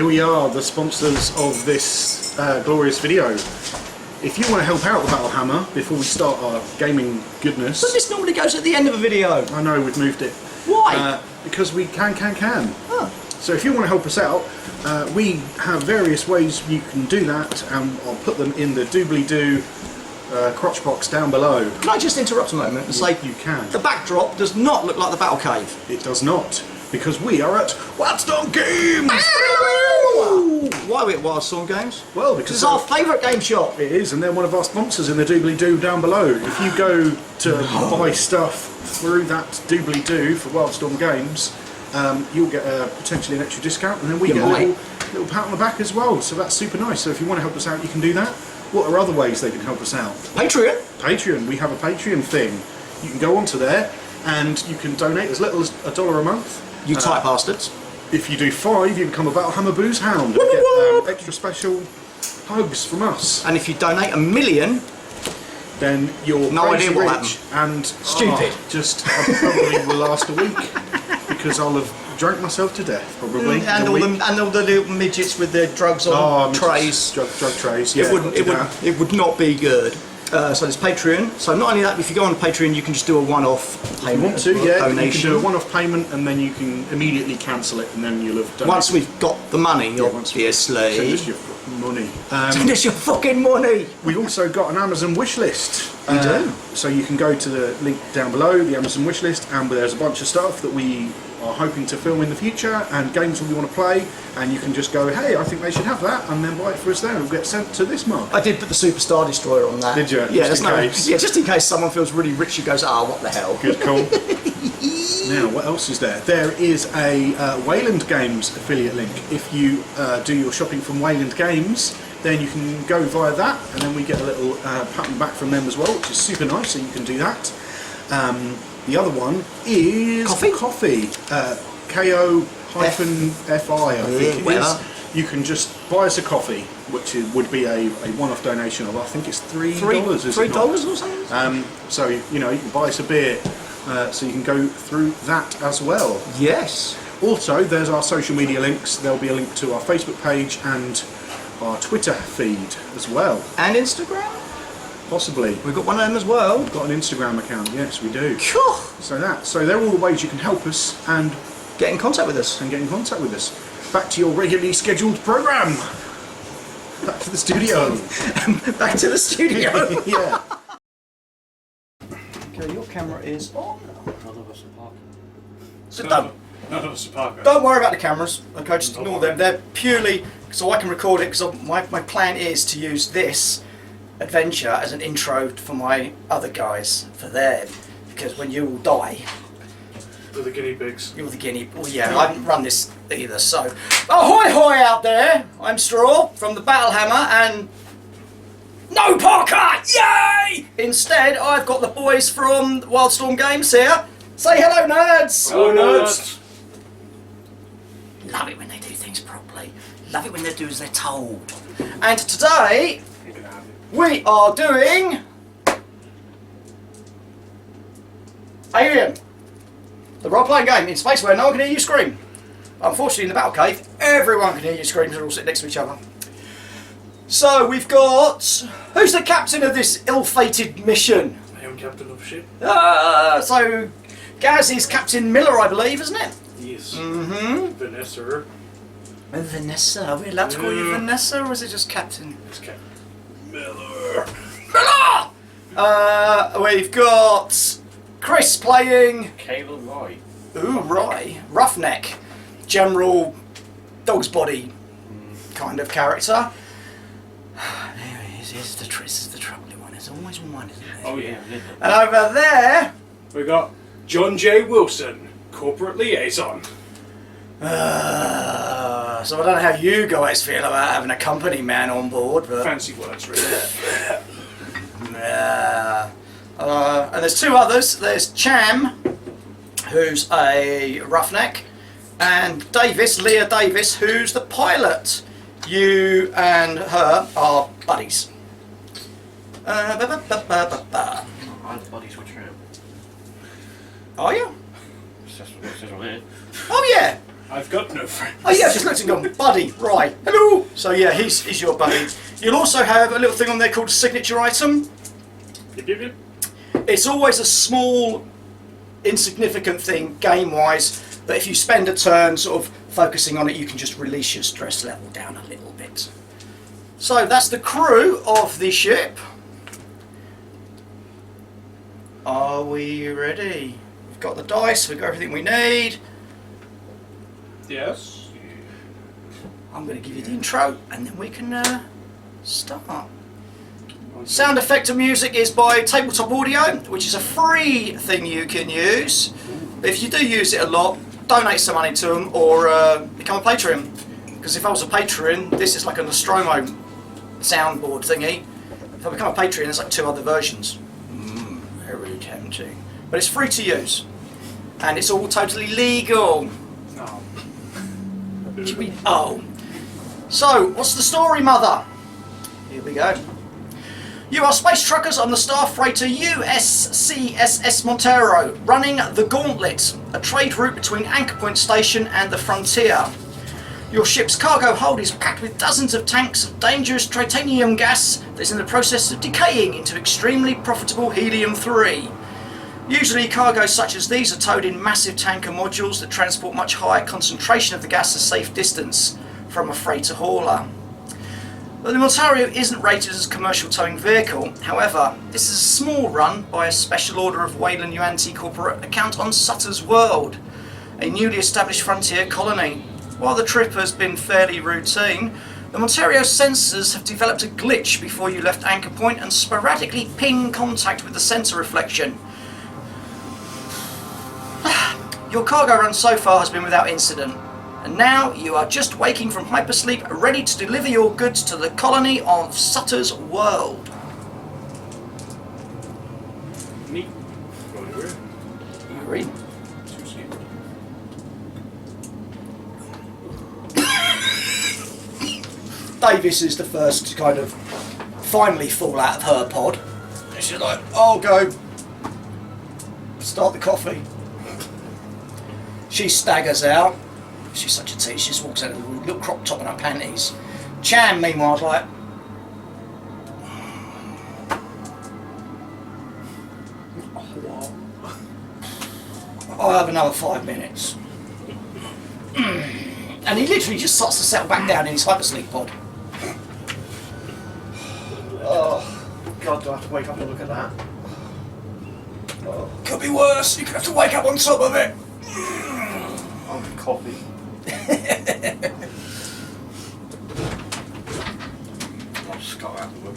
here we are, the sponsors of this glorious video. If you want to help out the Battlehammer before we start our gaming goodness... But this normally goes at the end of a video. I know, we've moved it. Why? Because we can. Oh. So if you want to help us out, we have various ways you can do that, and I'll put them in the doobly-doo crotch box down below. Can I just interrupt a moment and say... You can. The backdrop does not look like the Battle Cave. It does not, because we are at Wyldstorm Games! Why are we at Wyldstorm Games? Well, because it's our favourite game shop. It is, and they're one of our sponsors in the doobly-doo down below. If you go to buy stuff through that doobly-doo for Wyldstorm Games, you'll get potentially an extra discount, and then we get a little pat on the back as well, so that's super nice. So if you want to help us out, you can do that. What are other ways they can help us out? Patreon. Patreon. We have a Patreon thing. You can go onto there, and you can donate as little as $1 a month. You tight bastards. If you do 5, you become a Battlehammer Booze Hound and get extra special hugs from us. And if you donate $1 million, then you're no idea what rich and stupid. I probably will last a week because I'll have drank myself to death probably. And all the little midgets with their drugs on trays. Drug trays. Yeah, it would not be good. So there's Patreon. So not only that, if you go on Patreon, you can just do a one-off payment. If you want to, yeah, donation. you can do a one-off payment, and then you can immediately cancel it, and then you'll have donated. Once we've got the money, obviously. Send us your fucking money. Send us your fucking money. We've also got an Amazon wish list. We do. So you can go to the link down below, the Amazon wish list, and there's a bunch of stuff that we are hoping to film in the future, and games that we want to play, and you can just go, hey, I think they should have that, and then buy it for us there, and it'll get sent to this mark. I did put the Super Star Destroyer on that. Did you? Yeah, just in case. Yeah, just in case someone feels really rich who goes, what the hell. Good call. Now, what else is there? There is a Wayland Games affiliate link. If you do your shopping from Wayland Games, then you can go via that, and then we get a little pat on the back from them as well, which is super nice, so you can do that. The other one is coffee. KO-FI, I think it is. You can just buy us a coffee, which would be a one-off donation of, I think it's $3. $3 or something? So you can buy us a beer, so you can go through that as well. Yes. Also, there's our social media links. There'll be a link to our Facebook page and our Twitter feed as well. And Instagram? Possibly. We've got one of them as well. We've got an Instagram account, yes we do. Cool. So they're all the ways you can help us and get in contact with us. Back to your regularly scheduled programme. Back to the studio. Back to the studio. Yeah. Okay, your camera is on. None of us are parking. So None of us are parking. don't worry about the cameras. Okay, just ignore them. They're purely so I can record it, because my plan is to use this adventure as an intro for my other guys, for them, because when you all die, For the guinea pigs. you're the guinea. Well, yeah, I haven't run this either. So, ahoy hoy out there! I'm Straw from the Battlehammer, and no Parker! Yay! Instead, I've got the boys from Wyldstorm Games here. Say hello, nerds! Hello, nerds! Love it when they do things properly. Love it when they do as they're told. And today, we are doing Alien, the role-playing game in space where no one can hear you scream. Unfortunately, in the Battle Cave, everyone can hear you scream because they're all sitting next to each other. So we've got... Who's the captain of this ill-fated mission? I am captain of ship. So Gaz is Captain Miller, I believe, isn't it? Yes. Mm-hmm. Vanessa. Vanessa. Are we allowed to call you Vanessa, or is it just Captain? It's Captain Miller. Miller! We've got Chris playing... Cable Roy. Ooh, Roy. Roughneck. General dog's body kind of character. This is the troubling one. There's always one, isn't there? Oh yeah. And over there... We got John J. Wilson, corporate liaison. So I don't know how you guys feel about having a company man on board, but... Fancy words, really. And there's two others. There's Cham, who's a roughneck, and Leah Davis, who's the pilot. You and her are buddies. I'm buddies with Tram. Are you? That's what it says on here. Oh yeah. I've got no friends. Oh yeah, I've just looked and gone, buddy, right, hello! So yeah, he's your buddy. You'll also have a little thing on there called a signature item. Yep, yep, yep. It's always a small, insignificant thing game-wise, but if you spend a turn sort of focusing on it, you can just release your stress level down a little bit. So that's the crew of the ship. Are we ready? We've got the dice, we've got everything we need. Yes. I'm going to give you the intro and then we can start. Sound effect and music is by Tabletop Audio, which is a free thing you can use. But if you do use it a lot, donate some money to them or become a patron. Because if I was a patron, this is like a Nostromo soundboard thingy. If I become a patron, there's like 2 other versions. Very tempting. But it's free to use. And it's all totally legal. No. Oh. So, what's the story, Mother? Here we go. You are space truckers on the star freighter USCSS Montero, running the Gauntlet, a trade route between Anchor Point Station and the frontier. Your ship's cargo hold is packed with dozens of tanks of dangerous titanium gas that is in the process of decaying into extremely profitable helium-3. Usually cargoes such as these are towed in massive tanker modules that transport much higher concentration of the gas a safe distance from a freighter hauler. But the Montero isn't rated as a commercial towing vehicle. However, this is a small run by a special order of Weyland Yuan-Ti corporate account on Sutter's World, a newly established frontier colony. While the trip has been fairly routine, the Montero's sensors have developed a glitch before you left Anchor Point and sporadically ping contact with the sensor reflection. Your cargo run so far has been without incident, and now you are just waking from hypersleep, ready to deliver your goods to the colony of Sutter's World. Neat. You read? Davis is the first to kind of finally fall out of her pod. And she's like, I'll go start the coffee. She staggers out. She's such a tease, she just walks out with a little crop top and her panties. Chan, meanwhile, is like, I'll have another 5 minutes. And he literally just starts to settle back down in his hypersleep pod. Oh, God, do I have to wake up and look at that? Oh. Could be worse, you could have to wake up on top of it. Oh, coffee. I'll just go out the room.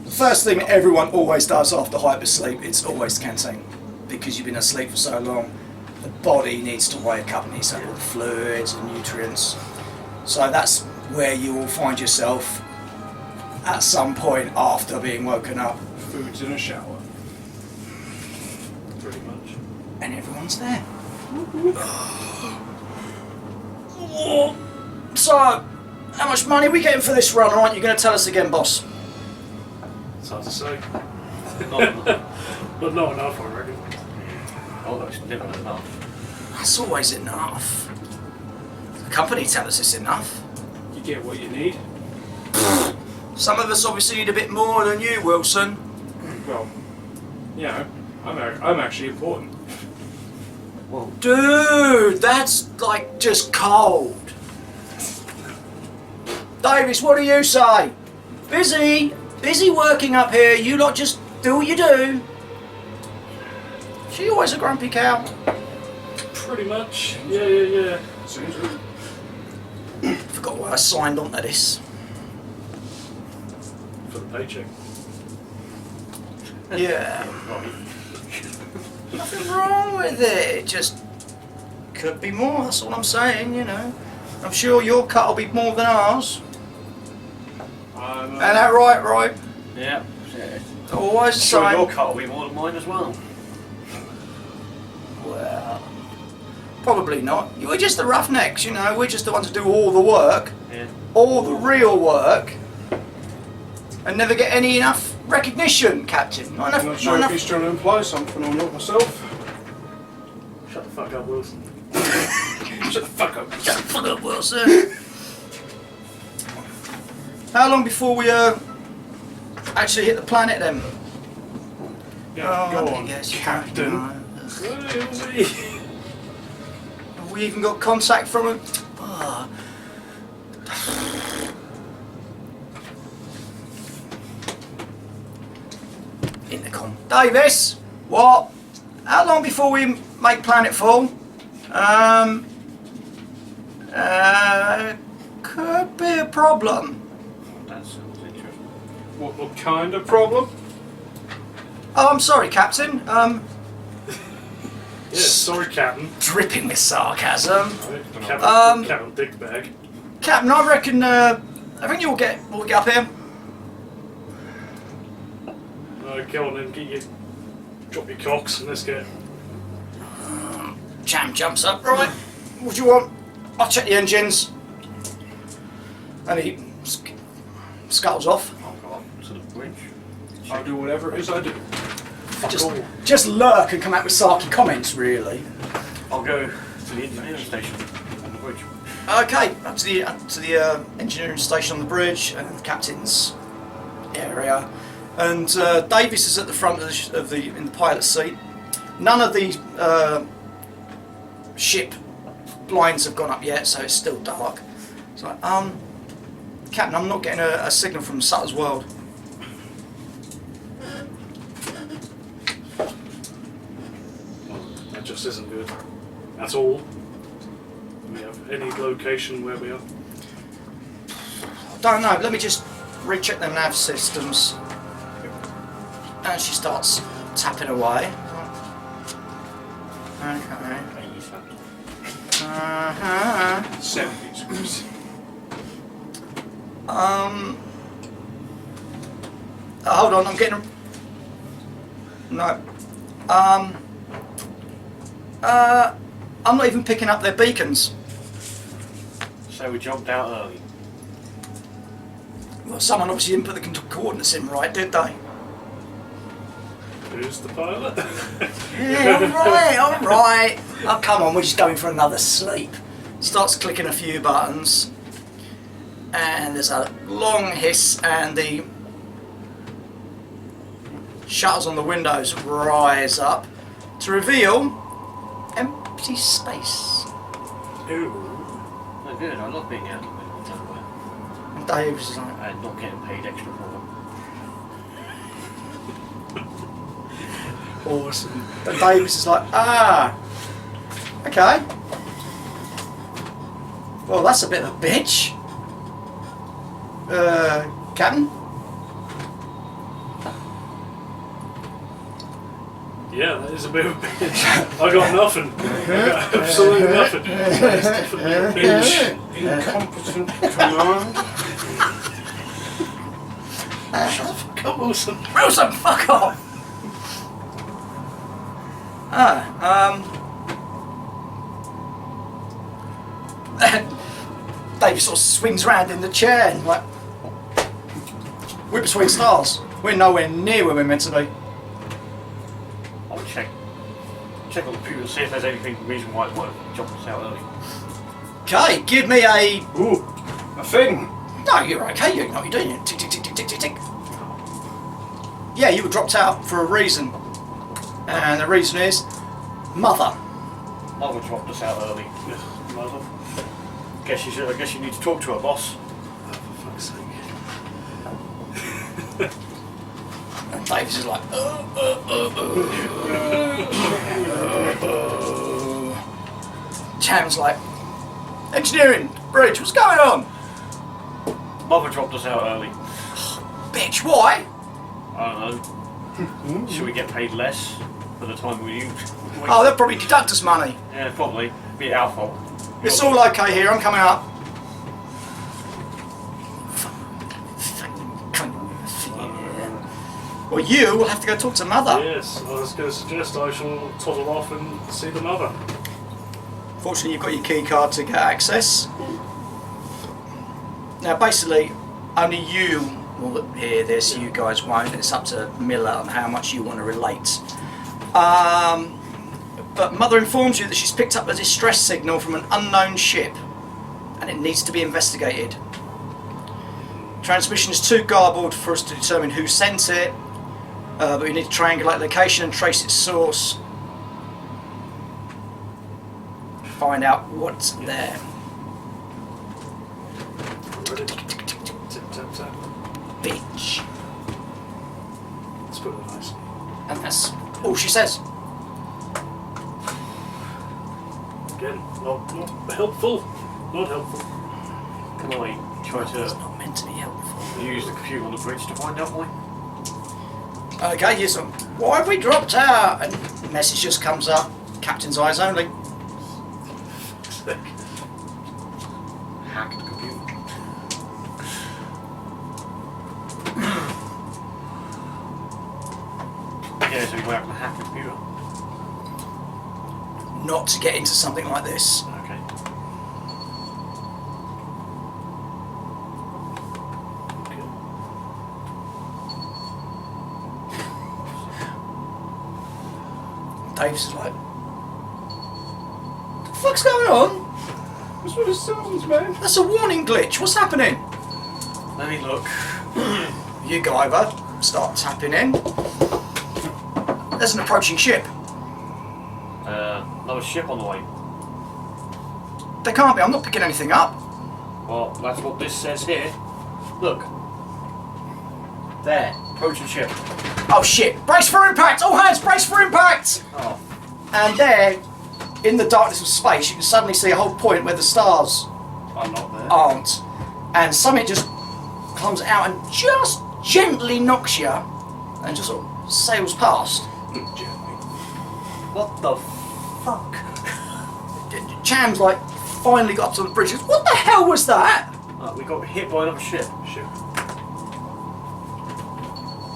The first thing everyone always does after hypersleep, it's always canteen. Because you've been asleep for so long, the body needs to wake up and needs all the fluids and nutrients. So that's where you will find yourself at some point after being woken up. Food's in a shower. Pretty much. And everyone's there. So, how much money are we getting for this run? Or aren't you going to tell us again, boss? It's hard to say. But not enough, I reckon. Oh, that's never enough. That's always enough. The company tell us it's enough. You get what you need. Some of us obviously need a bit more than you, Wilson. Well, you know, I'm actually important. Well, Dude, that's like just cold. Davis, what do you say? Busy working up here. You lot just do what you do. She always a grumpy cow. Pretty much. Yeah. Seems good. Forgot why I signed on to this. For the paycheck. Yeah. Nothing wrong with it. It just could be more. That's all I'm saying. You know. I'm sure your cut will be more than ours. Ain't that right, Roy? yeah. Always the Sure, same. your cut will be more than mine as well. Well, probably not. We're just the roughnecks, you know. We're just the ones who do all the work, Yeah. all the real work, and never get any enough recognition, Captain. Not enough. I'm not not sure if enough. he's trying to imply something or not myself. Shut the fuck up, Wilson. Shut the fuck up. Shut the fuck up, Wilson. How long before we actually hit the planet then? Yeah, go I on, guess you Captain. don't know. Have we even got contact from him? Oh. Intercom. Davis, what? How long before we make planetfall? Could be a problem. That sounds interesting. What kind of problem? Oh, I'm sorry, Captain. Yeah, sorry, Captain. Dripping with sarcasm. Captain Dickbag. Captain, I reckon, I think we'll get up here. Go on then, drop your cocks and let's get. Cham jumps up. Right, what do you want? I'll check the engines. And he scuttles off. I'll go up to the bridge. I'll do whatever it is I do. Fuck all. Just lurk and come out with sarky comments, really. I'll go to the engineering station on the bridge. Okay, up to the engineering station on the bridge and the captain's area. And Davis is at the front of the in the pilot's seat. None of the ship blinds have gone up yet, so it's still dark. It's like, Captain, I'm not getting a signal from Sutter's World. That just isn't good. At all. Do we have any location where we are? I don't know. Let me just recheck the nav systems. And she starts tapping away. Okay. 70s, Chris. Hold on, I'm getting. No. I'm not even picking up their beacons. So we jumped out early. Well, someone obviously didn't put the coordinates in right, did they? Who's the pilot? Yeah, alright. Oh, come on, we're just going for another sleep. Starts clicking a few buttons. And there's a long hiss and the shutters on the windows rise up to reveal empty space. Ooh. Oh, good. I love being out in the middle of nowhere And Dave's is like, and not getting paid extra for them. awesome. And Davis is like, okay. Well, that's a bit of a bitch. Captain? Yeah, that is a bit of a bitch. I got nothing. I got absolutely nothing. That is definitely a bitch. Incompetent command. Shut the fuck up, Wilson. Wilson, fuck off! Davis sort of swings round in the chair and like, we're between stars. We're nowhere near where we're meant to be. I'll check on the computer, see if there's anything reason why it might have jumped us out early. Okay, give me a... Ooh, a thing. No, you're okay, you know what you're doing. Tick, tick, tick, tick, tick, tick, tick. Yeah, you were dropped out for a reason. And the reason is... Mother. Mother dropped us out early. Mother. I guess you need to talk to her, boss. Oh, for fuck's sake. And Davis is like... Cham's like... Engineering, bridge, what's going on? Mother dropped us out early. Bitch, why? I don't know. Should we get paid less for the time we use? Oh, they'll probably deduct us money. Yeah, probably. Be our fault. It's all okay here, I'm coming up. Well, you will have to go talk to Mother. Yes, I was going to suggest I shall toddle off and see the mother. Fortunately, you've got your key card to get access. Now, basically, only you will hear this, you guys won't. It's up to Miller on how much you want to relate. But Mother informs you that she's picked up a distress signal from an unknown ship, and it needs to be investigated. Transmission is too garbled for us to determine who sent it, but we need to triangulate location and trace its source. Find out what's there. Ready? Tip, tap, tap. Bitch. Let's put it nicely. And that's all she says. Again, not helpful. Not helpful. Can I try It's to not meant to be helpful. use the computer on the bridge to find out why? Okay, yes, why have we dropped out? And message just comes up. Captain's eyes only. Hack the computer. Yeah, so we're going to hack the computer. Not to get into something like this. Okay. Dave's like, what the fuck's going on? That's what it sounds, man. That's a warning glitch. What's happening? Let me look. You go over, start tapping in. There's an approaching ship. Another ship on the way. There can't be. I'm not picking anything up. Well, that's what this says here. Look. There. Approaching ship. Oh shit! Brace for impact! All hands, brace for impact! Oh. And there, in the darkness of space, you can suddenly see a whole point where the stars I'm not there. aren't. And something just comes out and just gently knocks you and just sort of sails past. What the fuck? Cham's like finally got up to the bridge. He goes, what the hell was that? We got hit by another ship.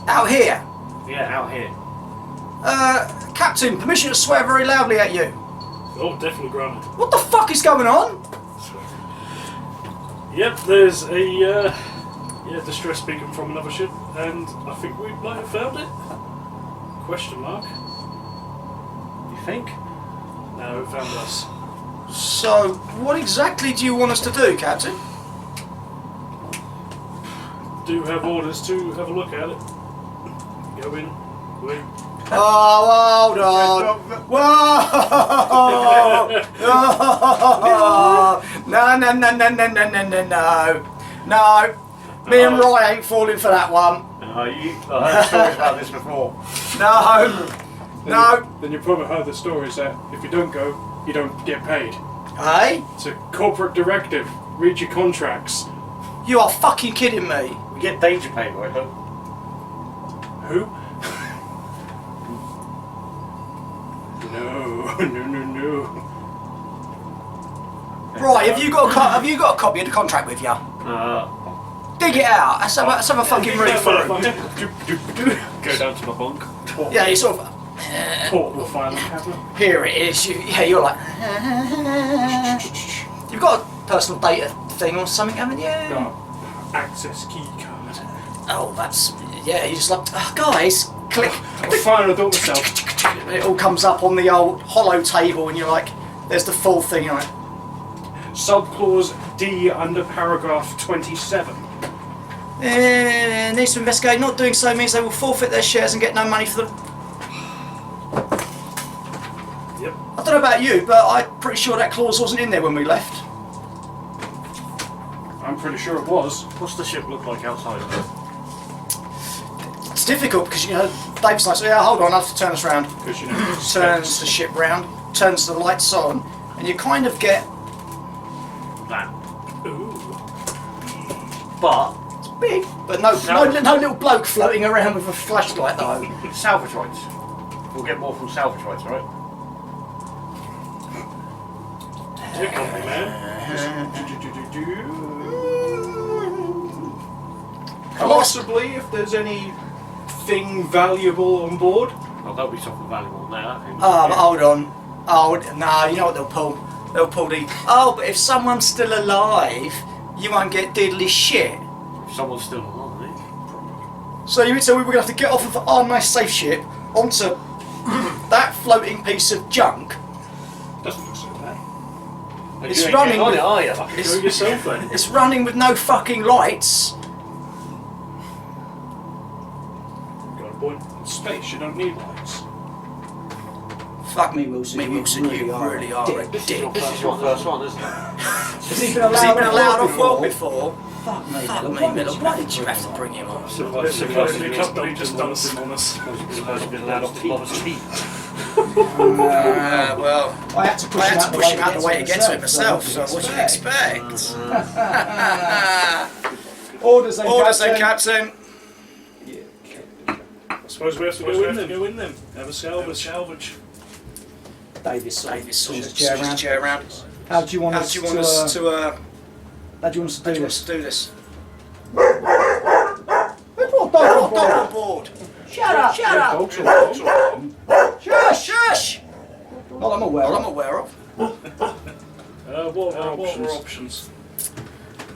Out here. Yeah, out here. Captain, permission to swear very loudly at you. Oh, definitely granted. What the fuck is going on? Yep, there's a distress beacon from another ship, and I think we might have found it. Question mark. You think? No, it found us. So, what exactly do you want us to do, Captain? Do have orders to have a look at it. Go in. Wait. Oh, hold on. Whoa! No, no, no, no, no, no, no, no, no. No. Me and Roy ain't falling for that one. I heard stories about this before. No. No. Then you probably heard the stories that if you don't go, you don't get paid. Hey? It's a corporate directive. Read your contracts. You are fucking kidding me. We get danger pay, right? Who? No. Right, have you got a copy of the contract with you? Dig it out. Let's have a fucking read through. Go down to my bunk. Yeah, you sort of. Portable filing cabinet. Here it is. You're like. You've got a personal data thing or something, haven't you? No. Access key card. Oh, that's. Yeah, you're just like, oh, guys, click. Fine, I thought myself. It all comes up on the old hollow table, and you're like, there's the full thing. You're like, Subclause D under paragraph 27. needs to investigate. Not doing so means they will forfeit their shares and get no money for the. Yep. I don't know about you, but I'm pretty sure that clause wasn't in there when we left. I'm pretty sure it was. What's the ship look like outside? It's difficult because, you know, Dave's like, so yeah, hold on, I'll have to turn us round. Because, you know, Turns the ship round, turns the lights on, and you kind of get. That. Ooh. But It's big, but no little bloke floating around with a flashlight though. salvage rights. We'll get more from salvage rights, right? Dear company, man. Possibly, if there's anything valuable on board. Oh, there'll be something valuable in there, I think. Oh, but hold on. Oh, no, you know what they'll pull? They'll pull the. Oh, but if someone's still alive, you won't get diddly shit. If someone's still alive. So you mean so we were gonna have to get off of our nice safe ship onto that floating piece of junk. Doesn't look so bad. It's running. on it, are you? Do it yourself then. It's running with no fucking lights. Got a point. In space, you don't need lights. Fuck me, Wilson. You really are a dick. This is your first one, isn't it? Has he been allowed off world before? Fuck me, Miller. Why did you have to bring him on? Supposedly the company just dumped him on us. Supposed to be allowed off the Bob's feet. Well, I had to push him out the way to get to it myself, so what do you expect? Orders then, Captain. I suppose we have to go in them. Have a salvage. Davis, Swings his chair around. How do you want us to do this? Who brought dog on board? on board. Shut up! Shush! Not that I'm aware of. What are options?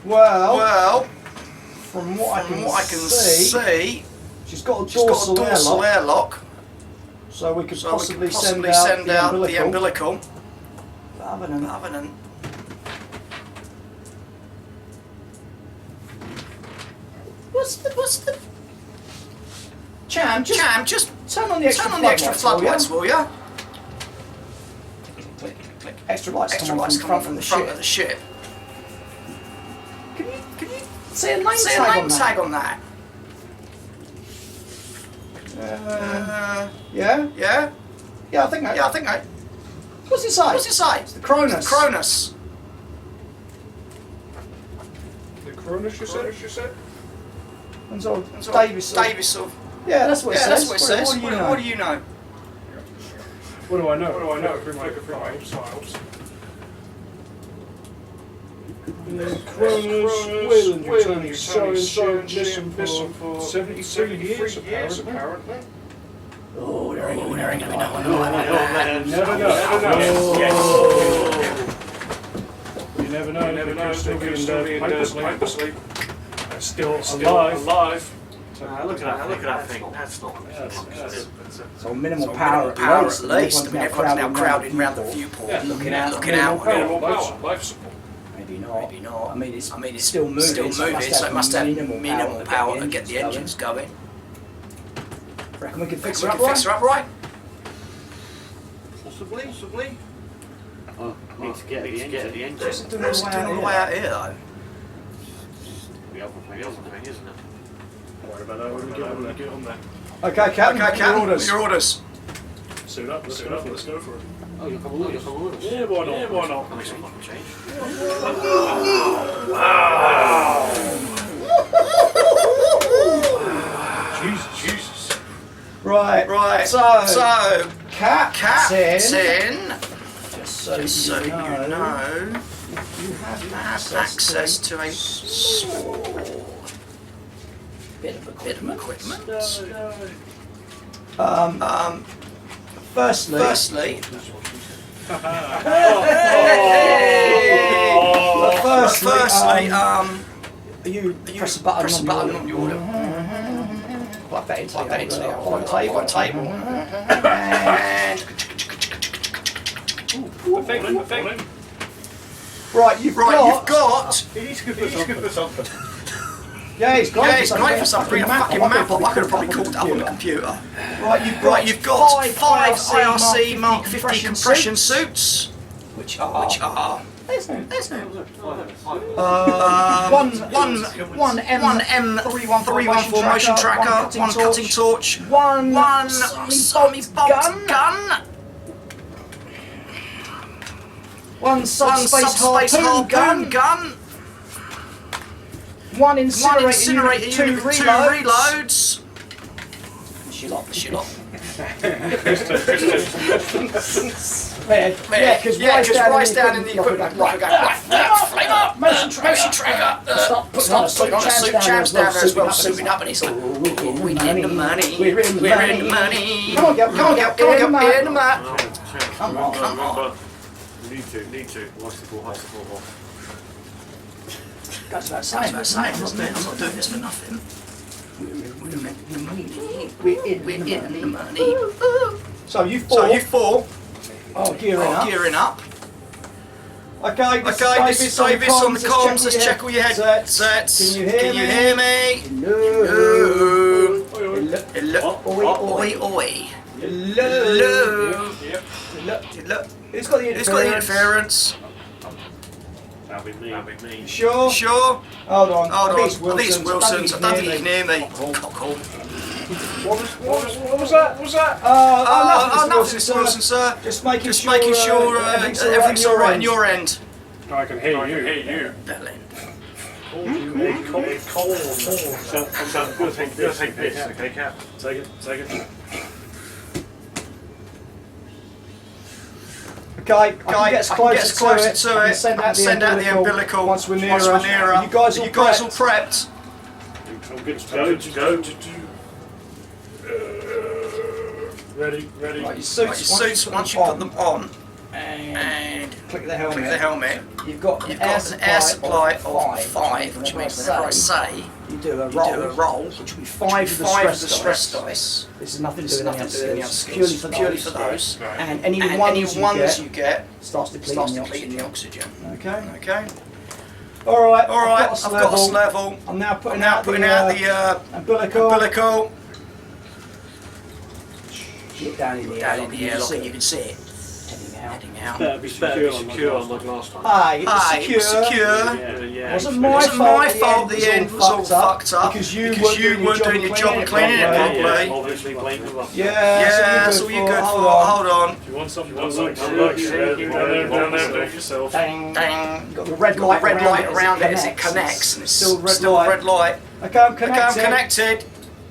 Well, from what I can see, she's got a dorsal airlock, so we could possibly send out the umbilical. the Other than What's the Cham, just turn on the extra floodlights, will ya? Click. Extra lights come on from the front of the ship. Can you say a name tag on that? Yeah, I think I. What's it say? It's the Cronus. The Cronus, you said? And so Davis. Yeah, that's what it says. What do you know? What do I know? Through my files. Cronus, Wayland, Tony, so missing for 73 years apparently. Oh, there ain't gonna be no one. Never know. You never know. Still being hyper sleep. Still alive. Look at that thing. That's not. So minimal power at least. I mean, everyone's now crowding around the viewport, looking out. Life support. Maybe not. I mean, it's still moving. So it must have minimal power to get the engines going. Reckon we can fix Fix her up right? Possibly. Need to get the engine. What's it doing all the way out here though? The other thing, isn't it? Don't worry about that when we get on there. Okay, Captain. Your orders. Suit up, let's go for it. Oh, you're coming with orders? Yeah, why not? That makes a fucking change. Jesus. Right. So Captain. Just so you know, you have access to a small bit of equipment. Firstly, you press a button on your order. Plug that into the table. And right, you've got. He's good for something. Yeah, it's great for something. Bring a fucking map up. I could have probably called it up on the computer. Right, you've got five IRC Mark 50 compression suits, which are. One M314 motion tracker, one cutting torch, one army bolt gun, one subspace harpoon gun, one incinerator unit with two reloads. Shillop. Yeah, because Rice down in the equipment. Flame up! Motion tracker! Stop putting on a suit. Champs down there as well, suiting up, and he's like, we're in the money. We're in the money. Come on, get in the mat. Come on. Need to. Watch the ball. That's about saying, I'm not doing this for nothing. We're in the money. So you four. Gearing up. Okay, This is Davis on the comms. Let's check all your headsets. Can you hear me? Hello. Hello. Oi. Hello. Hello. Who's got the interference? That'll be me. Sure. Hold on. I think it's Wilson's. I don't think you can hear me. Cockle. What was that? Nothing, it's Wilson, sir. Just making sure everything's all right on your end. I can hear you. Berlin. Cold. Good thing this. Okay, Cap. Take it. Okay, I can get us closer to it. Send out the umbilical once we're nearer. You guys all prepped? I'm good to go. Ready. Right, your suits once you put them on and click the helmet. You've got an air supply of 5, which means whenever I say you do a roll, which will be 5 of the stress dice. This is nothing to do with any other skills. Purely for those. And any ones you get starts depleting the oxygen. Okay. All right. I've got us level. I'm now putting out the umbilical. Look down in the airlock and you can see it heading out. Better be secure unlike last time. Aye, it's secure. Yeah. It wasn't my fault the end was all fucked up because you weren't doing your job of cleaning it properly. Obviously blame the rough. Yeah, that's all you're good for. Hold on. If you want something, down there, do it yourself. Dang. You've got the red light around it as it connects, and it's still red light. Okay, I'm connected.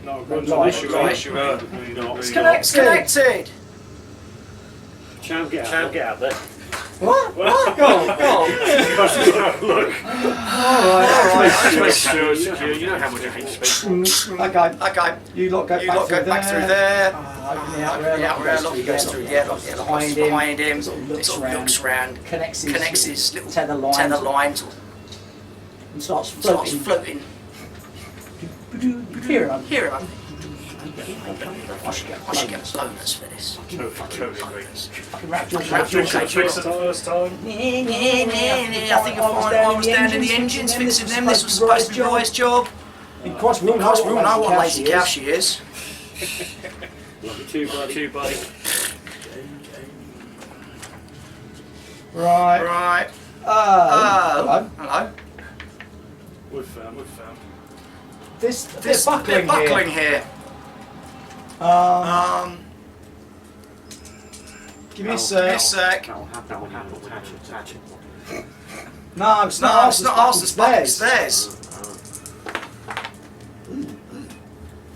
No, good light. It's connected. Champ, get out there. What? Go on. Look. Alright. Secure. You know how much I hate space. Okay. You lot go back through there. Open the outer airlock. He goes through the airlock. Behind him. Sort of looks around. Connects his little tether lines. And starts floating. Here him. I should get bonus for this. Fucking wrap your First time. I think I was down in the engines fixing them. This was supposed to be Roy's job. Of course, we all know what lazy cow she is. Love you too, buddy. Right. Hello. We've found. This buckling here. Give me a sec. That'll happen. Attach it. No, it's not ours, it's theirs.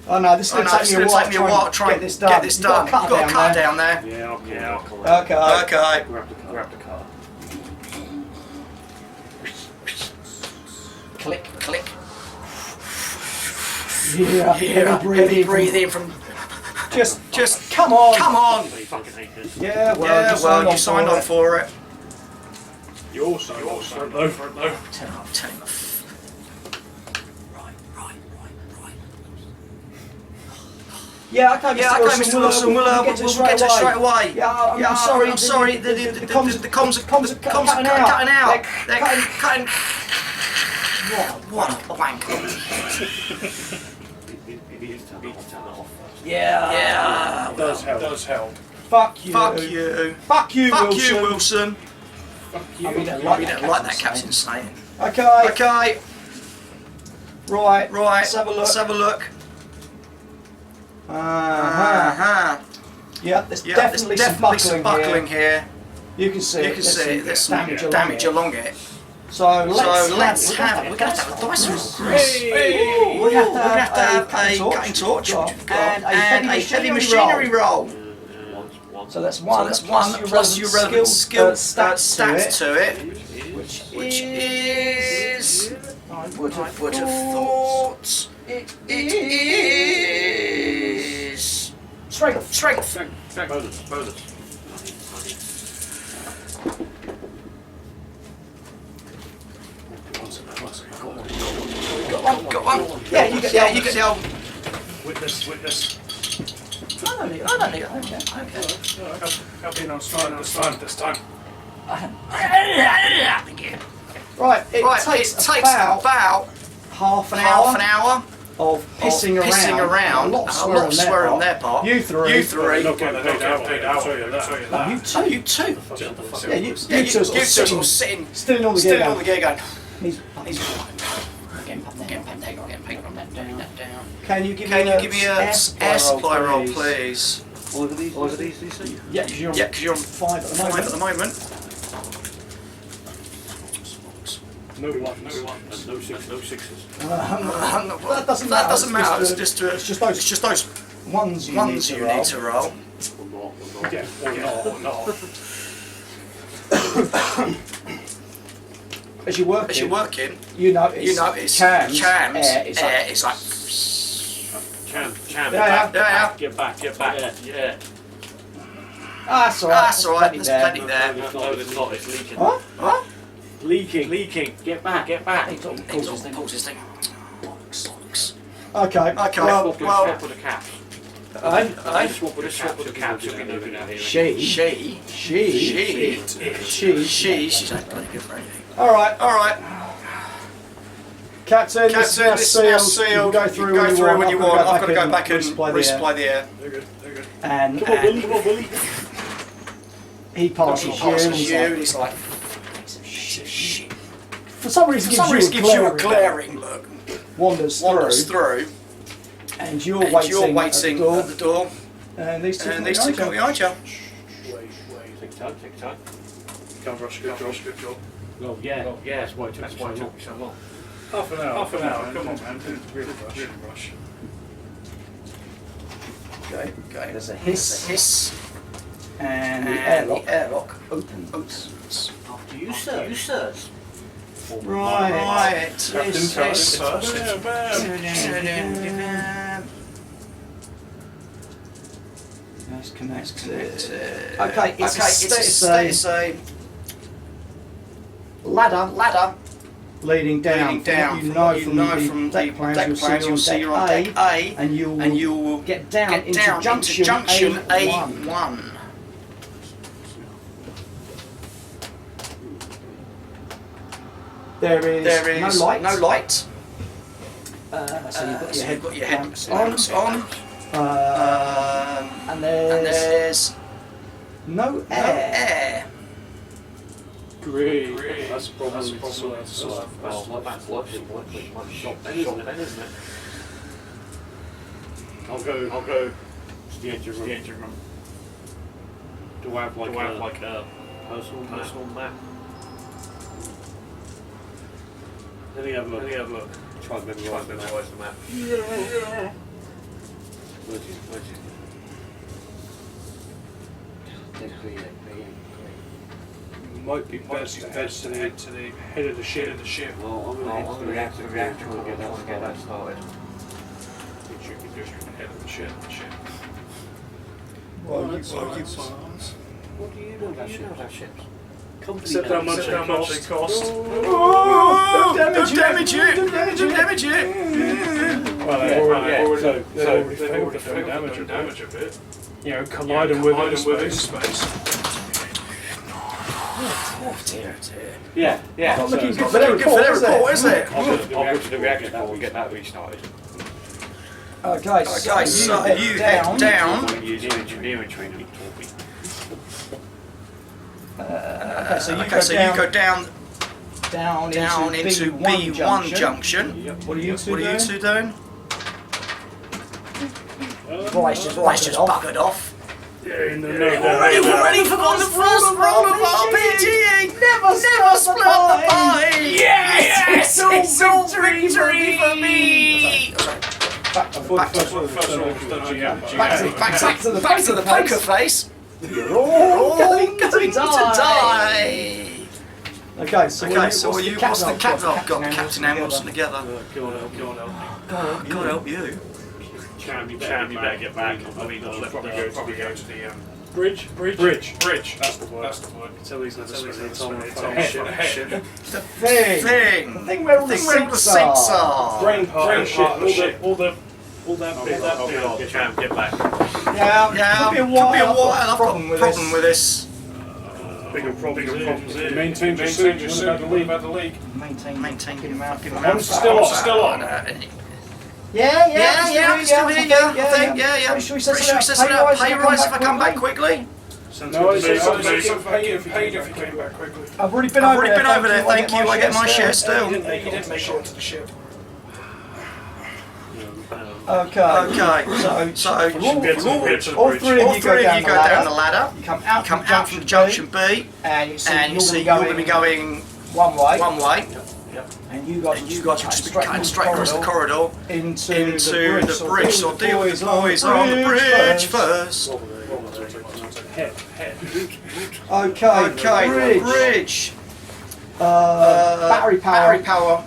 Oh no, this is going to take me a while to try and get this done. You've got a cut down there. Yeah, I'll call it. Okay. Grab the car. Click. Yeah, heavy breathing from... Just come on. I fucking hate this. Yeah, well, you signed on for it. You also no. Tell him. Right. Yeah, okay, Mr. Wilson, we'll get to it straight away. Yeah, I'm sorry. The comms are cutting out. They're cutting. What a wank. Yeah. Does help. Fuck you, Wilson. I mean, don't like that captain saying. Okay. Right. Let's have a look. Yeah, there's definitely some buckling here. You can see it. There's some damage along it. So let's have. We're going to have a dice roll, Chris. We're going to have to have a cutting torch and a heavy machinery roll. So that's one plus your relevant skill stats to it, which is. I would have thought it is strength. Bonus. Got one. Yeah, you get the old. Witness. I don't need it. Okay. Help me, I'm starting this time. Right, it takes about half an hour of pissing around. A lot of swearing on their part. You three. Not getting paid out. You two. Yeah, you two sort of sitting still in all the gear going. He's Getting paid from that down. Can you give me a air supply roll, please? All of these? Yeah, because you're on 5 at the moment. No sixes. That doesn't matter. It's just those ones you need to roll. Yeah, or not. As you're working, you notice Cam's air is like. Cam. Yeah. Get back. Yeah. That's alright. There's plenty there. No, it's not. It's leaking. What? Leaking. Get back. He pulls his thing. Bollocks. Okay. Swap with the caps. Swap with the caps. She's not bloody good for anything. Alright. Captain, this is now sealed. You can go through when you want. I've got to go back and resupply the air. They're good. And Come on, Willie. he passes you and he's like, shit. for some reason gives you a glaring look. Wanders through. And you're waiting at the door. And these two come behind you. Wait. Take time. Can't rush, good job. Well, yeah. That's why it took so long. Half an hour. Come on, man. Really rush. Okay. There's a hiss. And the airlock opens. After you, sir. Right. Captain first. That's connected. Okay, it's a ladder leading down. You know from the deck plans you'll see you're on deck A, and you will get down into junction A1. There is no light. So you've got your headlamps on. And there's no air. Great. That's probably That's shot then, isn't it? I'll go to the engine room. Do I have like a personal map? Let me have a look. Try and memorise the map. Yeah. Where's it? Might be best to head to the head of the ship. Well, I'm going to head to the reactor and get that started. Which you can do from the head of the ship. What do you know about ships? Except how much they cost. Don't damage it! Well, they've already failed to damage a bit. You know, colliding with it in space. Oh dear. Yeah. Not looking good for their report, is it? I'll go to the reactor core and get that restarted. Okay, so you head down. Using engineering training taught me. So you go down into B1 junction. What are you two doing? Bryce just buggered off. Already forgot the first roll of RPGing! Never split the pie! Yes! It's all victory for me! Back to the poker face! You're all going to die! Okay, so what's the cat got Captain and Wilson together? Go on, help me. God help you. Cam, you better get back. I mean, Probably go to the bridge. That's the word. Tell these never spend any time on ship. the thing where all the sinks are. Brain part of the ship. All the Pull that bit off. Get back. Yeah, could be a while. I've got a problem with this. Bigger problems here. Maintain your suit. About the leak. Maintain. Give him out. Still on. Yeah, I can still hear you. I think, yeah. Pretty sure he says about pay rise if I come back quickly. No, he says paid if you came back quickly. I've already been over there, thank you. I get my share still. He didn't make it to the ship. Okay. So all three of you go down the ladder. You come out from junction B, and you see you're going to be going one way. And you guys just be cutting straight across the corridor into the bridge. So I'll deal with the boys on the bridge first. Okay, bridge. Battery power.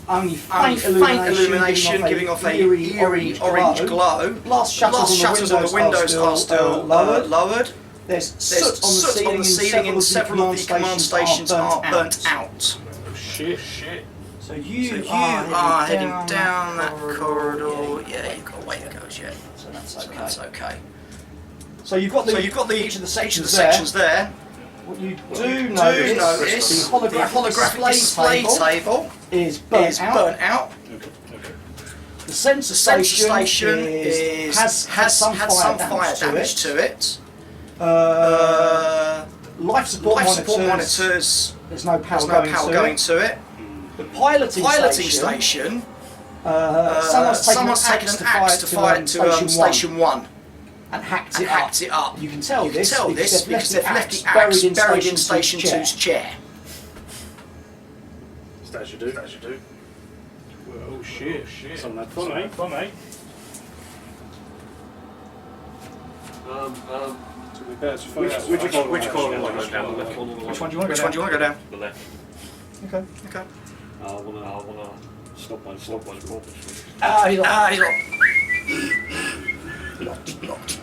Only faint illumination giving off a eerie orange glow. Glass shutters on the windows are still lowered. There's soot on the ceiling and several of the command stations are burnt out. Shit. So you are heading down that corridor. Yeah, you've got a way to go yet. So that's okay. So you've got each of the sections there. What you do notice the holographic display table is burnt out. The sensor station has some fire damage to it. Life support monitors. There's no power going to it. The piloting station. Someone's taken an axe to fire to Station 1 and hacked it up. You can tell this because they've left the axe buried in Station 2's chair. Station 2. Oh shit. Some of that fun, eh? Which corner want to go down? The left corner. Which one do you want to go down? The left. Okay. I wanna stop one. He's locked.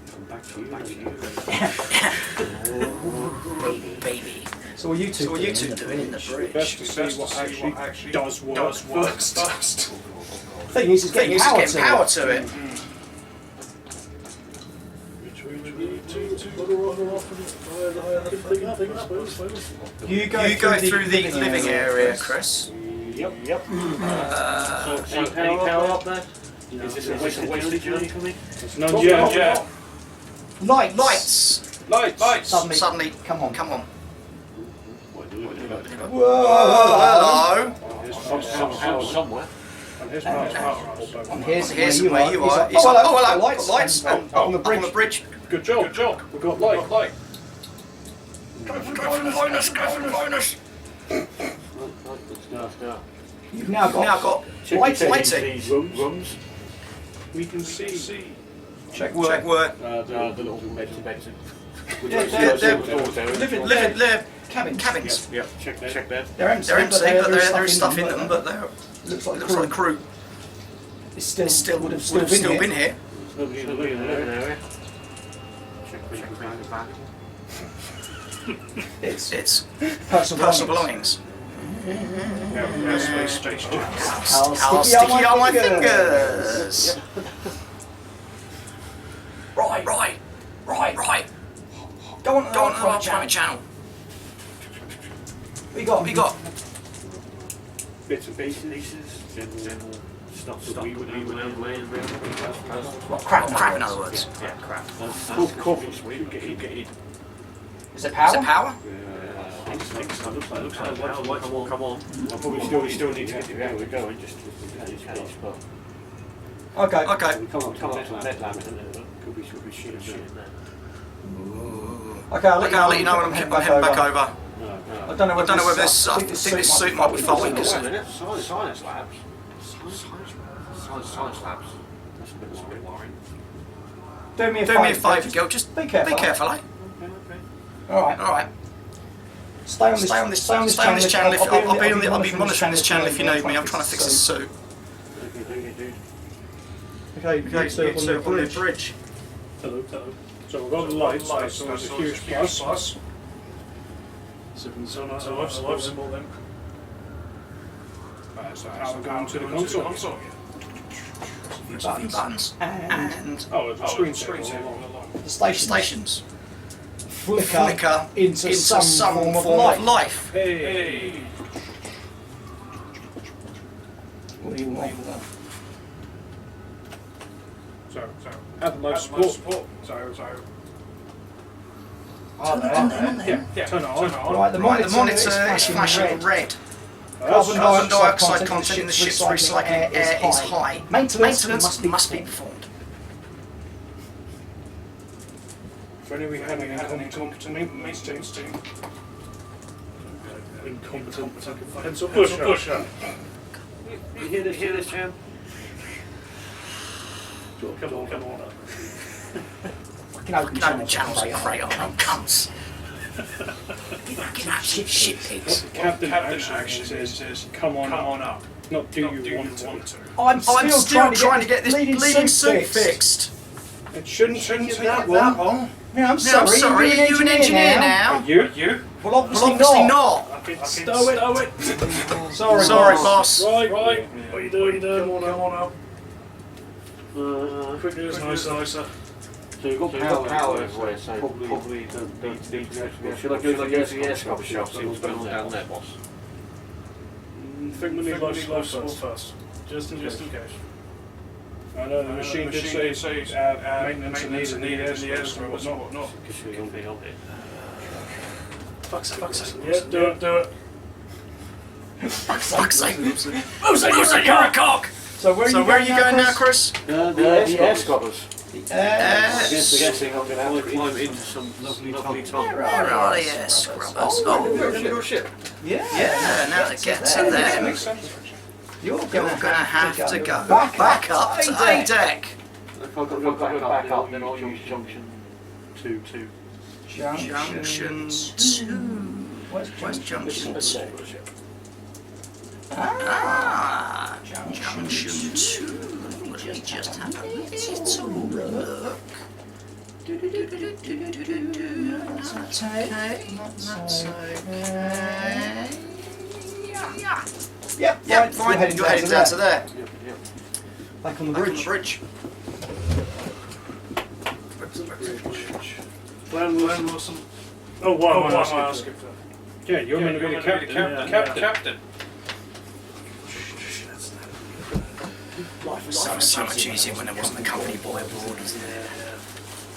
Come back to you. Baby. So what are you two doing in the bridge? Best to see what actually does work first. Thing is, getting power to it. You go through the living area, Chris. Yep. Any power up there? Is this a wasted journey for me? It's none yet. Lights. Suddenly, come on. Whoa, hello. Somewhere. And here's where you are. Hello. Lights on the bridge. Good job. We've got light. Go for the bonus. You've now got lighting. These rooms. We can see. Check work. The little beds. They're cabins. Yep. Check bed. They're empty, but there is stuff in them. But looks like the crew. It still would have still been here. Nobody in the living area. Check back. It's personal belongings. Space station. How sticky are my fingers? Right. Go on to our private channel. What we got? Bits and pieces. General stuff that we would What, crap in other words? Yeah, crap. Coffee suite. Get in. Is it power? Looks like come on. I probably still need to get to where we're going just in case, but... Okay. Come up to a net lamp and could be shit in there. Okay, I'll let you know when I'm heading back over. No. I don't know whether this. I think this suit might be faulty because Science labs. Science labs. That's a bit worrying. Do me a favour, girl. Just be careful, eh? Okay. All right. Stay on this channel. I'll be monitoring this channel if you need me. I'm trying to fix this suit. Okay, so on the bridge. Hello. So we've got the lights, so it's a huge plus. So I've symbol then. That's the power going to the console. Buttons. And Oh, the screen saver. the stations flicker into some some form of life. Hey. What do you want? So add the most support. So. Turn it Turn it on. Right, the monitor is flashing red. Carbon Carbon dioxide dioxide content in the ship's recycling air is high. Maintenance must be performed. For any we had an incompetent maintenance team. Incompetent pencil pusher. You hear this, Iain? Come on. Fucking open Channels and crayon cunts. Fucking absolute shit pigs. Captain actually says, come on up. Not do you want to. I'm still trying to get this bleeding suit fixed. It shouldn't take that long. Yeah, I'm Sorry, are you an engineer now? Are you? Well, obviously not. Stow it. Sorry, boss. Right. What are you doing? Come on up. Quickly is nicer. So you've got power everywhere, so probably don't need to go. Should I go to the air scrubber shop, see what's going on down there, boss? I think we need life support first. Just in case. I know the machine did say maintenance and need air scrubber, whatnot. Because you're going to be on it. Fuck's sake. Yeah, do it. Fuck's sake. Who's a cock? So where are you going now, Chris? The air scrubbers. I'm guessing I'm going to have to climb into some lovely tunnel. Where are the air scrubbers? Oh, your ship. Yeah, now to get to them, You're you're going to have to go back up to A deck. If I've got to go back up, then I'll use junction 2. Junction 2. Where's junction 2? Junction 2. Let me just have a little look. That's okay. Yeah, fine. You're heading down to there. Back on the bridge. Plan Wilson. Oh, why am I asking for that? Yeah, you're meant to be the captain. Life was so much easier when there wasn't a company boy aboard, wasn't it?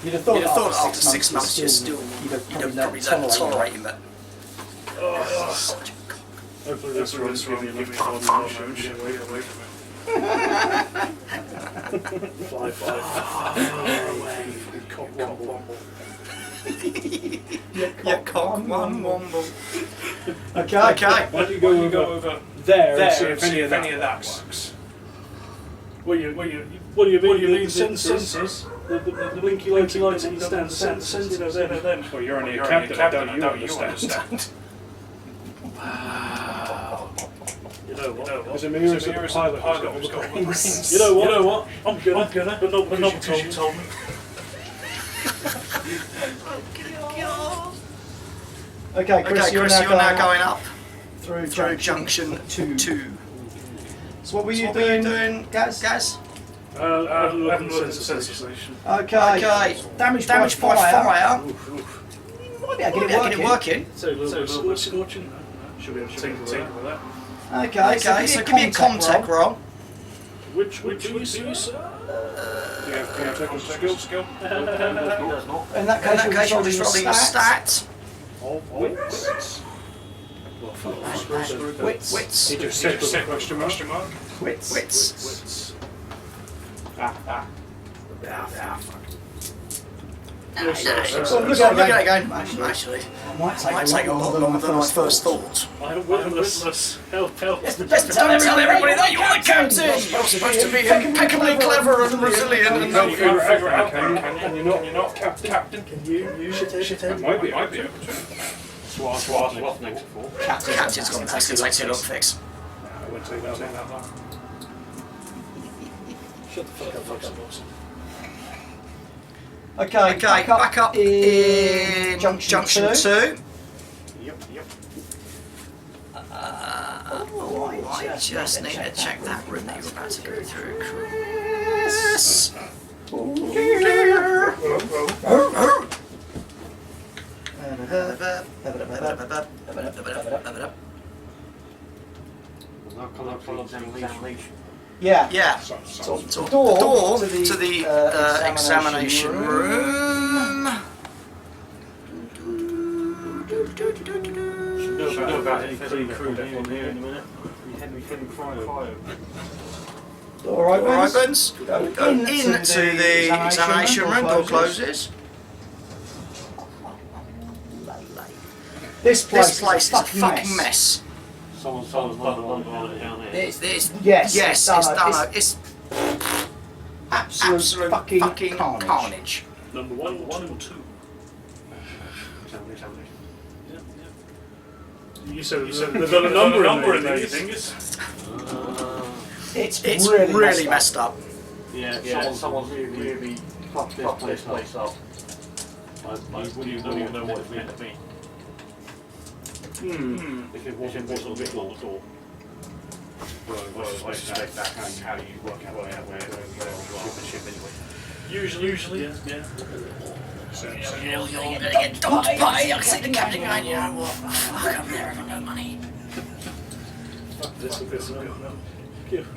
You'd have thought After 6 months you'd have probably learned to tolerate him, but... Such a cock. Hopefully this runs give me enough time to get away from it. Fly far away. Cock womble. Yeah, cock one womble. Okay. Why don't you go over there and see if any of that works? What do you mean? Sensors? The blinky lights that you don't understand. Them. Well, you're only a captain. I don't understand. You know what? There's a mirror of the pilot who's got all the rings. You know what? I'm gonna, but not because you told me. Okay, Chris, you're now going up through junction 2. So what were you doing, Gaz? 11 sensor station. Okay. Damage by fire. You might be able to get it working. So a little bit scorching. Should be able to tinker with that. Okay, so give me a contact roll. Which do you see, sir? Do you have contact skill? In that case, you're just rolling your stats. Wits. He just said question mark. Wits. Look at it going. Actually, It might take a lot longer than I first thought. I'm witness. Help. Yes, but don't tell everybody that you're the captain! You're supposed to be impeccably clever and resilient and... Can you not captain? Can you shit in? Might be able to. Swat next for. Captain's gone. That's going to take too long to fix. I won't take that long. Shut the fuck up, boss. Okay, back up in junction 2. Yep. I just need to check that room that you're about to go through, Chris. Yeah. So the door to the examination room. Should know about any crew left on here in a minute. We hadn't cryo. Door Opens. Go into the examination room. Door closes. This place is a fucking mess. Someone's done it down there. Yes, it's done. It's absolute fucking carnage. Number 1 or 2. You said there's a number in there, you think It's really messed up. Yeah, someone's really fucked this place up. I wouldn't even know what it's meant to be. If it wasn't a bit more at all. Well, I suspect that's how you work out where ship anyway. Usually, yeah. You're gonna get dumped by. I can see the captain going, you know what? Fuck, I'm there having no money. Fuck this, no. Give.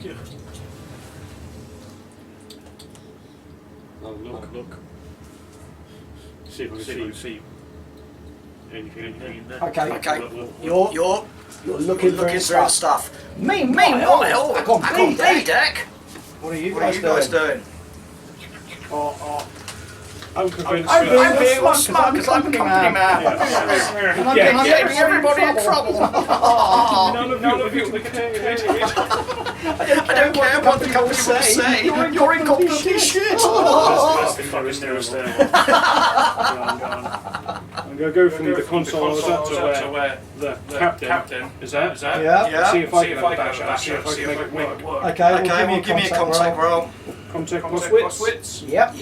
Look. See if I can see anything in there. Okay. You're looking through stuff. Meanwhile, back on B deck. What are you guys doing? I'm convinced. I'm being smart because I'm company man. And I'm getting everybody in trouble. None of you I don't care what the company will say. You're incompetently shit. I'm going to go from the console I was at to where the captain is at. Yeah. See if I can dash out. See if I can make it work. Okay, well, give me a contact roll. Contact plus wits. Yep.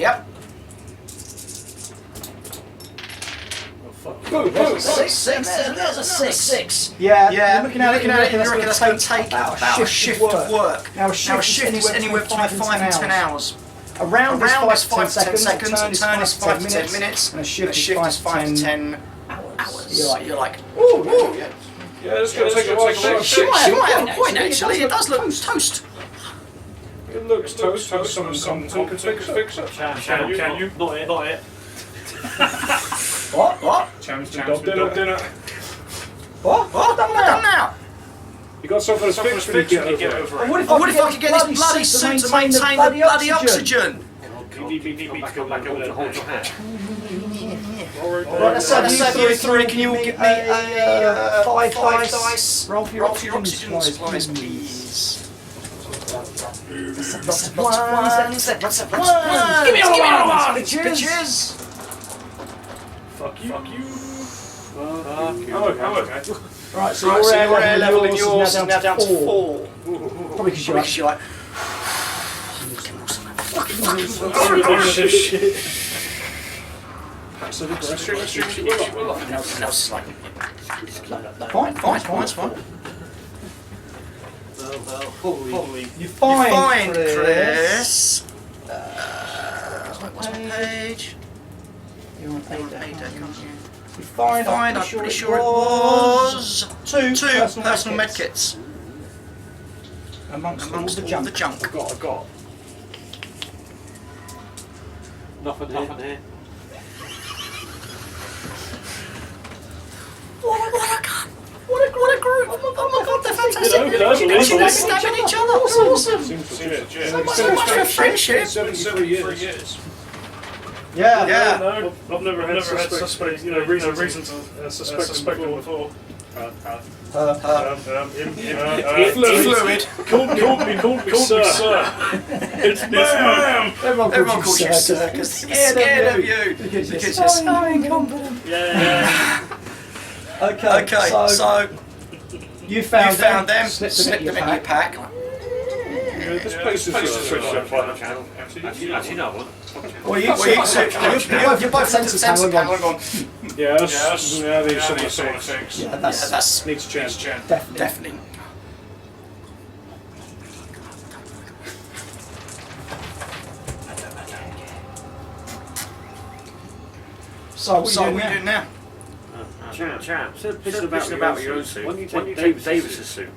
Boom. 6. There's a 6. Yeah. You're looking at it, you reckon that's going to take about a shift of work. Now a shift is anywhere between 5 and 10 hours. Around is 5 to 10 seconds. A turn is 5 to 10 minutes. And a shift is 5 to 10 hours. You're like, ooh. Yeah, it's going to take a while. She might have a point actually. It does look toast. It looks toast. Some can fix it. Can you? Not it. What? Challenge dinner. What? Done now. You got something to fix when you get over it. What if I could get this bloody suit to maintain the bloody oxygen? You need to come back over to hold your hand. Right, that's 73. Can you give me a 5 dice? Roll for your oxygen supplies, please. Lots of ones. Give me another one, bitches. Fuck you. Okay. Right, so your air level in yours is now down to 4. Probably because you're like... Oh shit. Passive aggression. Fine. You find Chris. What's my page? You're on A deck, aren't you? You find, I'm pretty sure it was 2 personal medkits amongst all the junk. I got. Nothing here. What a group! Oh my god, they're fantastic! They're stabbing each other. That's awesome. So much for friendship. 7 years. Yeah. No, I've never had suspect. Reason to suspect them before. Fluid. Called me sir. It's ma'am. Everyone calls you sir because they're scared of you. Because you're so incompetent. Yeah. Okay, so you found them, slipped them in your pack. This place is Switch up by the channel. Actually, no. Well, you're both sensors handling on. Yeah, these sort of things. Yeah, that's needs to change. definitely. So what are you doing doing now? Champ, instead of pissing about with your own suit, why don't you take Davis's suit?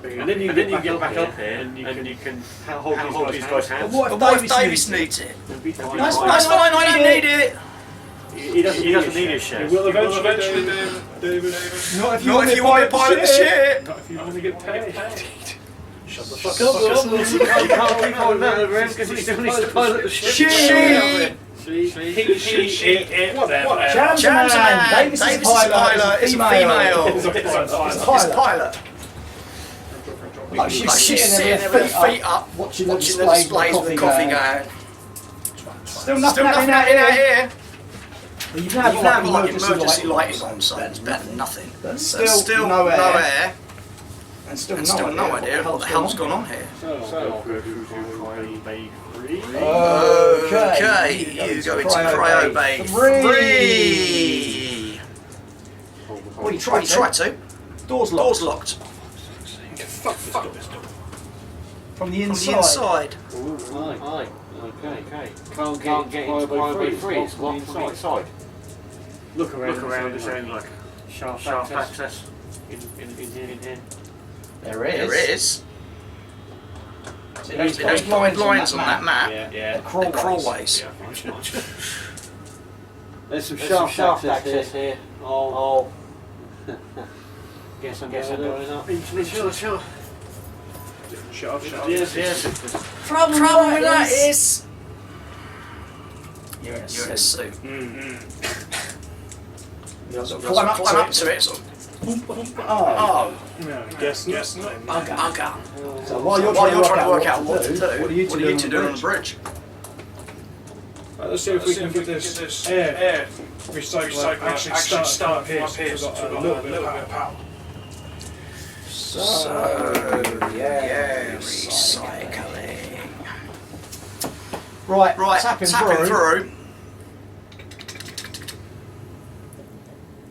And then you get back up here and you can hold these guys' hands. What What if if Davis needs it? That's That's fine, I don't need it. He doesn't need his share. It will eventually do, David. Not if Not if you want to pilot the ship. Not if you want to get paid. Shut the fuck up. You can't keep on that over him because he's still needs to pilot the ship. Shit. Whatever. Jamman, Davis is pilot, is a female. It's a pilot. It's a pilot. Like she's Sitting there with her feet up, watching the watching displays with the coffee going. Still Still nothing nothing happening out out here. here. You've Now now got got like emergency lighting on, so it's better than nothing. But There's still no air. and still no idea what the hell's gone on here. Okay, you go into cryo bay 3. Well, you Try tried to. Doors locked. from the From inside. the inside. Aye. Okay. Can't get into cryo bay 3. It's locked from the inside. Look around. Is there any like shaft access in here? There is. There is. See Those blind lines on that map. Yeah. The crawlways. There's some shaft access here. Oh. Guess I'm going up. Sure. Yes. Problem with that is you're in a suit. Climb up to it. Sort of, Oh. Guess bugger. So while you're trying to work out what to do, what are you two doing on the bridge? Let's see if we can get this air recycler actually start up here. So we've got a little bit of power. Yeah, recycling. Right, Tapping tapping through.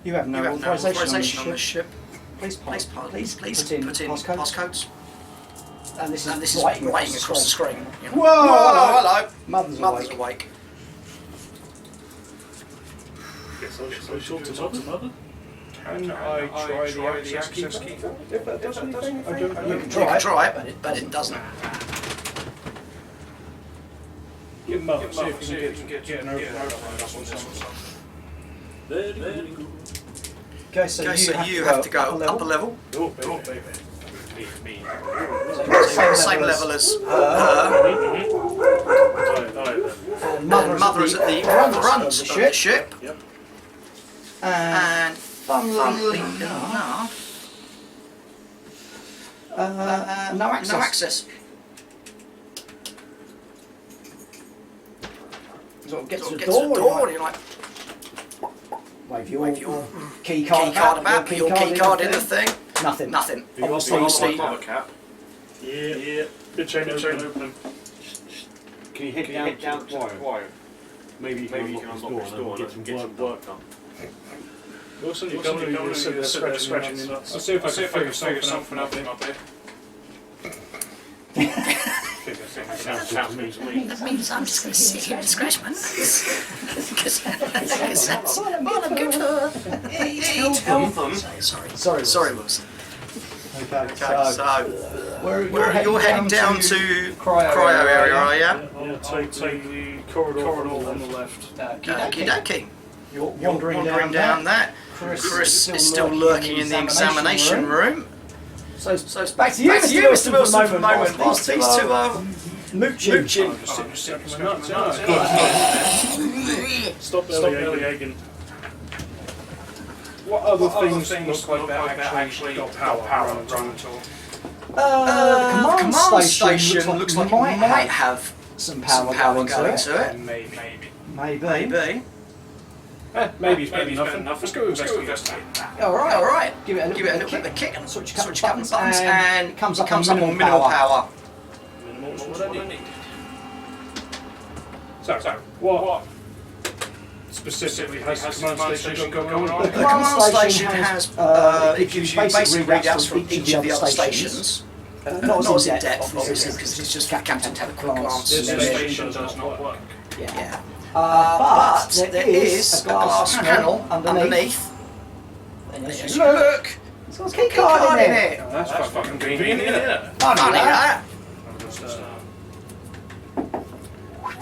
You have no authorization on this ship. Please put in passcodes. passcodes. And this And this is is writing across the screen. Whoa! Hello. Mother's Mother's awake. Mother? Can I try the access key? If that does anything, I don't know. You can You can try it. try it, but it doesn't. Give them up, see if you can get an override on this one. Okay, so you have to go up a level. Oh, baby. Same level as And Mother is at the front of the ship. ship. And funnily enough, no access. no access. So get to the Get door, to the door and you're like, wave your key key card card about, your key card in the thing. Nothing. Nothing. Obviously, cap. Yeah. Good chain opening. Can you head down to the wire? Maybe you can unlock this door and get some work done. Wilson, you're going to sit there scratching your nuts. I'll see if I can figure something out there. Sounds mean to me. That means I'm just going to sit here and scratch my nuts. Because that's all I'm good for. Tell them. Sorry, Wilson. Okay, So, you're heading down to cryo area, are you? I'll take the corridor on the left. Okie dokie. You're wandering down that. Chris is still lurking in the examination room. So back to you, Mr. Wilson, for the moment. Whilst these two are mooching. Stop belly egging. What other things look like that actually got power at all? The command station looks like it might have some power going to it. Maybe. Maybe. Maybe it's better than nothing. Let's go investigate. Alright. Give it a Give it a little bit of a kick and switch a couple of buttons and and comes up on minimal minimal power. Minimal's what I need. So, what specifically has the command station got going on? The command station has, it gives you basic readouts from each of the other stations. Not as in depth, obviously, because it's just Captain to have a quick glance. This station does not work. Yeah. but there is a glass panel underneath. And as you look, it's got a key card in it. Oh, that's fucking convenient, isn't it? Funny that.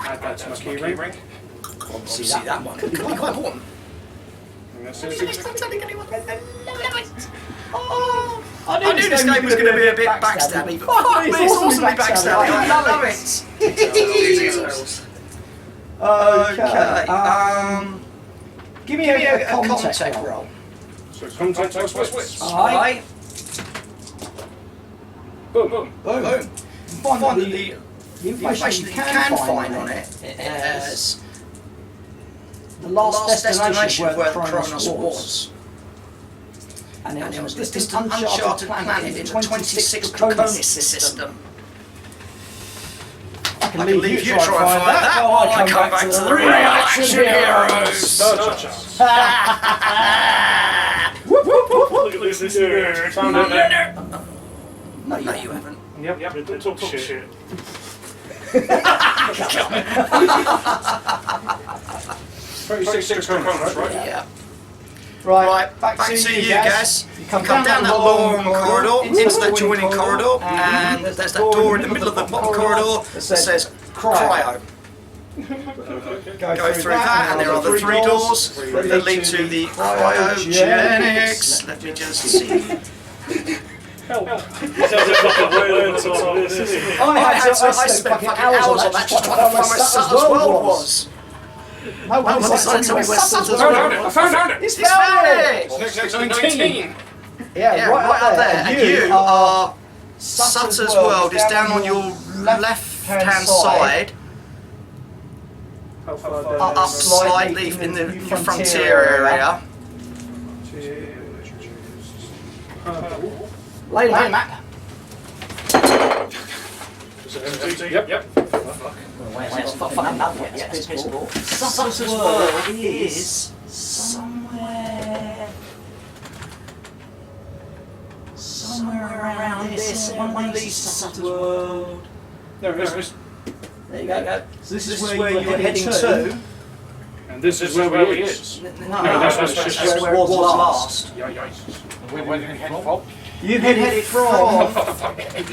Add that to my key ring. See that one? Could be quite important. I knew this game was going to be a bit backstabby, but fuck me, it's awesomely backstabby. I love it. Okay. Give me a contact roll. So contact switch. Alright. Boom, boom. Boom. Find the information you can find on it as the last destination where the Kronos was. And it was this uncharted planet in the 26th Kronos system. I can leave you to try and find that while I come back to the real action heroes. No chance. Look at this nerd. Found it there. No, you haven't. Yep. Don't talk shit. 26 Kronos, right? Yeah. Right, back to you, Gaz. You come down that long corridor, into that joining corridor, and there's that door in the middle of the bottom corridor that says cryo. Go through that, and there are the 3 doors that lead to the cryogenics. Let me just see. I spent fucking hours on that just trying to find where Sutter's world was. I found it! He's found it! Next 19. Yeah, right up there. And you are Sutter's world is down on your left-hand side. Up slightly in the frontier area. Lay map. Yep. Where's fucking map? Yes, visible. Sutter's world is somewhere around this. One of these Sutter's world. There it is. There you go. So this is where you're heading to. And this is where he is. No, that's where it was last. Where did you head from? You headed from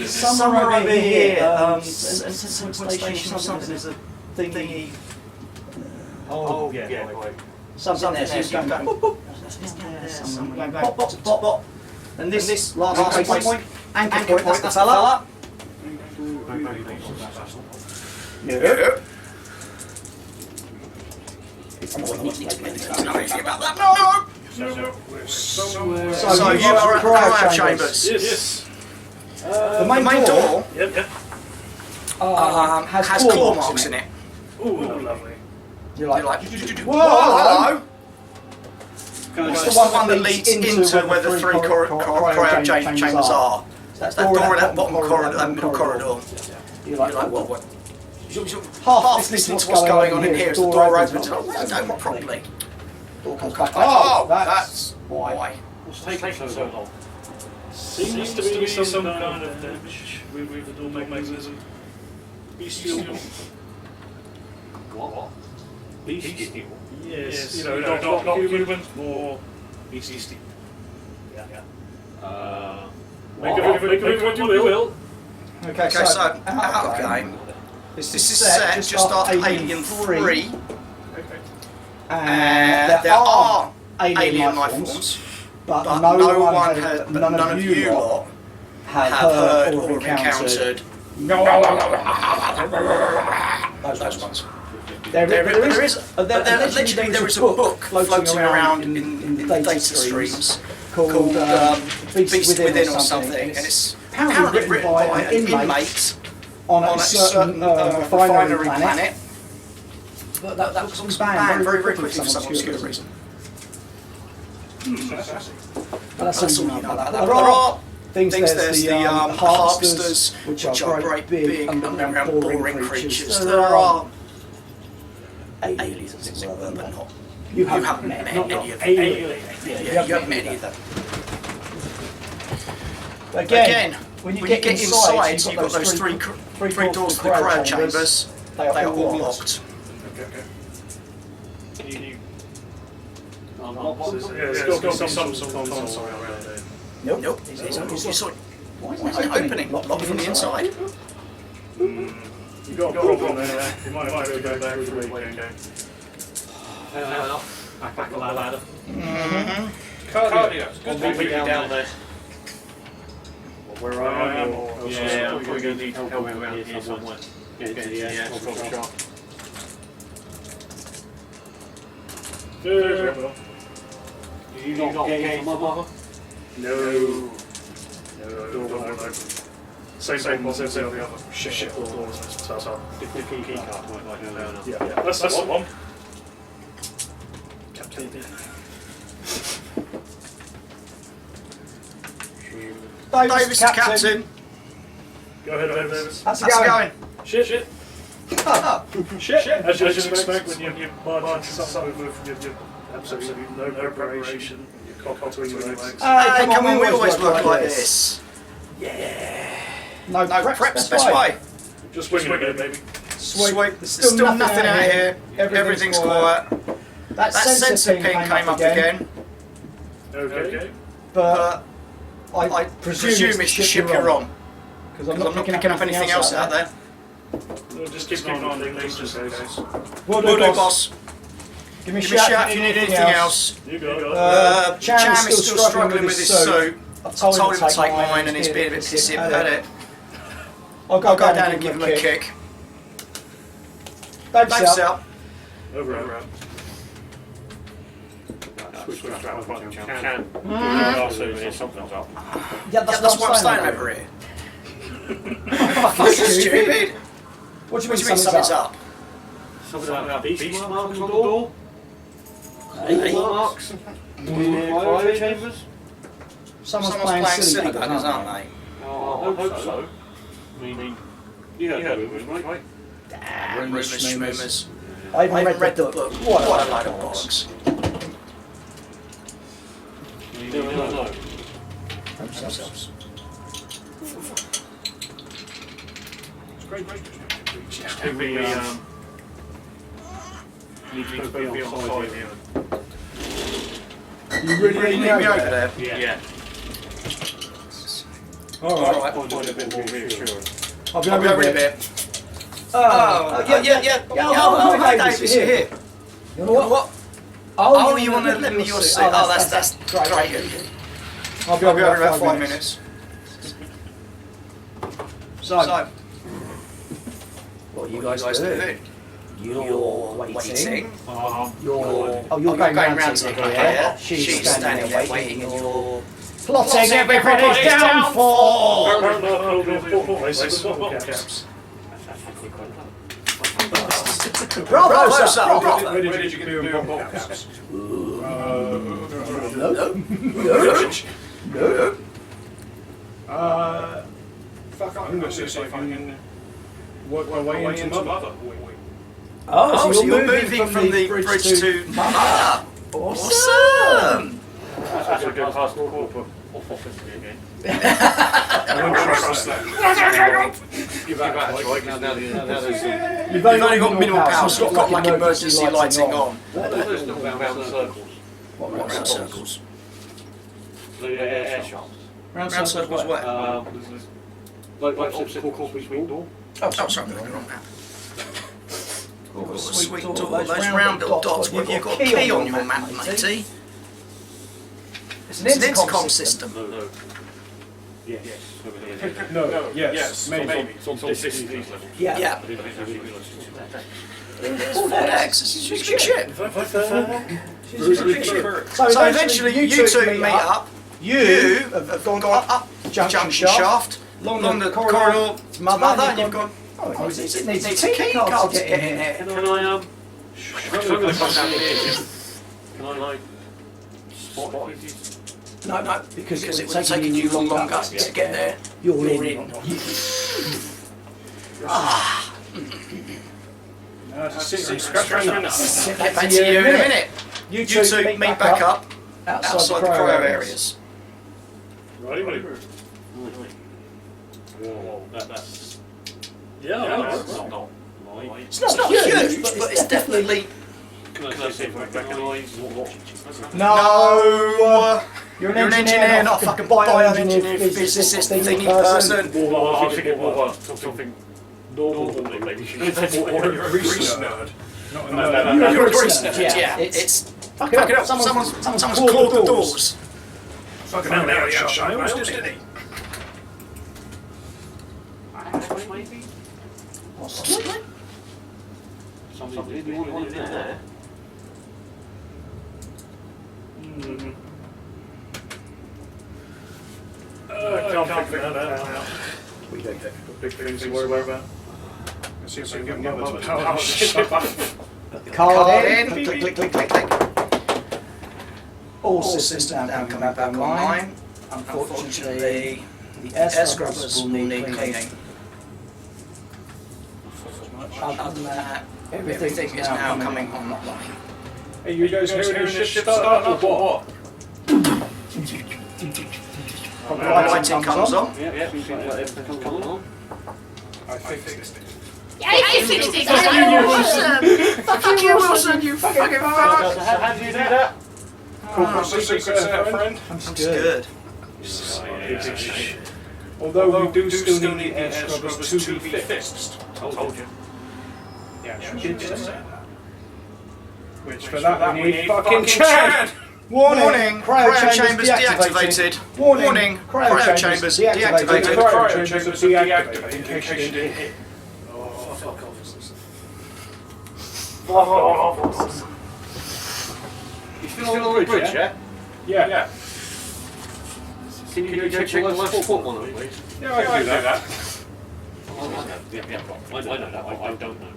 somewhere over here. Some station or something. There's a thingy. Oh, yeah. Something there. So you go pop. And this last point, anchor point, that's the fella. Yeah. So you are at the cryo chambers. Yes. The main door has claw marks in it. Ooh, lovely. You're like, whoa, hello. It's the one that leads into where the 3 cryo chambers are. That's that door in that bottom corridor, that middle corridor. You're like, what? Half listening to what's going on in here as the door opens. Don't properly. Door comes back. Oh, that's why. What's taking so long? Seems to be some kind of damage with the door mechanism. Bestial. What? Bestial? Yes. Not human, more bestial. Yeah. Make of what you will. Okay, so out of game. This is set just after Alien 3. And there are alien life forms, but none of you lot have heard or encountered those ones. There is a book floating around in the data streams called Beast Within or something, and it's apparently written by an inmate on a certain refinery planet. But that was banned very quickly for some obscure reason. But that's all you know about that. There are things, there's the harvesters, which are great big underground boring creatures. There are aliens, but not. You haven't met any of them. You haven't met any of them. Again, when you get inside, you've got those three doors to the cryo chambers. They are all locked. There's got to be some console around there. Nope. It's like, why isn't it opening? Locked from the inside. You've got a problem there. You might have to go back through the way again. Fair enough. Back on that ladder. Cardio. Good to be down there. Where I am, or yeah, I'm probably going to need help around here somewhere. Get into the air, strong shot. You not getting from above? No. Door won't open. Same as every other shit doors. The key card might go down. Yeah, that's the one. Captain. Davis, captain. Go ahead, Davis. How's it going? Shit. Shit. As you expect when you march something with your absolutely no preparation, your cock between your legs. Hey, come on, we always work like this. No prep's the best way. Just swing it, baby. Sweet. There's still nothing out here. Everything's quiet. That sensor ping came up again. Okay. But I presume it's the ship you're on. Because I'm not picking up anything else out there. We'll just keep on these just in case. Will do, boss. Give me a shout if you need anything else. You got it. Cham is still struggling with his suit. I've told him to take mine and he's being a bit pissy about it. I'll go down and give him a kick. Thanks out. Over. Something's up. Yeah, that's why I'm staying over here. Fucking stupid. What do you mean something's up? Something about beast marks on the door? Marks? Fire chambers? Someone's playing silly buggers, aren't they? I hope so. I mean, you heard the rumours, right? Rumours, schmoomers. I haven't read the book. What a load of bollocks. You don't know. Themselves. Great. Could be, need to be on side here. You really need me over there? Yeah. Alright. I'll do a bit more reassurance. I'll be over in a bit. Yeah. Oh, Davis, you're here. You know what? Oh, you want to lend me your seat? Oh, that's great. I'll be over in about 5 minutes. So, what are you guys doing? You're waiting. You're going round to here. She's standing there waiting and you're plotting everybody's downfall. Bravo, sir. Where did you get your bottle caps? No. Fuck, I'm going to see if I can work my way into Mother. Oh, so you're moving from the bridge to Mother. Awesome. That's a good past corporate office again. I wouldn't trust that. Give that a try. You've only got minimal power, so you've got like emergency lighting on. There's no round circles. What round circles? The air shafts. Round circles where? Like opposite corporate suite door. Oh, sorry, I'm looking wrong now. Sweet door, those round little dots. Well, you've got a key on your map, matey. It's an intercom system. No. Yes. No, yes, maybe. It's on this level. Yeah. Oh, X, she's a big ship. So eventually you two meet up. You have gone up junction shaft, along the corridor to Mother, and you've gone, oh, it needs a key card to get in here. Can I, I'm going to come down here. Can I, spot it? No, because it would take you longer to get there. You're in. Get back to you in a minute. You two meet back up outside the cryo areas. Right. Whoa, that's... Yeah, That's not It's not huge, but it's definitely Can I see if I recognise what? No! You're an engineer, not a fucking bioengineer, physicist, thingy person. I think it was something normal, maybe. You're a Greece nerd. You're a Greece nerd, yeah. It's... Fuck it up, someone's clawed the doors. Fucking hell, now he's shot. I almost did it. Maybe? Possibly? Something really want in there. I can't figure that out. We don't get Big things to worry about. Let's see if I can get my mother to power Put the card in. Click, click, click, click, click. All systems now coming back online. Unfortunately, the air scrubbers will need cleaning. Other than that, everything is now coming online. Hey, you guys hearing this ship start up or what? Lighting comes on. Yeah, everything comes on. I fixed it. Yeah, you fixed it! Awesome! Fuck you, Wilson, you fucking fuck! How do you do that? Corporate secrets there, friend. That's good. Although we do still need the air scrubbers to be fixed. Told you. Yeah, she did just say that. Which for that we need fucking Chad! Warning! Cryo chambers deactivated. Warning! Cryo chambers deactivated. Cryo chambers deactivated in case you didn't hit. Oh, fuck off. You still on the bridge, yeah? Yeah. Can you check the last foot one, please? Yeah, I can do that. I know that. I don't know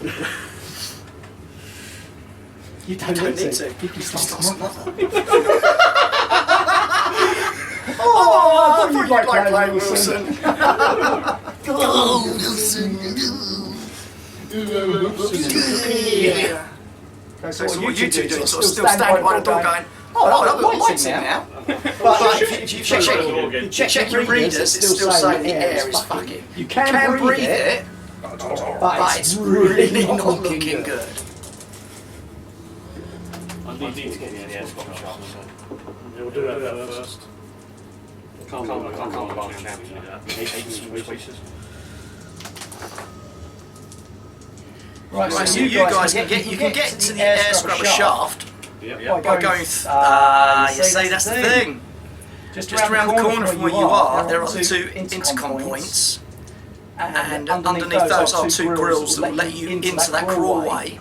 that. You don't need to. You can stop smother. Oh, I thought you'd like playing Wilson. So what you two doing? Sort of still standing by the door going, oh, lights in now. But if you check your readers, it's still saying the air is fucking. You can breathe it, but it's really not looking good. I need to get the air scrubbers sharp, so We'll do that first. I can't buy a champion. 8 pieces. Right, so you guys can get to the air scrubber shaft by going. You say that's the thing. Just around the corner from where you are, there are 2 intercom points, and underneath those are 2 grills that will let you into that crawlway.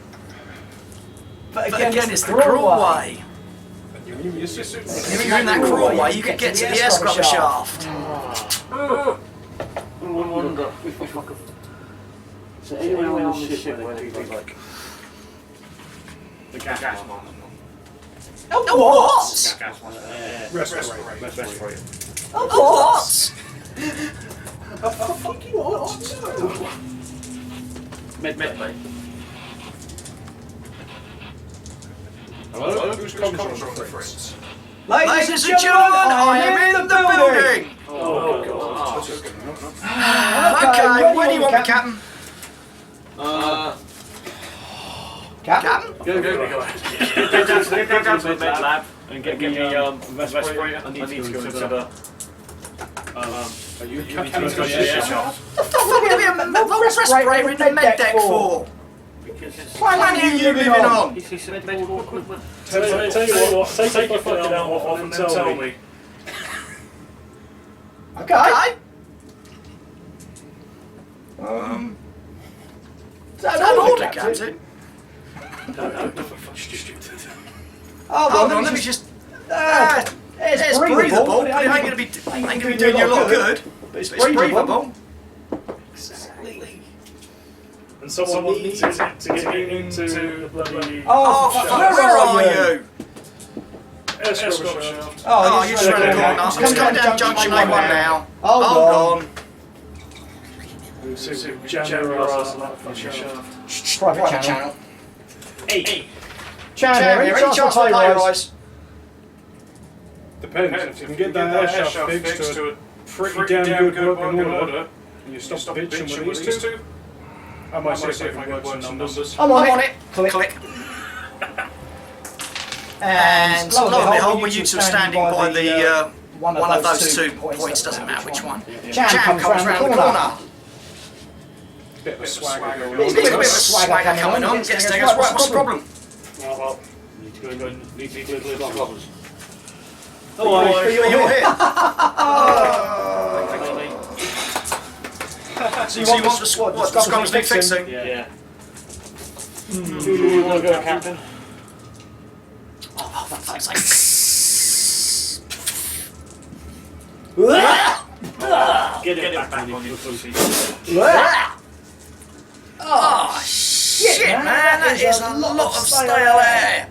But again, it's the crawlway. If you're in that crawlway, you can get to the air scrubber shaft. So anywhere on the ship where they do like the gas one. Oh, what? Gas one. Respirator. Oh, what? Fuck you, what? Med. Hello? Who's coming from the friends? Ladies and gentlemen, I am in the building! Oh, God. Okay, where do you want me, Captain? Captain? Go ahead. Get down to the med lab and get me respirator. I need to go into the... Are you Captain? What the fuck are we a respirator in the med deck for? What planet are you living on? He said medical equipment. Tell you what, take your fucking helmet off and tell me. Okay. Is that an order, Captain? Hold on, let me just... it's breathable, but it ain't going to be doing you a lot of good. But it's breathable. Exactly. And someone needs it to get into the bloody... Oh, where are you? Air scrubber shaft. Oh, you're just around the corner. Just come down junction A1 now. Hold on. Jam your ass on that fucking shaft. Private channel. 8. Chan here, any chance for pay rise? Depends. If you can get that air shaft fixed to a pretty damn good working order, and you stop bitching with these two, I might see if I can work some numbers. I'm on it. Click. And lo and behold, with you two standing by the one of those 2 points, doesn't matter which one. Jam comes round the corner. Bit of a swagger going There's a bit of a swagger coming on. Gets to us. Right, what's the problem? Well, need to go and need to clear the problems. Oh, you're here. So you want the squad? What, the squad need fixing? Yeah. Do you want to go, Captain? Oh, for fuck's sake. Get it back on your feet. Oh, shit, man. That is a lot of stale air.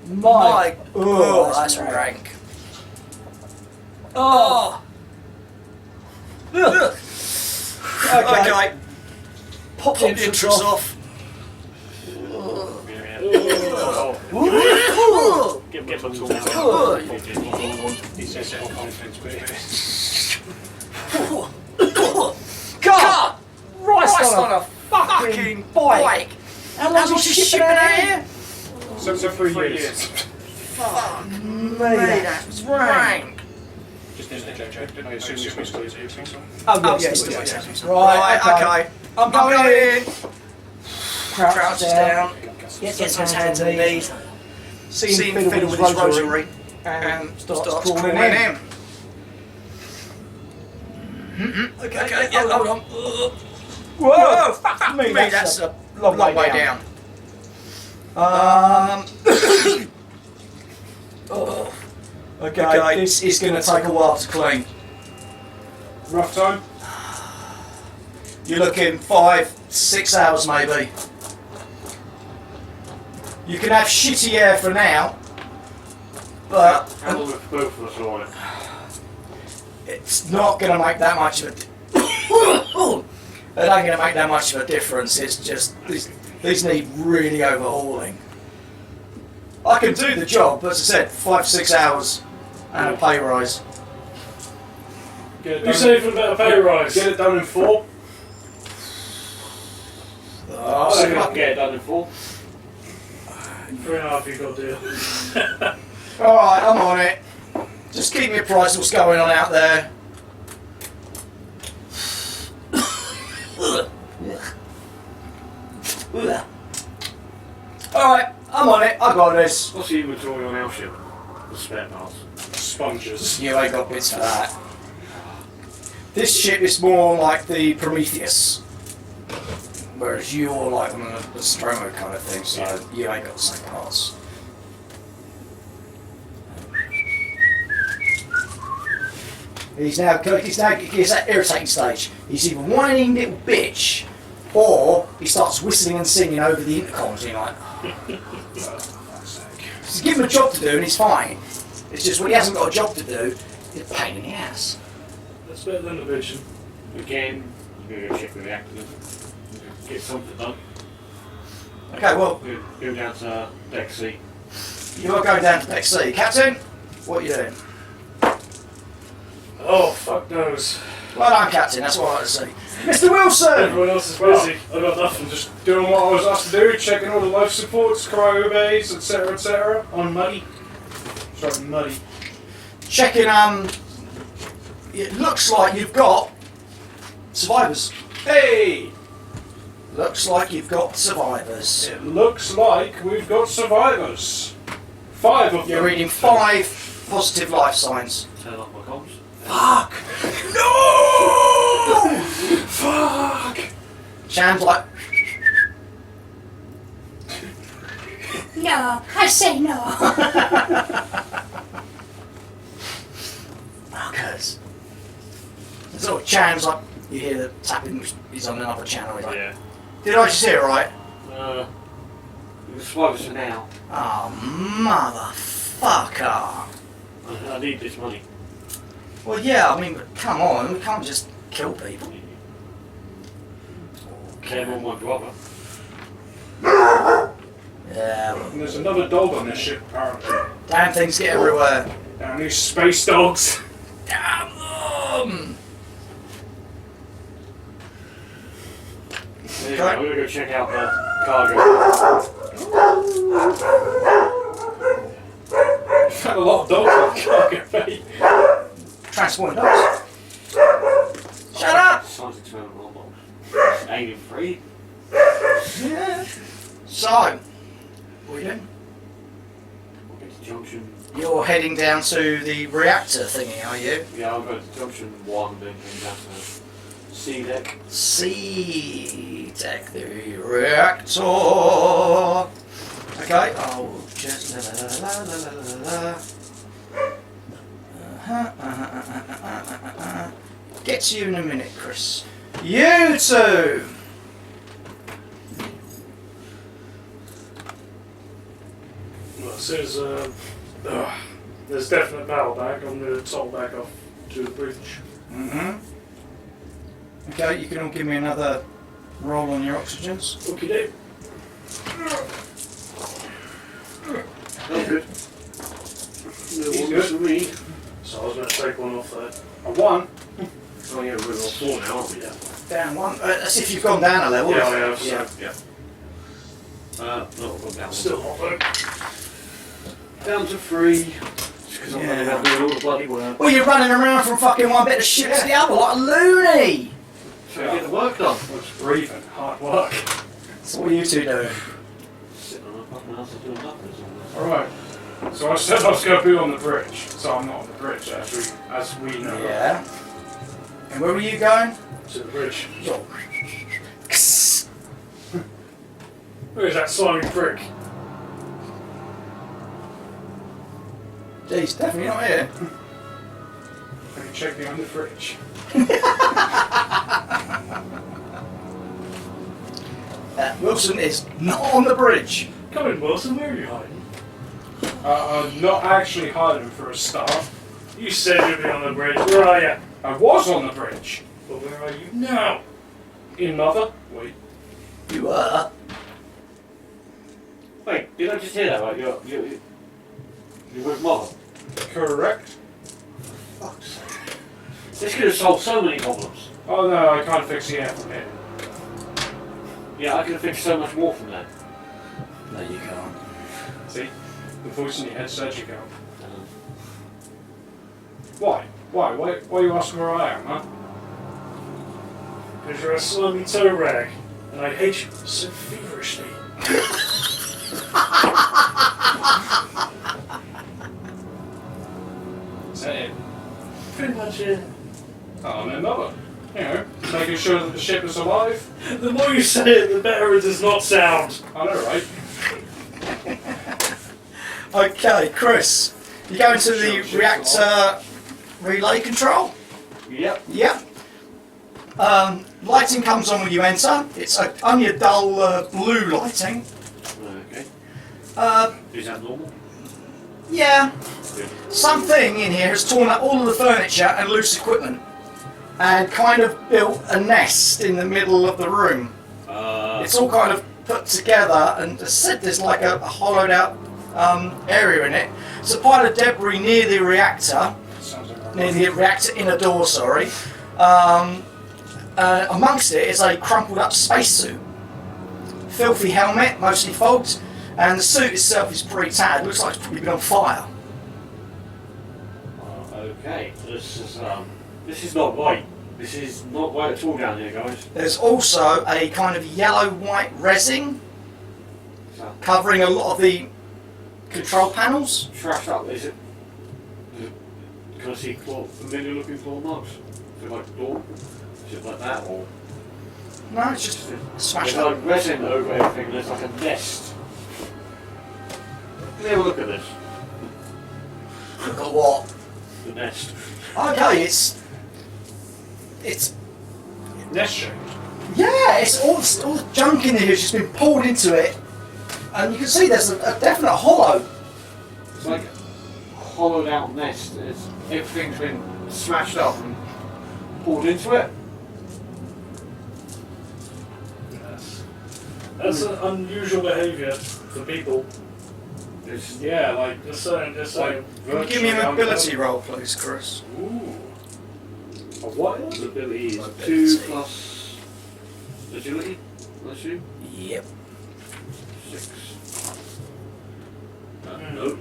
My, oh, that's rank. Oh. Okay. Pop the entrance off. Get the tool. God! Christ on a fucking bike! How long's he shipping out here? So 3 years. Fuck me, that's rank. Just check. I assume you're supposed to do something. Oh, yes, right, okay. I'm going in. Crouches down. Gets his hands and knees. See him fiddle with his rosary. And starts crawling in. Okay, yeah, hold on. Whoa, fuck me, that's a long way down. Okay, this is going to take a while to clean. Rough time? You're looking 5-6 hours maybe. You can have shitty air for now, but How long have both of us on it? it's not going to make that much of a it ain't going to make that much of a difference. It's just these need really overhauling. I can do the job, but as I said, 5-6 hours and a pay rise. You say for a pay rise? Get it done in 4? Oh, I think I can get it done in 4. 3.5 you got to do. Alright, I'm on it. Just keep me apprised of what's going on out there. Alright, I'm on it. I got this. What's the inventory on our ship? The spare parts. Sponges. You ain't got bits for that. This ship is more like the Prometheus. Whereas you're like on the Nostromo kind of thing, so you ain't got the same parts. He's at that irritating stage. He's either whining little bitch, or he starts whistling and singing over the intercoms. And you're like, just give him a job to do and he's fine. It's just when he hasn't got a job to do, it's a pain in the ass. That's better than the vision. Again, you're going to check the reactor. Get something done. Okay, well, Go down to deck C. you are going down to deck C. Captain, what are you doing? Oh, fuck knows. Well done, Captain, that's what I like to see. Mr. Wilson! Everyone else is busy. I've got nothing, just doing what I was asked to do, checking all the life supports, cryo bays, etc, etc. On muddy. Sorry, muddy. Checking, it looks like you've got survivors. Hey! Looks like you've got survivors. It looks like we've got survivors. 5 of them. You're reading 5 positive life signs. Turn off my comms. Fuck! No! Fuck! Shan's like, No, I say no. fuckers. So Chan's like, you hear the tapping, he's on another channel. He's like, Yeah. did I just hear it right? The survivors for now. Oh, motherfucker. I need this money. Well, yeah, I mean, but come on, we can't just kill people. Came on my brother. Yeah, well, And there's another dog on this ship, apparently. damn things get everywhere. Damn these space dogs. Damn them! We're going to go check out the cargo. Found a lot of dogs on the cargo bay. Transport dogs. Shut up! Science experiment box. Alien free. Yeah. So, what are you doing? We'll get to junction. You're heading down to the reactor thingy, are you? Yeah, I'll go to junction 1, then down to C deck. C deck, the reactor. Okay, I'll just get to you in a minute, Chris. You two. Well, it says there's definite battle back. I'm going to toll back off to the bridge. Okay, you can all give me another roll on your oxygens. Okay, Dave. That's good. No He's one good. for me. So I was going to take one off there. A 1. Oh yeah, we're on 4 now, aren't we? Yeah. Down 1. That's if you've gone down a level. Yeah, I have. So. Yeah. No, I've gone down. Still hot though. Down to 3. Just because I'm running out doing all the bloody work. Well, you're running around from fucking one bit of shit to the other like a loony. So get the work done. Just breathing. Hard work. So what are you two doing? Sitting on a fucking ass and doing nothing. Alright. So I said I was going to be on the bridge. So I'm not on the bridge actually, as we know. Yeah. And where were you going? To the bridge. Yo. Where's that slimy prick? Jeez, definitely not here. I can check me on the fridge. Wilson is not on the bridge. Come in, Wilson. Where are you hiding? I'm not actually hiding for a start. You said you'd be on the bridge. Where are you? I was on the bridge. But where are you now? In Mother? Wait. You were. Wait, did I just hear that right? You're with Mother. Correct. Fuck's sake. This could have solved so many problems. Oh no, I can't fix the air from here. Yeah, I could have fixed so much more from that. No, you can't. See? The voice in your head said you can't. Why? Why are you asking where I am, huh? Because you're a slimy toe rag, and I hate you so feverishly. Is that it? Pretty much it. Oh, no, Mother. You know, making sure that the ship is alive. The more you say it, the better it does not sound. I know, right? Okay, Chris. You go into the reactor relay control. Yep. Yep. Lighting comes on when you enter. It's only a dull blue lighting. Okay. Is that normal? Yeah. Good. Something in here has torn up all of the furniture and loose equipment and kind of built a nest in the middle of the room. It's all kind of put together, and as I said, there's like a hollowed out area in it. It's a pile of debris near the reactor, near the reactor inner door, sorry. Amongst it is a crumpled up spacesuit. Filthy helmet, mostly fogged, and the suit itself is pretty tattered. Looks like it's probably been on fire. Okay. This is not white. This is not white at all down here, guys. There's also a kind of yellow-white resin covering a lot of the control panels. Trashed up. Is it? Can I see familiar looking claw marks? Is it like a door? Is it like that, or? No, it's just smashed There's up. like resin over everything. There's like a nest. Let me have a look at this. Look at what? The nest. Okay, it's Nest shaped. yeah, it's all the junk in here has just been poured into it, and you can see there's a definite hollow. It's like a hollowed out nest. Everything's been smashed up and poured into it. Yes. That's an unusual behaviour for people. It's Yeah, like just saying. Can you give me a mobility roll, please, Chris? Ooh. A what? ability is Mobility. 2 plus agility. That's you? Yep. 6. No.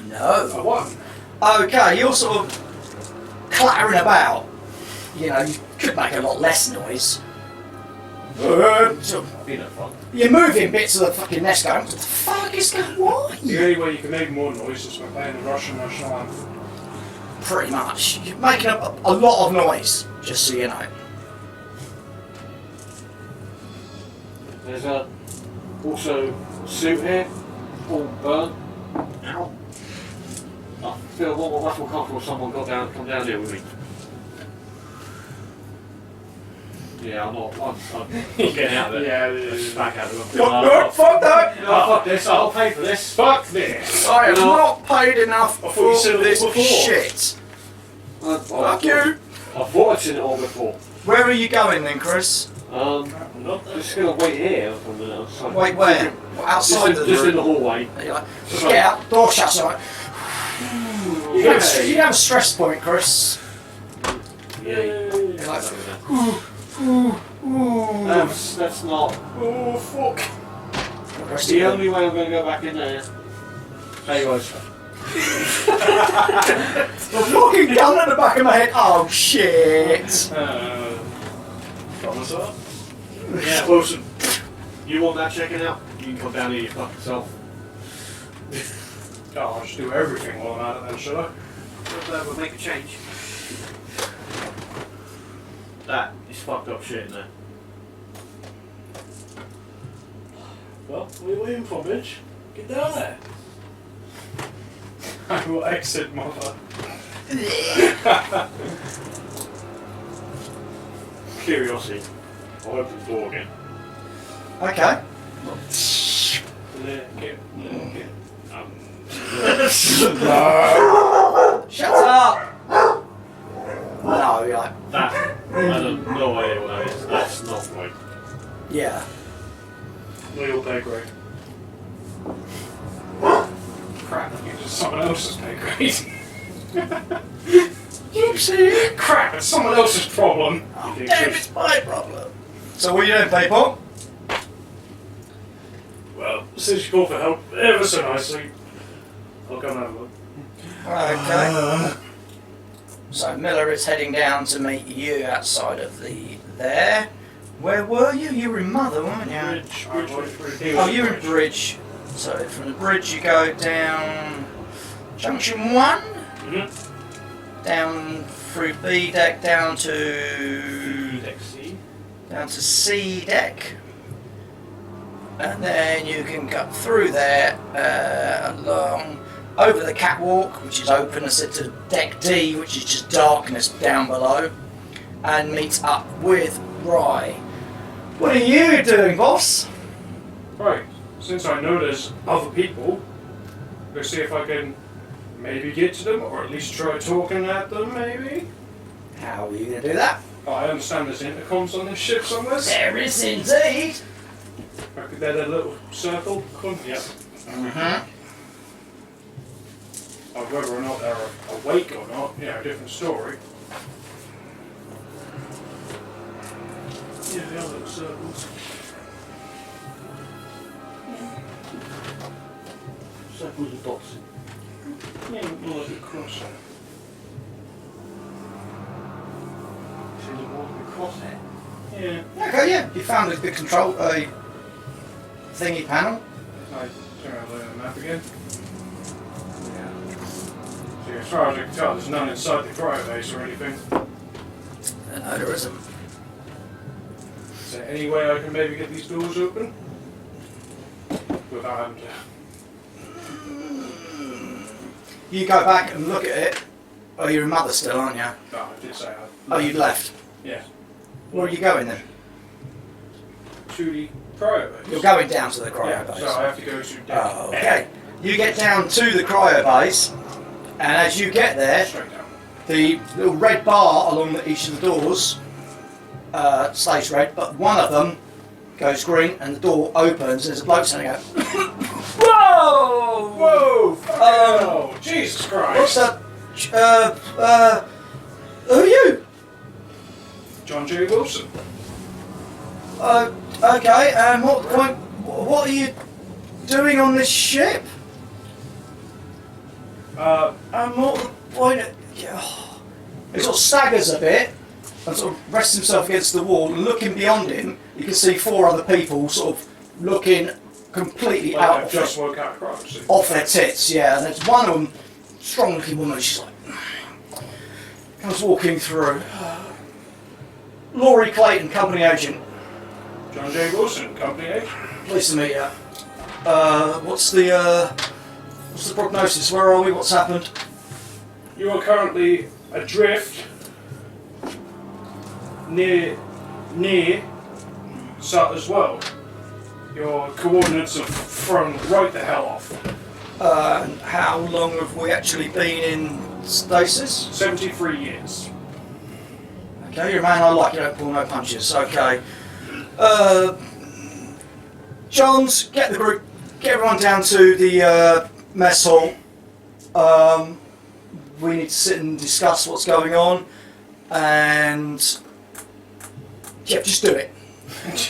No. 1. Okay, you're sort of clattering about. You know, you could make a lot less noise. So Be no fun. you're moving bits of the fucking nest going, what the fuck is going on? The only way you can make more noise is by playing the Russian national anthem. Pretty much. You're making a lot of noise, just so you know. There's also a suit here, all burnt. Ow. I feel a lot more comfortable if someone come down here with me. Yeah, I'm getting out of there. Yeah. Back out of them. No, fuck that! No, fuck this, I'll pay for this. Fuck this! I have No. not paid enough I thought for you said it this before. shit. Fuck you! I thought I'd seen it all before. Where are you going then, Chris? Just gonna wait here for a minute or so. Wait, where? Outside the Just in room? the hallway. You're like, get out, door shuts. So like, you have a stress point, Chris. Yeah. You're like, That's not. Oh, fuck. Chris, The only way I'm gonna go back in there. Hey guys. the fucking gun at the back of my head. Oh shit! Got myself. Yeah, Wilson. You want that checking out? You can come down here, you fuck yourself. Oh, I'll just do everything while I'm at it then, should I? We'll make a change. That is fucked up shit in there. Well, what are you waiting for, bitch? Get down there. I will exit, mother. Curiosity. I'll open the door again. Okay. Lick it. Shut up! No, you're like, That. I don't know what that is. That's not right. yeah. Not your pay grade. Crap, it's someone else's pay grade. Oopsie! Crap, it's someone else's problem. Oh, damn, it's my problem. So what are you doing, people? Well, since you called for help ever so nicely, I'll come have a look. Okay. So Miller is heading down to meet you outside of there. Where were you? You were in Mother, weren't you? Bridge. Oh, you're in Bridge. So from the Bridge you go down Junction 1, down through B deck down to C deck, and then you can cut through there along over the catwalk, which is open, and sit to deck D, which is just darkness down below, and meet up with Rye. What are you doing, boss? Right, since I know there's other people, go see if I can maybe get to them, or at least try talking at them, maybe? How are you going to do that? Oh, I understand there's intercoms on this ship somewhere. There is indeed. They're that little circle. Yep. Whether or not they're awake or not, different story. Yeah, they are little circles. Circles and dots. Yeah, more like a crosshair. Seems more like a crosshair. Yeah. Okay, yeah. You found the control thingy panel. I turn around the map again. See, as far as I can tell, there's none inside the cryo base or anything. No, there isn't. Is there any way I can maybe get these doors open? Without having to... You go back and look at it. Oh, you're in Mother still, aren't you? No, I did say I... Oh, you've left. Yeah. Where are you going then? To the cryo base. You're going down to the cryo Yeah, base. so I have to go to deck Oh, okay. You get down to the cryo base, and as you get there, Straight down. the little red bar along each of the doors stays red, but one of them goes green, and the door opens, and there's a bloke standing there. Whoa! Whoa! Oh, Jesus What's Christ! that? Who are you? John J. Wilson. Okay, and what are you doing on this ship? And what the point? He sort of staggers a bit and sort of rests himself against the wall, and looking beyond him, you can see 4 other people sort of looking completely out of just woke out across. off their tits, yeah. And there's one of them, strong-looking woman. She's like, comes walking through. Laurie Clayton, company agent. John J. Wilson, company agent. Pleased to meet you. What's the prognosis? Where are we? What's happened? You are currently adrift near Sutter's World. Your coordinates have thrown right the hell off. How long have we actually been in stasis? 73 years. Okay, you're a man I like. You don't pull no punches. Okay. Johns, get the group, get everyone down to the mess hall. We need to sit and discuss what's going on, and yeah, just do it.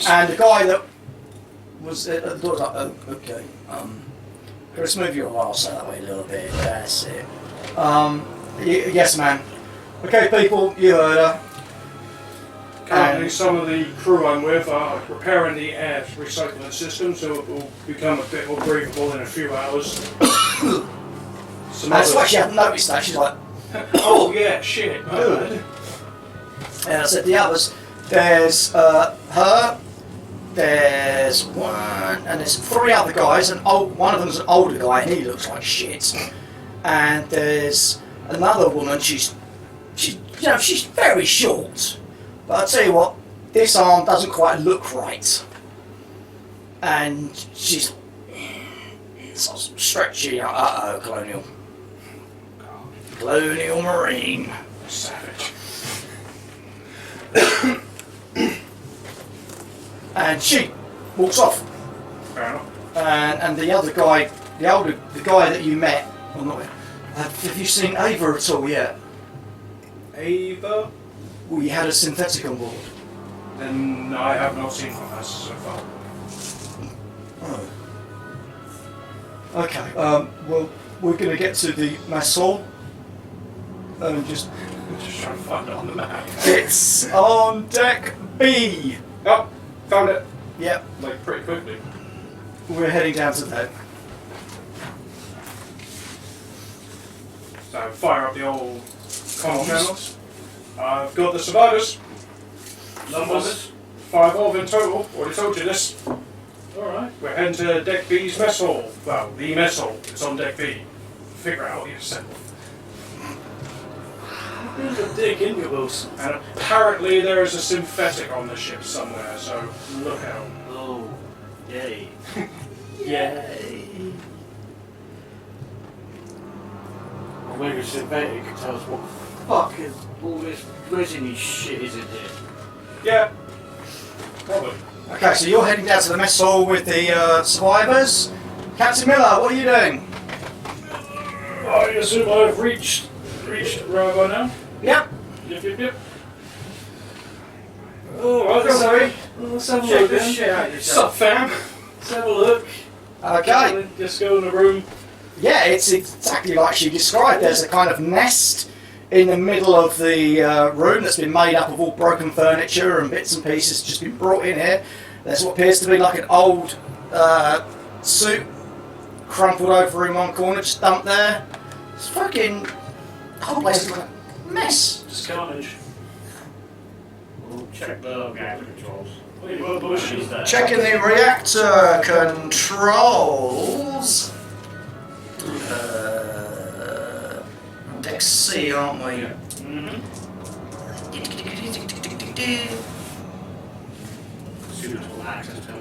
And the guy that was at the door was like, oh, okay. Chris, move your arse that way a little bit. That's it. Yes, man. Okay, people, you heard her. Currently, some of the crew I'm with are repairing the air recycling system, so it will become a bit more breathable in a few hours. That's why she hadn't noticed that. She's like, oh yeah, shit. good. And I said the others. There's her. There's one, and there's 3 other guys. And one of them's an older guy, and he looks like shit. And there's another woman. She's very short. But I'll tell you what, this arm doesn't quite look right. And she's sort of stretchy. Uh-oh, Colonial. Colonial Marine. Savage. And she walks off. Fair enough. And the other guy, the guy that you met, well not have you seen Ava at all yet? Ava? We had a synthetic on board. Then I have not seen one as so far. Oh. Okay. Well, we're going to get to the mess hall. And just trying to find it on the map. It's on deck B. Oh, found it. Yep. Like pretty quickly. We're heading down to that. So fire up the old comm channels. I've got the survivors. Numbers 5 of in total. Already told you this. Alright. We're heading to Deck B's mess hall. Well, the mess hall. It's on Deck B. Figure out what yourself. Who's a dig incubus? And apparently there is a synthetic on the ship somewhere, so look out. Oh, yay. Yay. Or maybe synthetic can tell us what the fuck is all this resiny shit is in here. Yeah. Probably. Okay, so you're heading down to the mess hall with the survivors. Captain Miller, what are you doing? I assume I've reached right by now. Yep. Yep. Oh, sorry. Let's have a Check look this then. shit out Sup, fam? Let's have a look. Okay. Just go in the room. Yeah, it's exactly like she described. There's a kind of nest in the middle of the room that's been made up of all broken furniture and bits and pieces just been brought in here. There's what appears to be like an old suit crumpled over in one corner, just dumped there. It's fucking... the whole place is like a mess. Just carnage. We'll check the reactor controls. Wait, what is that? Checking the reactor controls. Deck C, aren't we? Mm-hmm. Suitable access to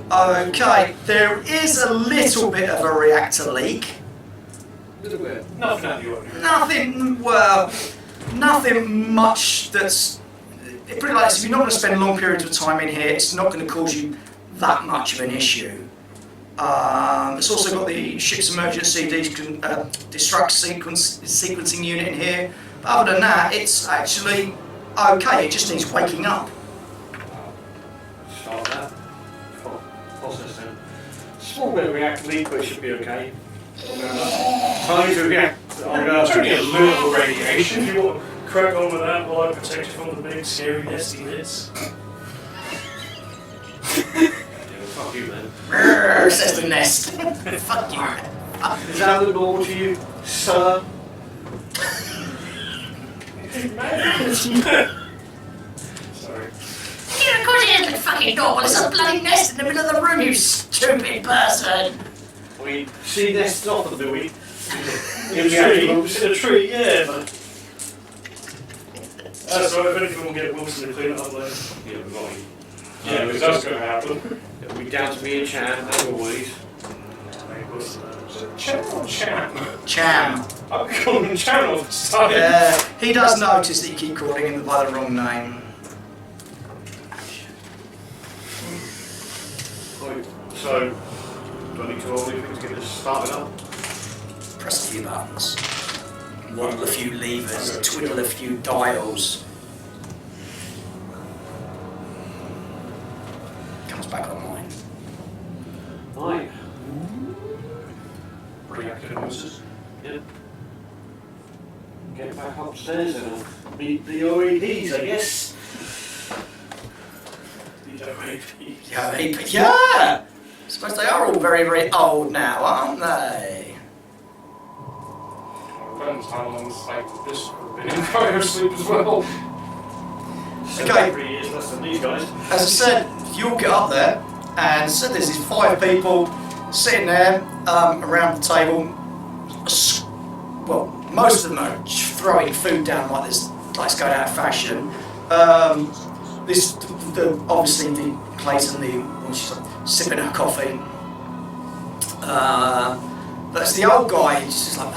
Okay, there is a little bit of a reactor leak. little bit. Nothing out of the ordinary. Nothing much that's... Pretty like this, if you're not going to spend long periods of time in here, it's not going to cause you that much of an issue. It's also got the ship's emergency destruct sequencing unit in here. But other than that, it's actually okay, it just needs waking up. Start that. small bit of react leak, but it should be okay. Tiny to react. It's only a little radiation. If you want to crack on with that while I protect you from the big scary nasty hits. Fuck you, man. Says the nest. Fuck you. Is that the normal to you, sir? Sorry. Yeah, of course it isn't fucking normal. It's a bloody nest in the middle of the room, you stupid person. We see nests often, do we? In a tree? In a tree, yeah, but... That's right, if anything we'll get Wilson to clean it up later. Yeah, right. Yeah, because that's going to happen. It'll be down to me and Chan, as always. Cham or Cham? Cham. I'm calling him Cham all the time. He does notice that you keep calling him by the wrong name. Right, so, do I need to roll anything to get this started up? Press a few buttons. Waddle a few levers, twiddle a few dials. Comes back online. Right. Reactor noises. Yep. Get back upstairs and meet the OEDs, I guess. Yeah! I suppose they are all very, very old now, aren't they? Depends how long like this would have been in cryo sleep as well. Okay. 3 years less than these guys. As I said, you all get up there, and so there's these 5 people sitting there around the table. Well, most of them are throwing food down like this, like it's going out of fashion. Obviously the Clayton, she's sipping her coffee. But it's the old guy, he's just like,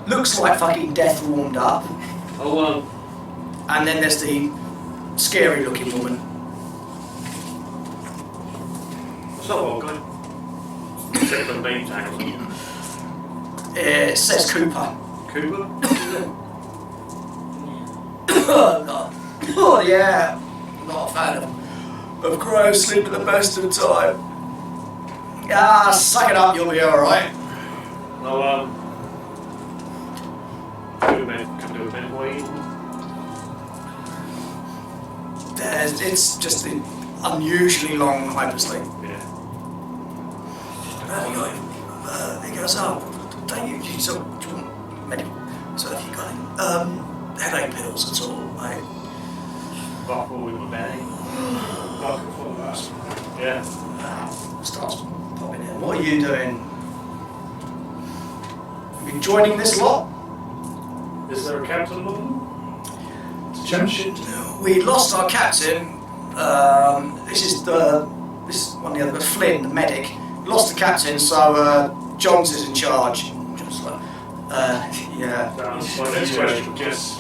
looks like fucking death warmed up. Oh, And then there's the scary looking woman. what's up, old guy? Check the name tag or something. It says Cooper. Cooper? Oh yeah, not a fan of cryo sleep at the best of the time. Ah, suck it up, you'll be alright. No, can do a bit waiting. It's just an unusually long hypersleep. Yeah. He goes, oh, don't you do you want medical? So have you got headache pills at all, mate? Buckle with my belly. Bucket full of ass. Yeah. Starts popping in. What are you doing? You joining this lot? Is there a captain among them? Jump shit. We lost our captain. This is one of the other, Flynn, the medic. We lost the captain, so Johns is in charge. John's like, yeah. That's my next question. Guess.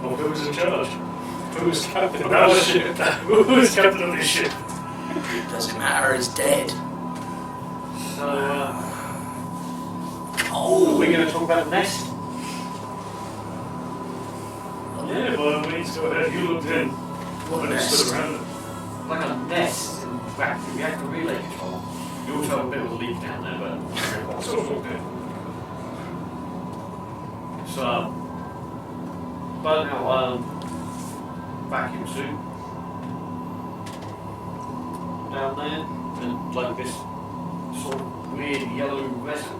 Well, who was in charge? Who was captain of the ship? Who was captain of this ship? Doesn't matter. He's dead. So, Oh, are we going to talk about the nest? Yeah, by all means, go ahead. You looked in. what a When it stood nest. around it. Like a nest in reactor relay control. You also have a bit of a leak down there, but It's all okay. so, but now, vacuum suit down there, and like this sort of weird yellow resin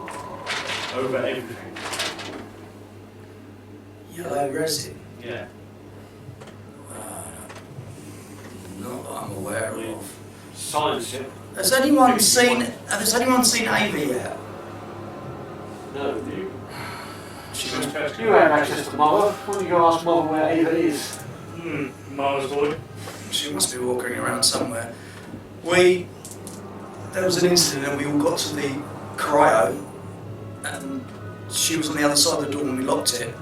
over everything. Yellow resin. Yeah. Not that I'm aware of. Science ship. Has anyone seen Ava yet? No, you. She was captain. You have access to Mother. Why don't you go ask Mother where Ava is? Mars boy. She must be walking around somewhere. There was an incident and we all got to the cryo and she was on the other side of the door when we locked it.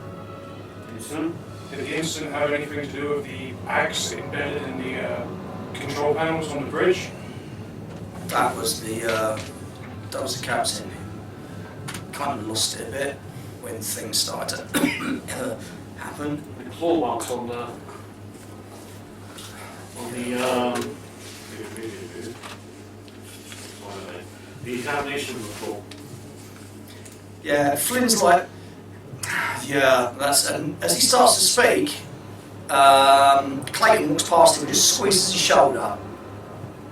Did the incident have anything to do with the axe embedded in the control panels on the bridge? That was the captain. Kind of lost it a bit when things started to happen. The claw marks on the The examination report. Yeah, Flynn's like, yeah, that's, and as he starts to speak, Clayton walks past him and just squeezes his shoulder,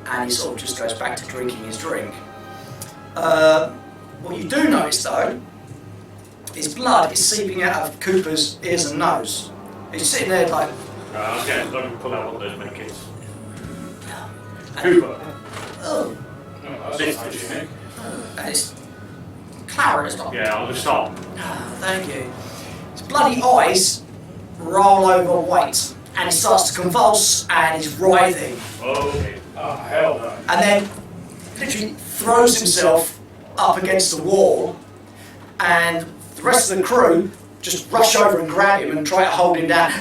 and he sort of just goes back to drinking his drink. What you do notice though, his blood is seeping out of Cooper's ears and nose. He's sitting there like, Okay, let me pull out one of those medkits. Cooper. oh, This much, you think? and it's claret as well. Yeah, I'm going to stop. Thank you. His bloody eyes roll over white, and he starts to convulse, and he's writhing, Okay. Oh, hell no. and then literally throws himself up against the wall, and the rest of the crew just rush over and grab him and try to hold him down.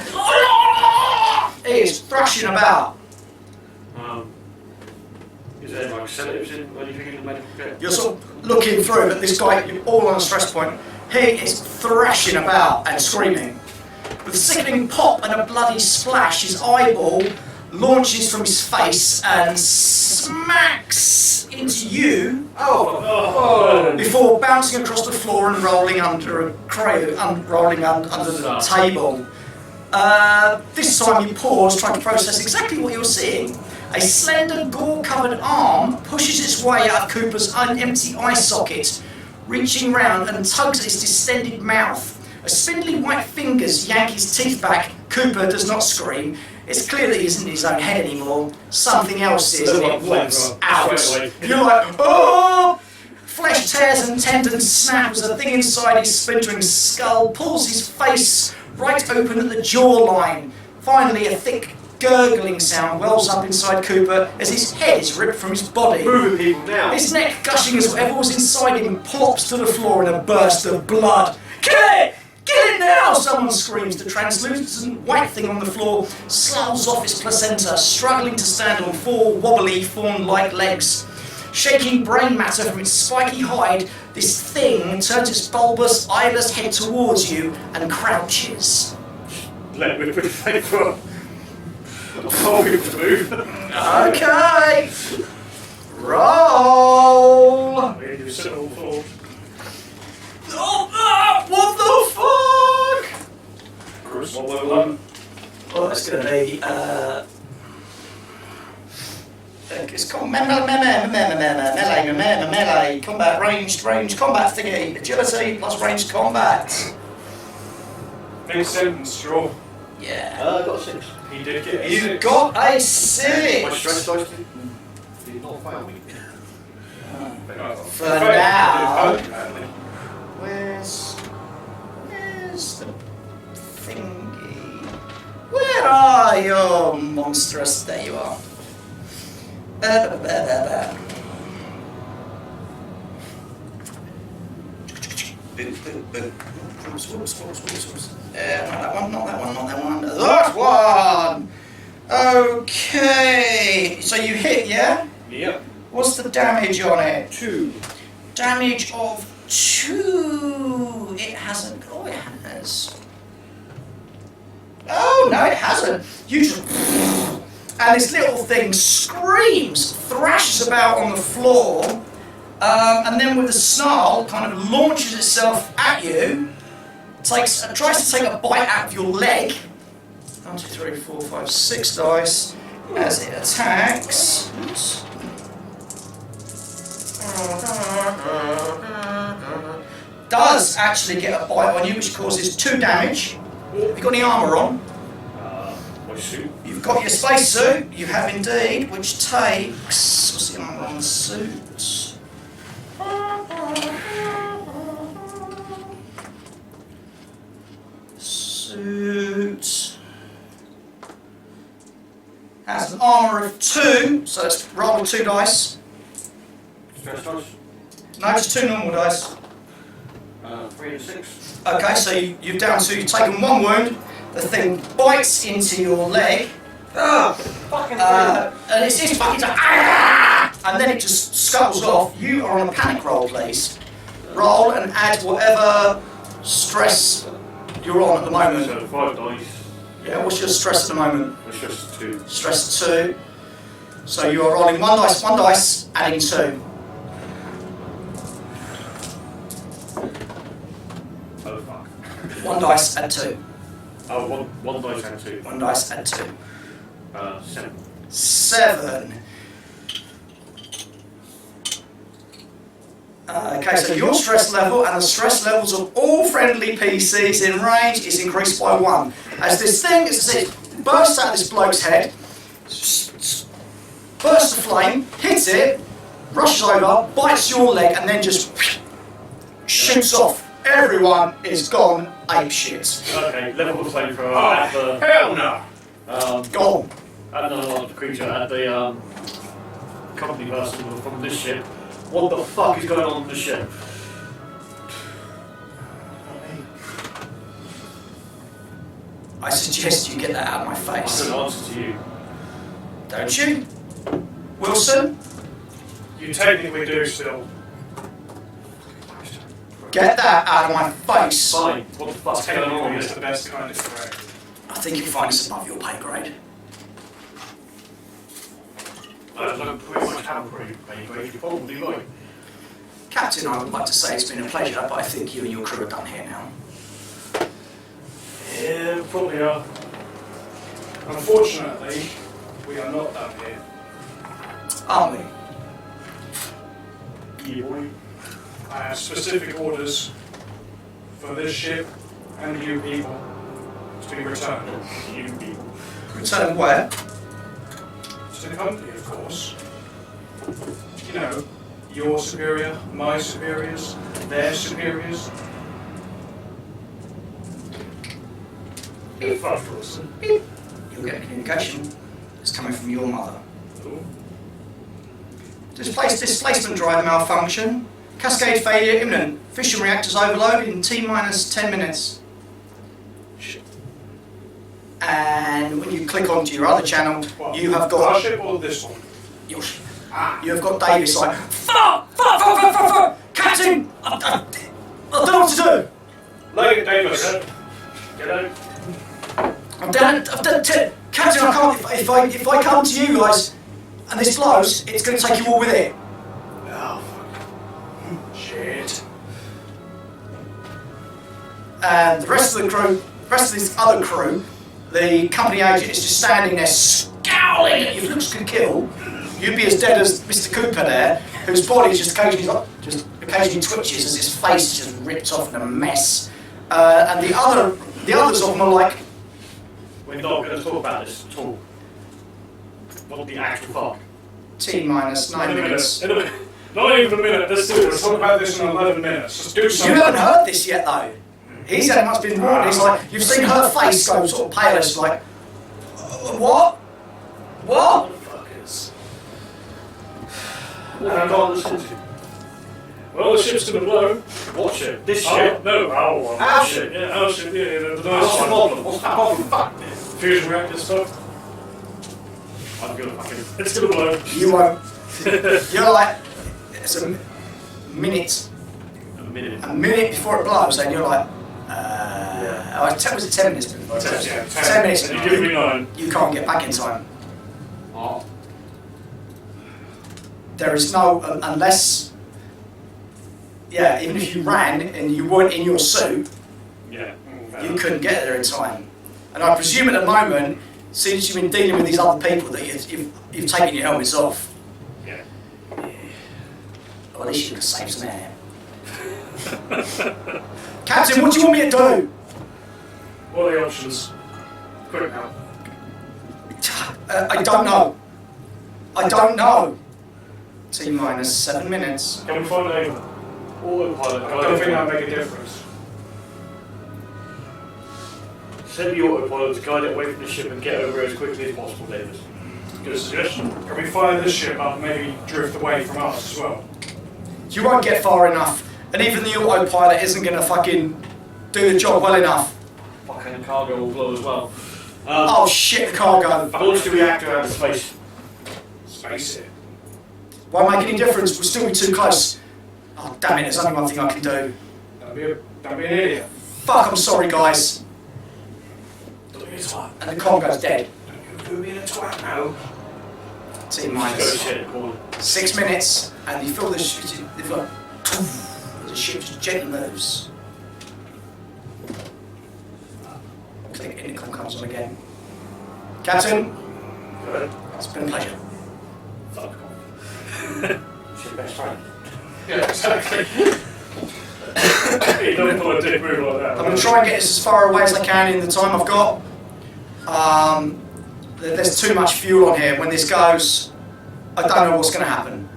He is thrashing about. Is there like sedatives in anything in the medical kit? You're sort of looking through, but this guy, you're all on a stress point. He is thrashing about and screaming. With a sickening pop and a bloody splash, his eyeball launches from his face and smacks into you before bouncing across the floor and rolling under a crate, rolling under the table. This time you pause, trying to process exactly what you're seeing. A slender, gore-covered arm pushes its way out of Cooper's empty eye socket, reaching round and tugs at his distended mouth. As spindly white fingers yank his teeth back, Cooper does not scream. It's clear that he isn't in his own head anymore. Something else is, and it wants out. You're like, oh! Flesh tears and tendons snap as the thing inside his splintering skull pulls his face right open at the jawline. Finally, a thick, gurgling sound wells up inside Cooper as his head is ripped from his body. Moving people now. His neck gushing as whatever was inside him plops to the floor in a burst of blood. Kill it! Kill it now! Someone screams. The translucent white thing on the floor sloughs off its placenta, struggling to stand on four wobbly fawn-like legs. Shaking brain matter from its spiky hide, this thing turns its bulbous, eyeless head towards you and crouches. Let me put the paper. I'll be able to move. Okay! Roll! We do sit all four. Oh, what the fuck? Chris, 111. Oh, that's gonna be, it's called melee, combat, ranged combat thingy, agility plus ranged combat. Next sentence, Straw. Yeah. I got 6. He did get a You 6. got a My stress 6! dice did not fail me. For now. Where's the thingy? Where are you, monstrous? There you are. Not that one. That one! Okay. So you hit, yeah? Yep. What's the damage on it? 2. Damage of 2. It hasn't. Oh, it has. Oh, no, it hasn't. You just. And this little thing screams, thrashes about on the floor, and then with a snarl, kind of launches itself at you, tries to take a bite out of your leg. 1, 2, 3, 4, 5, 6 dice as it attacks. Oops. Does actually get a bite on you, which causes 2 damage. Have you got any armour on? My suit. You've got your space suit, you have indeed, which takes. What's the armour on the suit? Suit has an armour of 2, so let's roll with 2 dice. Stress dice. No, just 2 normal dice. 3 and 6. Okay, so you've taken 1 wound. The thing bites into your leg. And it's just fucking like, and then it just scuttles off. You are on a panic roll, please. Roll and add whatever stress you're on at the moment. So 5 dice. Yeah, what's your stress at the moment? It's just 2. Stress 2. So you are rolling 1 dice, adding 2. 1 dice, add 2. Oh, one dice and 2. 1 dice, add 2. 7. 7. Okay, so your stress level and the stress levels of all friendly PCs in range is increased by 1. As this thing, as I said, bursts out this bloke's head, bursts the flame, hits it, rushes over, bites your leg, and then just shoots off. Everyone is gone apeshit. Okay, level the flamethrower Oh, at the... hell no! Gone. At the creature, at the company person from this ship. What the fuck is going on the ship? I suggest you get that out of my I face. don't answer to you. Don't you? Wilson? You technically do still. Get that out of my face. Fine. What the fuck's going on Technically is here? the best kind of correct. I think you'll find it's above your pay grade. I don't pretty much have a pretty grade. You're probably right. Captain, I would like to say it's been a pleasure, but I think you and your crew are done here now. Yeah, we probably are. Unfortunately, we are not done here. Aren't we? Yeah, boy. I have specific orders for this ship and you people to be returned. You people. Return where? To the company, of course. You know, your superior, my superiors, their superiors. Fuck, Wilson. You'll get a communication that's coming from your mother. Displacement drive malfunction. Cascade failure imminent. Fission reactors overload in T-minus 10 minutes. And when you click onto your other channel, you have Our got... ship or this one? You have got Davis like, fuck! Captain! I don't know what to do! Lay Davis. Get out. I've done Captain, I can't, if I come to you guys and this blows, it's going to take you all with it. Oh, fuck. Shit. And the rest of the crew, the rest of this other crew, the company agent is just standing there scowling at you, looks to kill. You'd be as dead as Mr. Cooper there, whose body just occasionally twitches as his face just rips off in a mess. And the others of them are like, We're not going to talk about this at all. What the actual fuck? T-minus 9 minutes. In a minute. Not even a minute. Let's do it. We'll talk about this in 11 minutes. Let's do You something. haven't heard this yet though. He's had much been warned. He's like, you've seen her face go sort of pale. She's like, what? What? Motherfuckers. What have you got listen to? Well, the ship's gonna blow. What ship? This Oh, ship? no. Our Our ship. Yeah, our ship. Yeah, the What's nice the one. problem? What's the problem? Fuck. Fusion reactor stuff. I'm gonna fucking... It's gonna blow. You won't. You're like, it's a minute. A minute. A minute before it blows, and you're like, Yeah. oh, was it 10 minutes before? 10 minutes. And you give me 9. You can't get back in time. Oh. There is no, unless, yeah, even if you ran and you weren't in your suit, Yeah. you couldn't get there in time. And I presume at the moment, since you've been dealing with these other people, that you've taken your helmets off. Yeah. Or at least you can save some air. Captain, what do you want me to do? What are the options? Quick now. I don't know. I don't know. T-minus 7 minutes. Can we find Ava? Autopilot. I don't think that'll make a difference. Send the autopilot to guide it away from the ship and get over as quickly as possible, Davis. Good suggestion. Can we fire this ship up and maybe drift away from us as well? You won't get far enough, and even the autopilot isn't going to fucking do the job well enough. Fucking cargo will blow as well. Oh shit, the cargo. Launch the reactor out of space. Space it. Won't make any difference, we'll still be too close. Oh damn it, there's only one thing I can do. Don't be an idiot. Fuck, I'm sorry guys. Don't be a twat. And the Congo's dead. Don't be a twat now. Go T-minus shit in the corner. 6 minutes, and you feel the ship, the ship just gently moves. comes on again. Captain, it's been a pleasure. It's your best friend. Yeah, exactly. You don't pull a dick move like that. I'm going to try and get as far away as I can in the time I've got. There's too much fuel on here. When this goes, I don't know what's going to happen.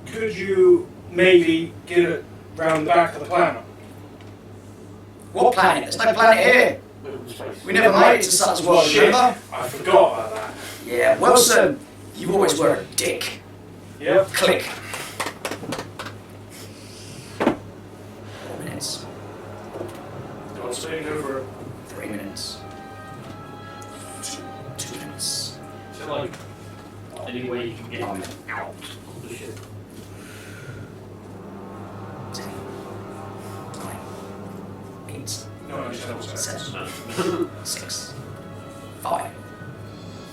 Could you maybe get it round the back of the planet? What planet? There's no planet here. We never made it to Sutton's World, Shit, remember? I forgot about that. Yeah, Wilson, you always were a dick. Yep. Click. 4 minutes. I'll stay over. 3 minutes. 2 minutes. So like, any way you can get out of the ship. 10, 9, 8, No, I just double check. 7, 6, 5,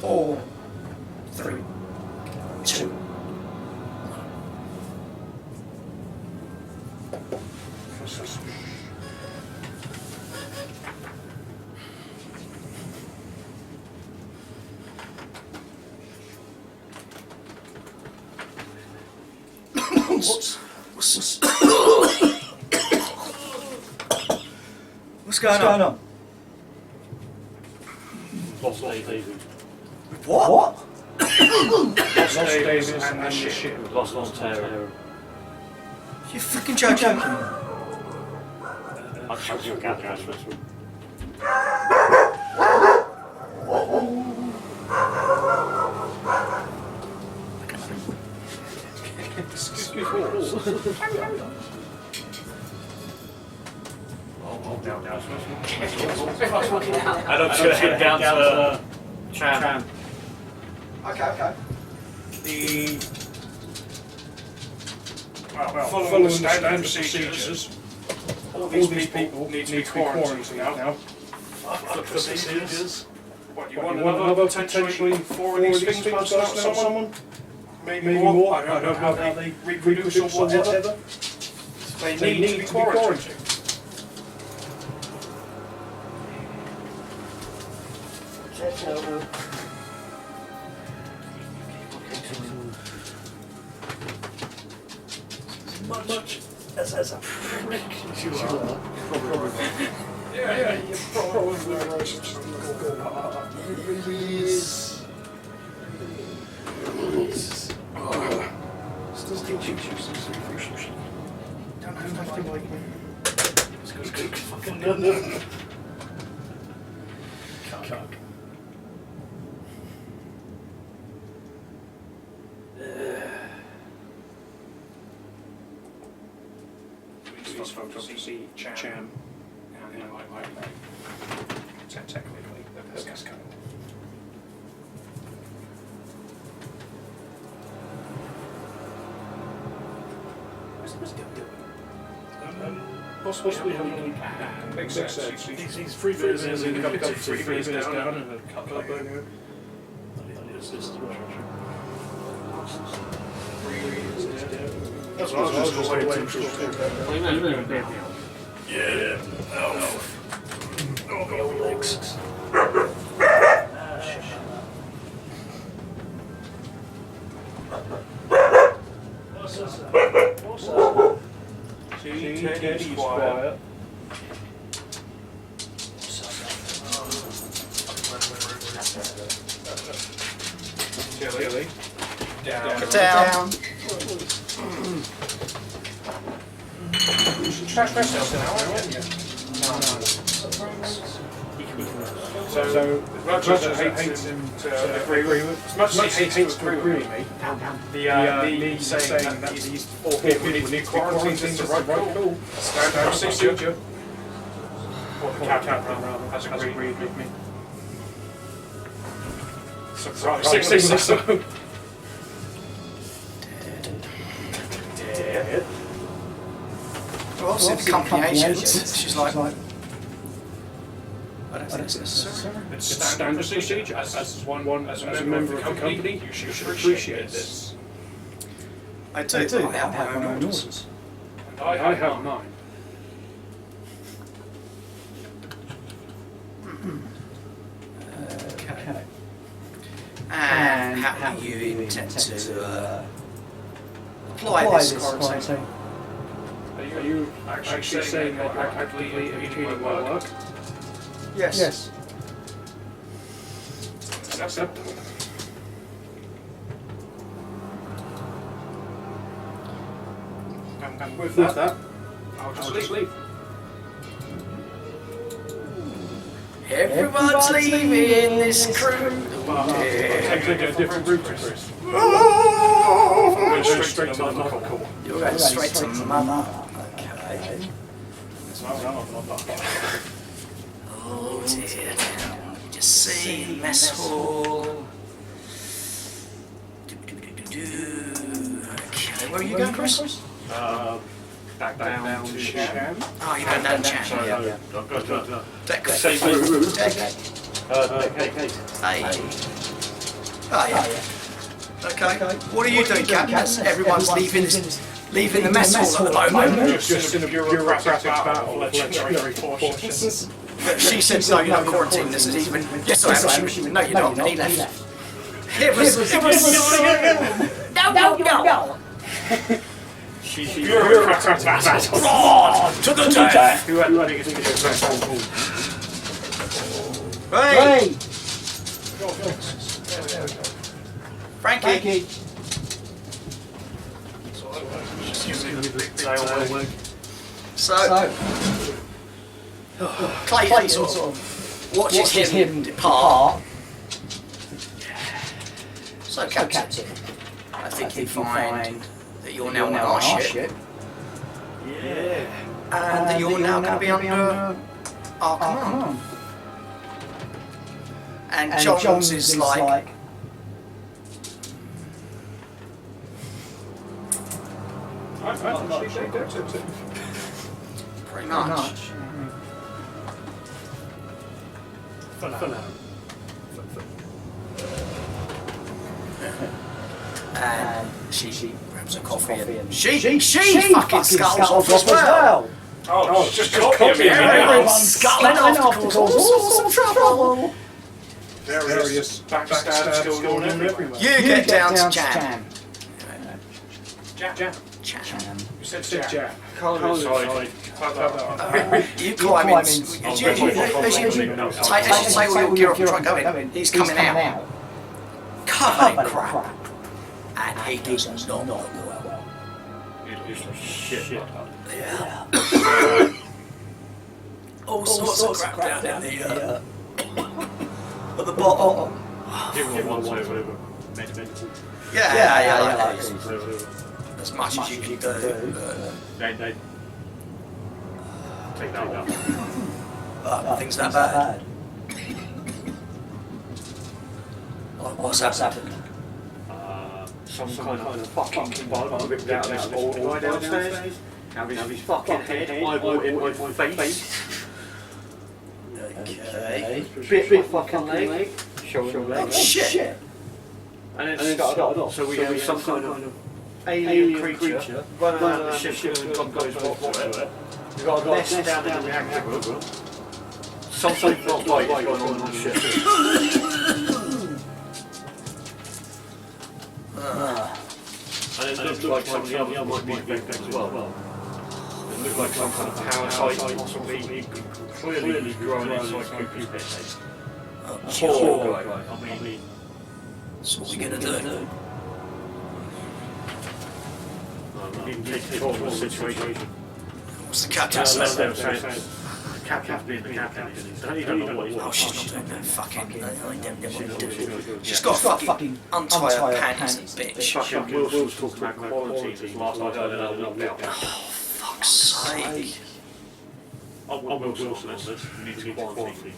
4, 3, 2, 1. What's going on? Lost Daisy. What? Lost Davis and the ship. Lost Terror. You freaking joking? I'll show you a cat transfer. Excuse me. I don't should head down to Tram. Okay. Following standard procedures, all these people need to be quarantined now. For procedures. What, you want another potentially 4 of these things passed out to someone? Maybe more? I don't know how they reproduce or whatever. They need to be quarantined. Much as a prick you are. Yeah, you're probably right. Still think you don't have nothing like me. It's fucking done. Cock. These folks obviously Cham and like technically that's kind of. What's he doing? Possibly having makes sense. He's 3 minutes in, a couple 3 minutes down, and a couple of That's what I was just waiting to. Yeah. Oh, my legs. What's this? See, Teddy's quiet. Tilly. Down. Trash yourself now, aren't you? So Roger hates him to agree with. As much as he hates to agree with me, me saying that these 4 people need to be quarantined is the right call. Standard procedure. Or the captain rather has agreed with me. Surprise. Dead. Well, obviously the company agent, she's like, I don't think it's necessary. It's standard procedure. As a member of the company, you should appreciate this. I do. I have my own orders. I have mine. Okay. And how do you intend to apply this quarantine? Are you actually saying that you're actively impeding my work? Yes. Acceptable. And with that, I'll just leave. Everyone's leaving this crew. Taking a different route, Chris. Going straight to the mother core. You're going straight to mother. Okay. Oh dear. Just see mess hall. Okay, where are you going, Chris? Back down to Sham. Oh, you're going down to Sham. Yeah. Deck. Same route. Deck. Hey. Oh yeah. Okay. What are you doing, Captain? Everyone's leaving the mess hall at the moment. Just in a bureaucratic battle of legendary forces. She said, no, you're not quarantined. This is even. Yes, I am. No, you're not. And he left. It was. No. Bureaucratic battle. Broad to the death. Who had the biggest Hey! Frankie! So Clayton sort of watches him depart. So Captain, I think you find that you're now on our ship. Yeah. And that you're now going to be under our command. And Jones is like... Pretty much. For now. And she grabs a coffee and she fucking scuttles off as well. Oh, just copy Everyone's scuttling off to cause all sorts of trouble. Various backstabs going on everywhere. You get down to Jam. Jam. You said Jam. You climb in. As you take all your gear off and try and go in, he's coming out. Covered in crap. And he does not look well. Shit. Yeah. All sorts of crap down in the at the bottom. Yeah. As much as you can do. They take that one. But things that bad. What's happened? Some kind of fucking bug ripped out this old guy downstairs. Have his fucking head eyeball in my face. Okay. Bit fucking leg. Showing leg. Oh shit! And then started off. So we have some kind of alien creature running out of the ship and God knows what. We've got a nest down in the reactor room. Something not right is going on the ship. And it looks like some of the others might be infected as well. It looks like some kind of parasite, possibly clearly growing inside Cooper's head. Poor guy. I mean, So what are we gonna do? we can take control of the situation. What's the captain saying? Captain's being the captain. He don't know what he's Oh, she's not doing no fucking. She's got to fucking untie her panties, bitch. Fucking Wilson was talking about quarantine last night. I don't know about that. Fuck's sake. I'm Wilson on this. We need to quarantine.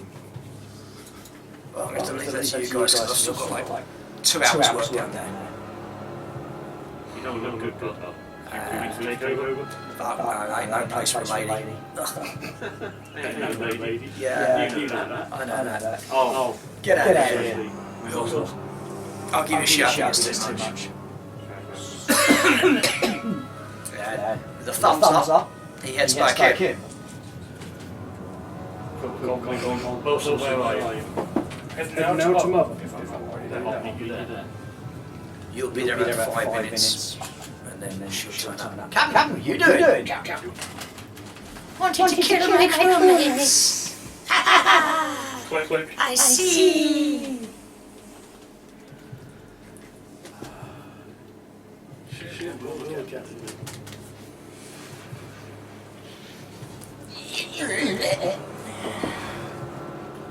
Well, I'm going to leave that to you guys because I've still got like 2 hours work down there. You don't look good, but you need to take over. No, ain't no place for a lady. Ain't no lady. Yeah, You know that. I know that. Oh, Get out of here. I'll give you a shout out this too much. The thumbs up, he heads back in. Gone. Wilson, where are you? Heading now to Mother. I'll meet you there. You'll be there in 5 minutes. And then she'll turn up. Captain, what are you doing? Captain. Wanting to kill my crewmates. Click. I see.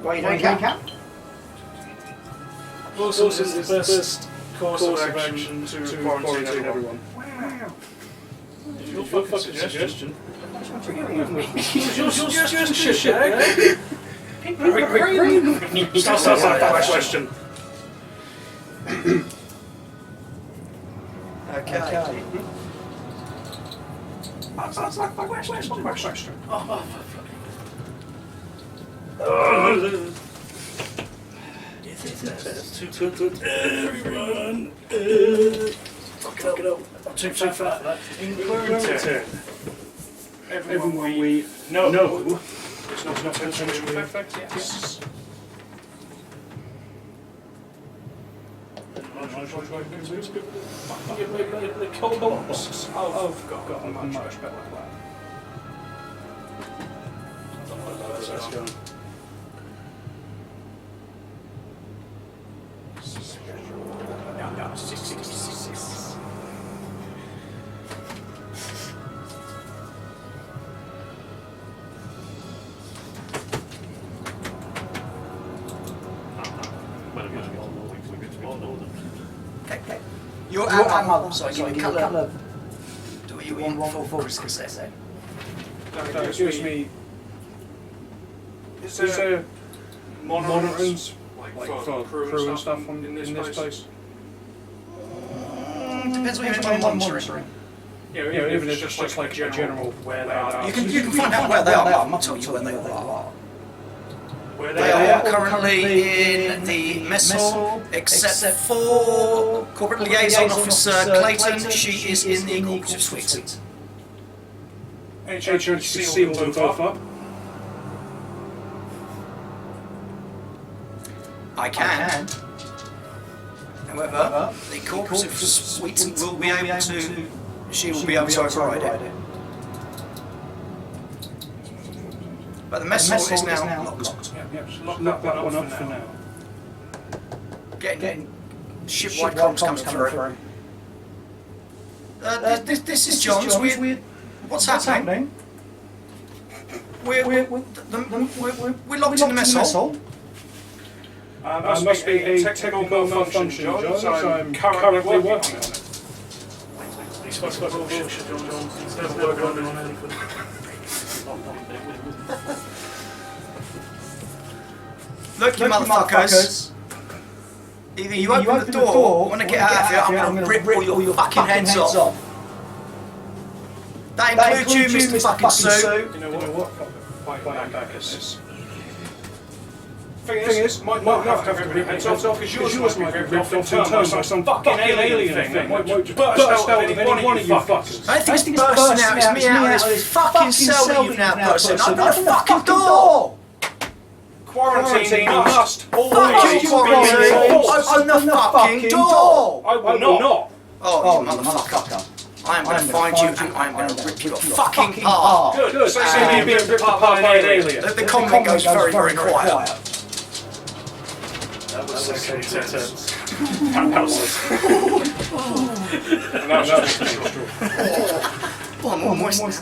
Why you doing, Cap? Wilson is the first course of action to quarantine everyone. Wow. Your fucking suggestion. Your suggestion, shit, eh? Start that question. Okay. That's my question. Everyone. Fuck it up. Too fat for that. Including everyone we know. It's not potentially effect. Yes. The cold box. I've got a much better plan. Let's go. Okay. You're our mother, so you can colour. Do what you want for Chris there. Excuse me. Is there monitorings for crew and stuff in this place? Depends what you're monitoring. Yeah, even if it's just like a general where they are. You can find out where they are. I'll tell you where they are. They are currently in the mess hall, except for Corporate Liaison Officer Clayton. She is in the cooperative suite. HH sealed them both up. I can. However, the cooperative suite will be able to. She will be able to override it. But the mess hall is now locked. Lock that one up for now. Getting ship-wide comms coming through. This is John's. What's happening? We're locked in the mess hall. Must be a technical malfunction, John, so I'm currently working on it. He's got bullshit, John. He's never working on anything. Look, you motherfuckers. Either you open the door, or when I get out of here, I'm going to rip all your fucking heads off. That includes you, Mr. Fucking Sue. You know what? Fight back at this. Thing is, might not have to have everybody heads off, because yours might be ripped off in terms of some fucking alien thing that might burst out with any one of you fuckers. I think it's bursting out, it's me out of this fucking cell that you've now bursted. Open the fucking door! Quarantine must always be enforced. Open the fucking door! I will not. Oh, you motherfucker. I am going to find you and I am going to rip you fucking apart. Good. So you're being ripped apart by an alien. The comment goes very, very quiet. That was so intense. That was Oh, I'm all moist.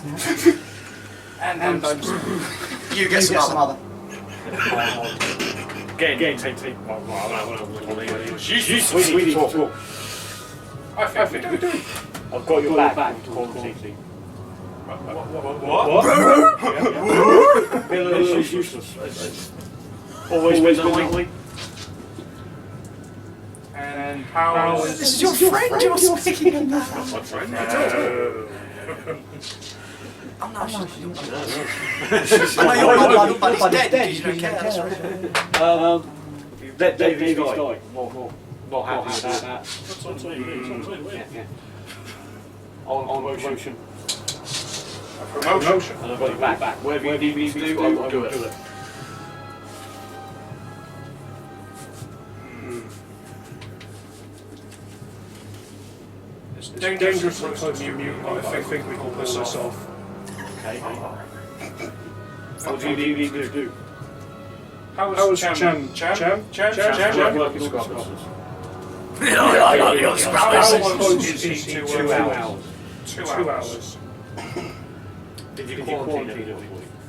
And you get some other. Take. Sweetie, talk. I think we do. I've got your back. Quarantine. What? It's useless. Always been. And how is This is your friend you're speaking about. my friend? Oh no, I know your buddy's dead because you don't care. That's right. Davy's died. Not happy with that. Yeah. On promotion. Promotion. And I've got your back. Whatever you need me to do, I will do it. dangerously close to mute, but I think we can pull this off. Okay. What do you need to do? How was Cham working scrubbers? How close is he to 2 hours? 2 hours. Did you quarantine it?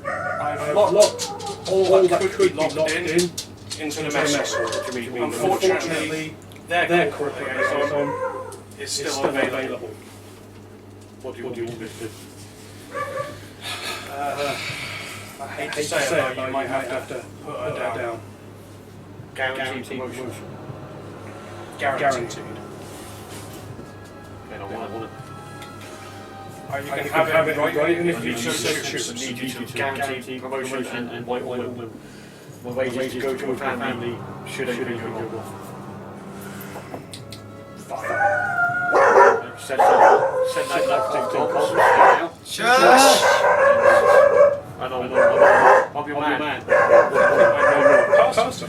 I've locked all that could be locked in into the vessel. Unfortunately, their correct liaison is still available. What do you want me to do? I hate to say it, but you might have to put her down. Guaranteed motion. Guaranteed. Okay, I want to. You can have it right, even if you so need you to guarantee promotion and white oil when wages go to a family should anything go wrong. Send that to now. Shush! I'm your man. Pastor.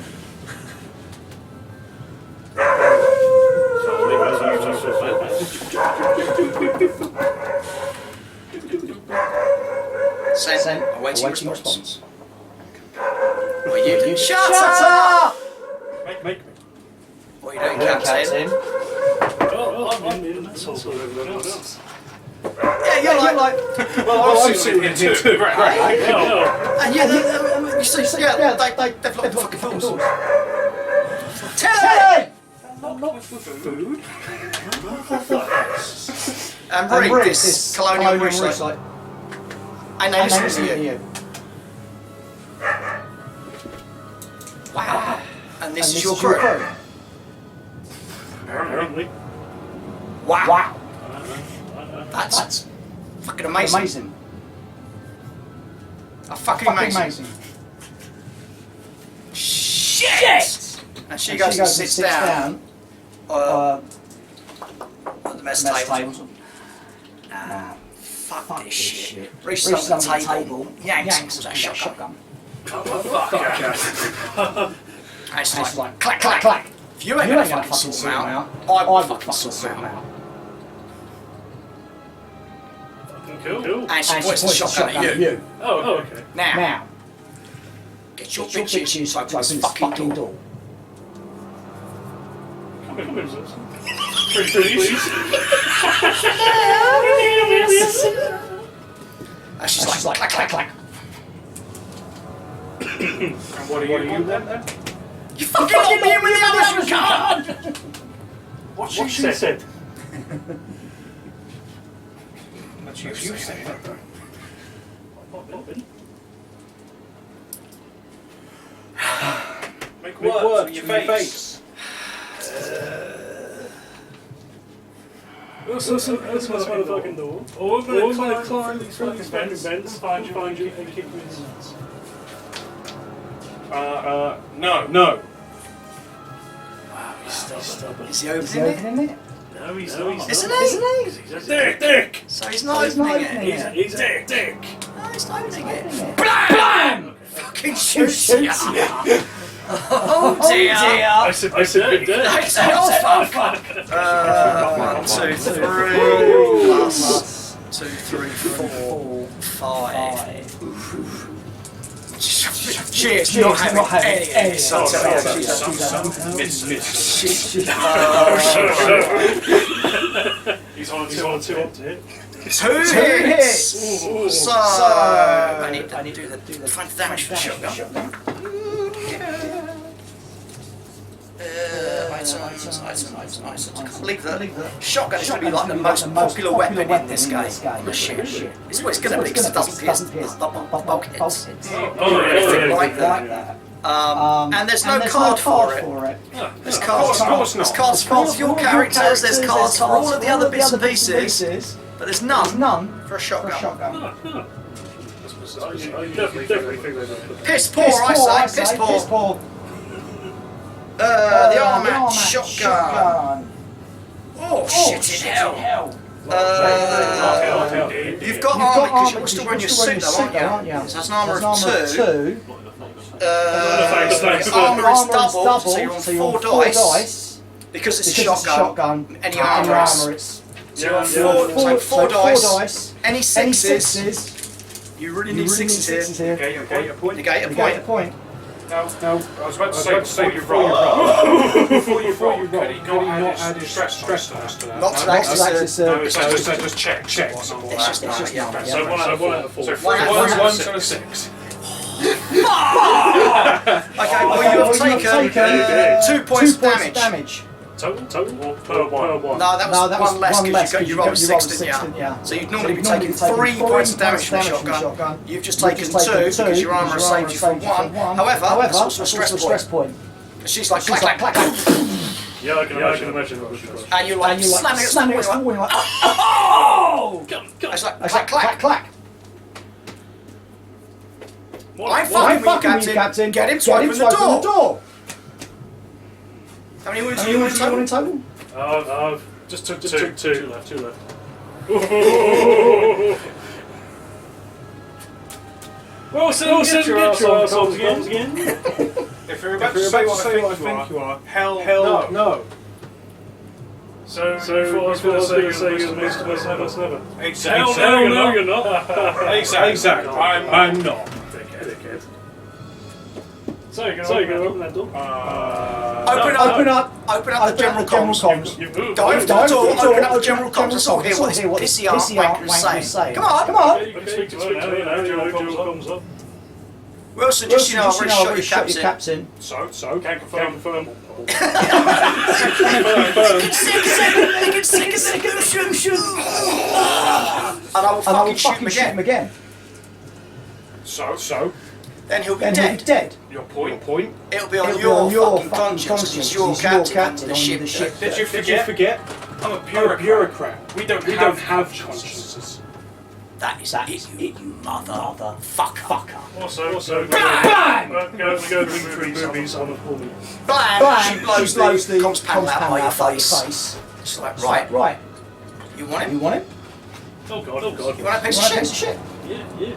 Send. Awaiting response. What are you doing? Shut up! Make me. What are you doing, Captain? I'm in that sort of everyone else. Yeah, you're like. Well, I'm sitting here too. Right. And you see, they've locked the fucking doors. Telly! Not for food. And breathe this colonial research. And they listen to you. Wow. And this is your crew. Apparently. Wow. That's fucking amazing. Fucking amazing. Shit! And she goes and sits down at the mess table. Nah, fuck this shit. Reaches up the table, yanks that shotgun. And it's like, clack, clack, clack. If you ain't gonna fucking sort them out, I will fucking sort them out. Cool. And she points the shotgun at you. Oh, okay. Now, get your bitches to open this fucking door. Come in, please. And she's like, clack, clack, clack. And what are you then? You fucking locked me in with the others, you can't! What she said. That's you said. Make words with your face. This motherfucking door. Or we're going to climb through these vents, find you, and kick you in the nuts. No. Wow, he's still stubborn. Is he opening it? No, he's not. Isn't he? He's a dick. So he's not opening it? He's a dick. No, he's not opening it. Blam! Fucking shoots ya! Oh dear! I said good day. Oh fuck! 1, 2, 3 plus 2, 3, 4, 5. She is not having any of this. I'll tell you. He's on 2 up to hit. 2 hits! So, I need to do the front damage for the shotgun. Items. I can't believe that shotgun is going to be like the most popular weapon in this game. It's what it's going to be because it doesn't pierce the bulkheads. Like that. And there's no card for it. There's cards for all of your characters, there's cards for all of the other bits and pieces, but there's none for a shotgun. Piss poor, I say, piss poor. The armored shotgun. Oh, shit in hell. You've got armor because you're still wearing your suit though, aren't you? So that's an armor of 2. Armour is double, so you're on 4 dice. Because it's a shotgun, any armour is So four dice. Any sixes. You really need sixes here. Negate a point. Negate a point. No, I was about to say before you roll. Before you roll, can he not add his stress dice to that? Not to that. No, it's just checks. It's just yeah. So 1 out of 4. So 1 out of 6. Okay, well you have taken 2 points damage. Total or per one? No, that was one less because you rolled a 6, didn't you? So you'd normally be taking 3 points of damage from a shotgun. You've just taken 2 because your armour has saved you from 1. However, that's also a stress point. She's like clack, clack, clack. Yeah, I can imagine. And you're like slamming against the wall. You're like, oh! It's like clack, clack, clack. I'm fucking with you, Captain. Get him to open the door. How many wounds do you want in total? Just two left. Wilson, get your ass on again. If you're about to say what I think you are, hell no. So I was going to say you're the most of us never. Exactly. Hell no, you're not. Exactly. I'm not. Dickhead. So you're going to open that door? Open up the general comms. You've moved. Go over to the door, open up the general comms. Let's all hear what this pissy wankers say. Come on. You can speak to her now. General comms up. Wilson, just you know, I've already shot your captain. So, can confirm. And I will fucking shoot him again. So. Then he'll be dead. Your point. It'll be on your fucking conscience because he's your captain on the ship. Did you forget? I'm a bureaucrat. We don't have consciences. That is it, you motherfucker. Also, bang! Go to the movies on the corner. Bang! She blows the comms panel out by your face. It's like, right. You want him? Oh god. You want a piece of shit? Yeah.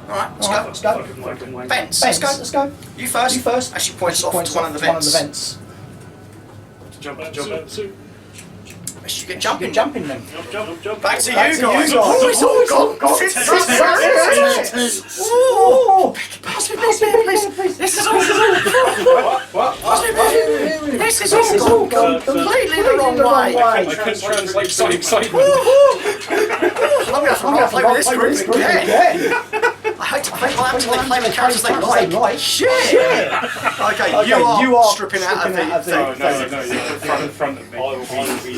Alright, let's go. Vents, let's go. You first. As she points off to one of the vents. Jump out. As you get jumping then. Jump. Back to you guys. Oh, it's all gone. Pass me, please. This is all gone completely the wrong way. I can translate some excitement. I'm going to play with this group again. I hate to play with characters they like. Shit. Okay, you are stripping out of the thing. No, you're in front of me. I will be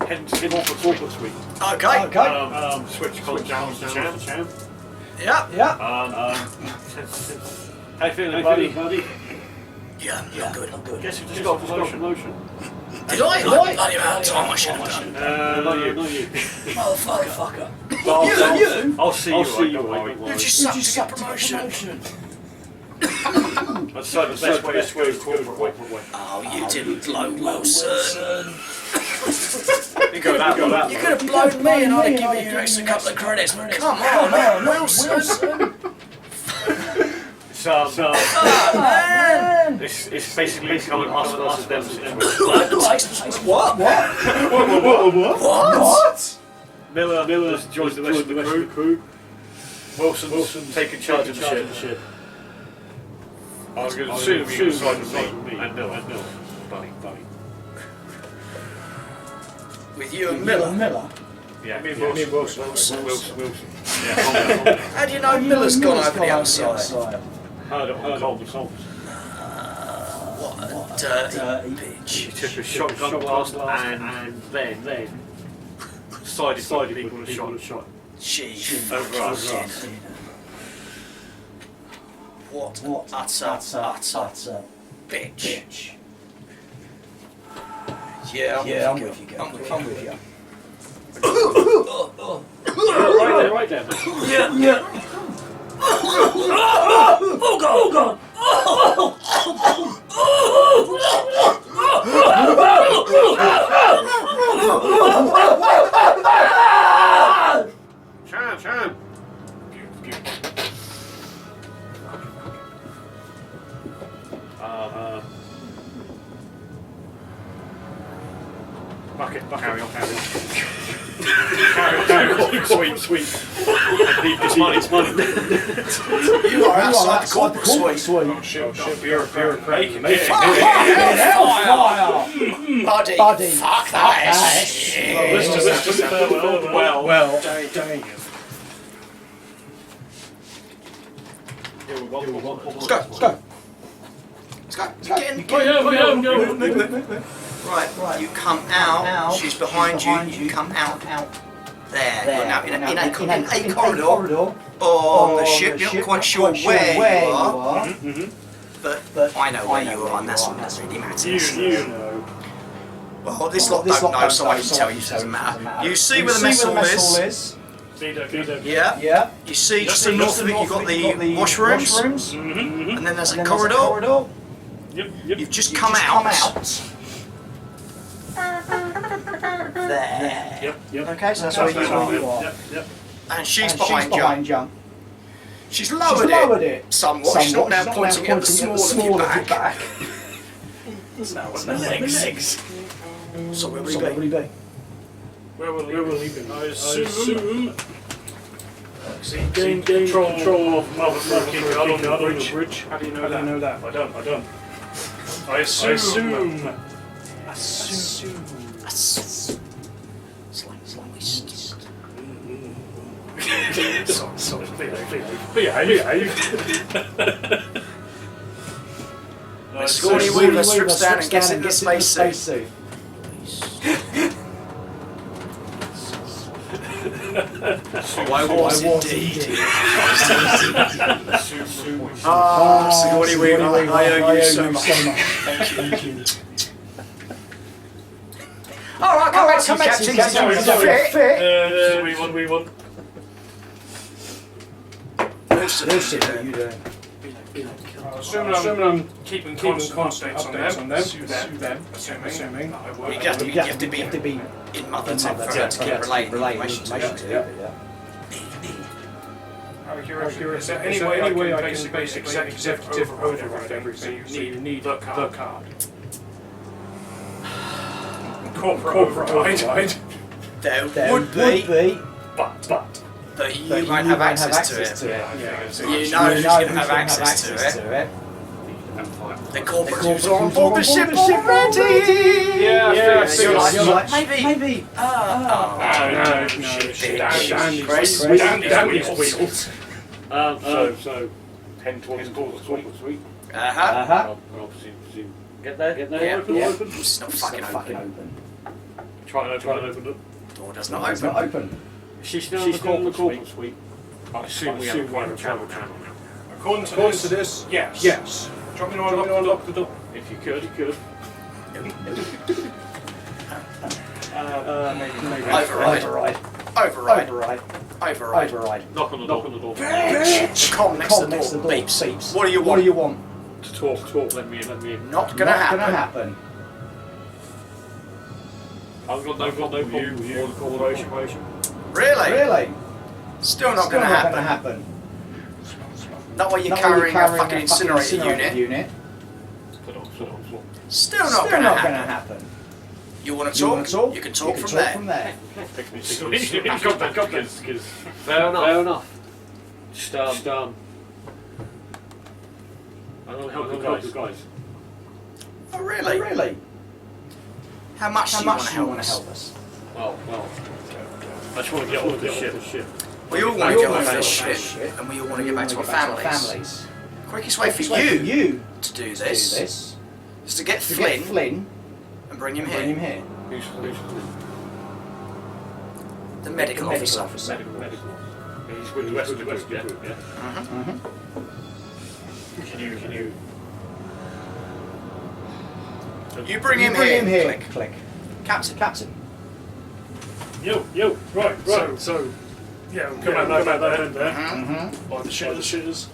heading to the corporate suite. Okay. Switch column down to champ. Yeah. How you feeling, buddy? Yeah, I'm good. Guess you just got a promotion. Did I? Bloody amount of time I should have done. Not you. Motherfucker. You? I'll see you. You just sucked to get promotion. That's the best way to screw corporate way. Oh, you didn't blow Wilson. You could have blown me and I'd have given you an extra couple of credits. Come on, Wilson. Man. It's basically becoming us versus them situation. What? Miller has joined the rest of the crew. Wilson's taking charge of the ship. I was going to assume you decided with me and Miller. Buddy. With you and Miller? Yeah, me and Wilson. Yeah, how do you know Miller's gone over the outside? Heard it on comms. What a dirty bitch. He took a shotgun blast and then decided people to shot. She over us. What utter bitch. Yeah, I'm with you. I'm with you. Right there. Yeah. Oh god. Chan. Carry on. Sweet. It's money. You are outside the corporate suite. Oh shit, bureaucrat. Buddy, fuck that shit. Let's just well. Dang. Let's go. Get in. Right, you come out. She's behind you. You come out. There. You're now in a corridor on the ship. You're not quite sure where you are. But I know where you are, and that's all that really matters. You know. Well, this lot don't know, so I can tell you. It doesn't matter. You see where the mess hall is? Yeah. You see just to the north of it, you've got the washrooms. And then there's a corridor. You've just come out. There. Yep. Okay, so that's where you are. Yep. And she's behind you. She's lowered it somewhat. She's not now pointing at the small of your back. Now on the legs. So where will he be? Where will he be? I assume. Gain control of keeping on the bridge. How do you know that? I don't. I assume. It's like moist. Sorry, behave. Scrawny Weaver strips down and gets in the spacesuit. I was indeed. Scrawny Weaver, I owe you so much. Thank you. Alright, come back to you, Captain. Fit. We want. No shit, what are you doing? Assuming I'm keeping constant updates on them. Sue them. Assuming. You have to be in mother to keep relaying information to. Out of curiosity, is there any way I can basic executive override everything? So you need the card. Corporate override. There would be, but you won't have access to it. You know who's going to have access to it. The corporates are on board the ship already! Yeah. You're like, maybe. No. Damn these wheels. So head towards the corporate suite. Uh-huh. Obviously, get there. Yeah. Open. It's not fucking open. Try and open it. Door does not open. She's still in the corporate suite. I assume we have a private channel. According to this, yes. Do you want me to unlock the door? If you could. Maybe. Override. Knock on the door. The comm next to the door beeps. What do you want? To talk. Let me in. Not gonna happen. I've got no problem with you or the corporation. Really? Still not gonna happen. Not while you're carrying a fucking incinerator unit. Still not gonna happen. You wanna talk? You can talk from there. Fair enough. Just I'm gonna help the guys. Oh really? How much do you want to help us? Well, I just want to get off the ship. We all want to get off this ship, and we all want to get back to our families. Quickest way for you to do this is to get Flynn and bring him here. Who's The medical officer. Medical. He's with the rest of the group, yeah? Can you... You bring him here. Click. Captain. Yo, right. So yeah, we'll come out that end there. By the shitters.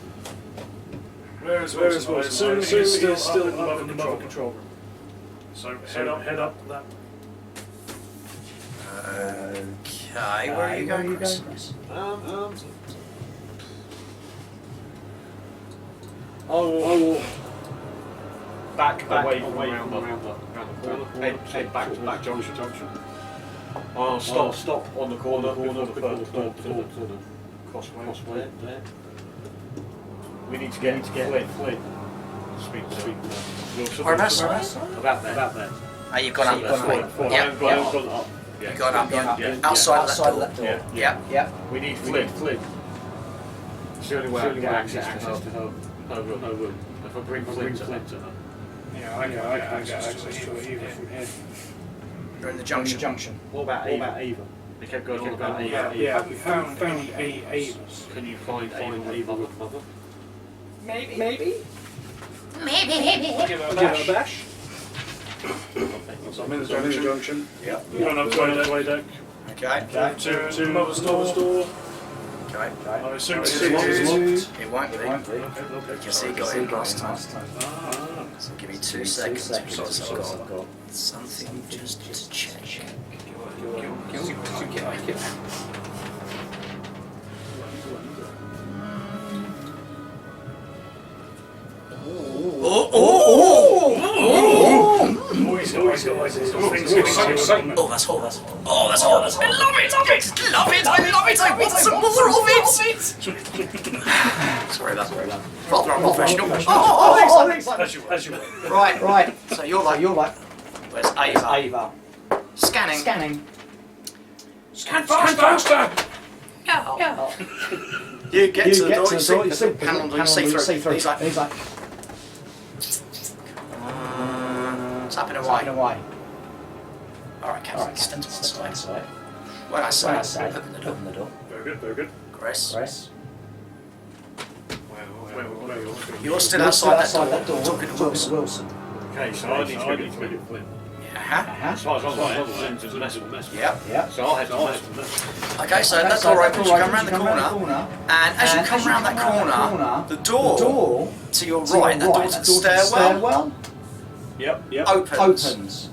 Where is Wilson? He's still up in the mother control room. So head up that. Okay, where are you going, Chris? I will back away from around the corner. Head back to Junction. I'll stop on the corner before the crossway there. We need to get Flynn. Speak. Whereabouts? About there. Oh, you've gone up there. Yeah. You've gone up, outside of that door. Yeah. We need Flynn. It's the only way I can get access to her room. If I bring Flynn to her. Yeah, I can get access to it either from here. You're in the junction. What about Eva? They kept going on about Eva. Yeah, we found Ava's. Can you find Eva mother? Maybe. I'll give her a bash. I'm in the junction. Yep. Going up to the way deck. Okay. To mother's door. Okay. I assume it's It locked. It won't be. Because he got in last time. So give me 2 seconds because I've got something just to check. Oh, that's hot. I love it. I want some more of it. Sorry, that's rather unprofessional. As you were. Right. So you're like. Where's Ava? Scanning. Scan faster! No. You get to the door, you see the panel, you see through. He's like, tapping away. Alright, Captain, stand to one side. When I say, open the door. Very good. Chris. Where You're still outside that door, talking to Wilson. Okay, so I need to get Flynn. Uh-huh. As far as I'm concerned, it's a mess. Yep. So I'll head to mess. Okay, so that door opens, you come round the corner, and as you come round that corner, the door to your right, that door to the stairwell, opens.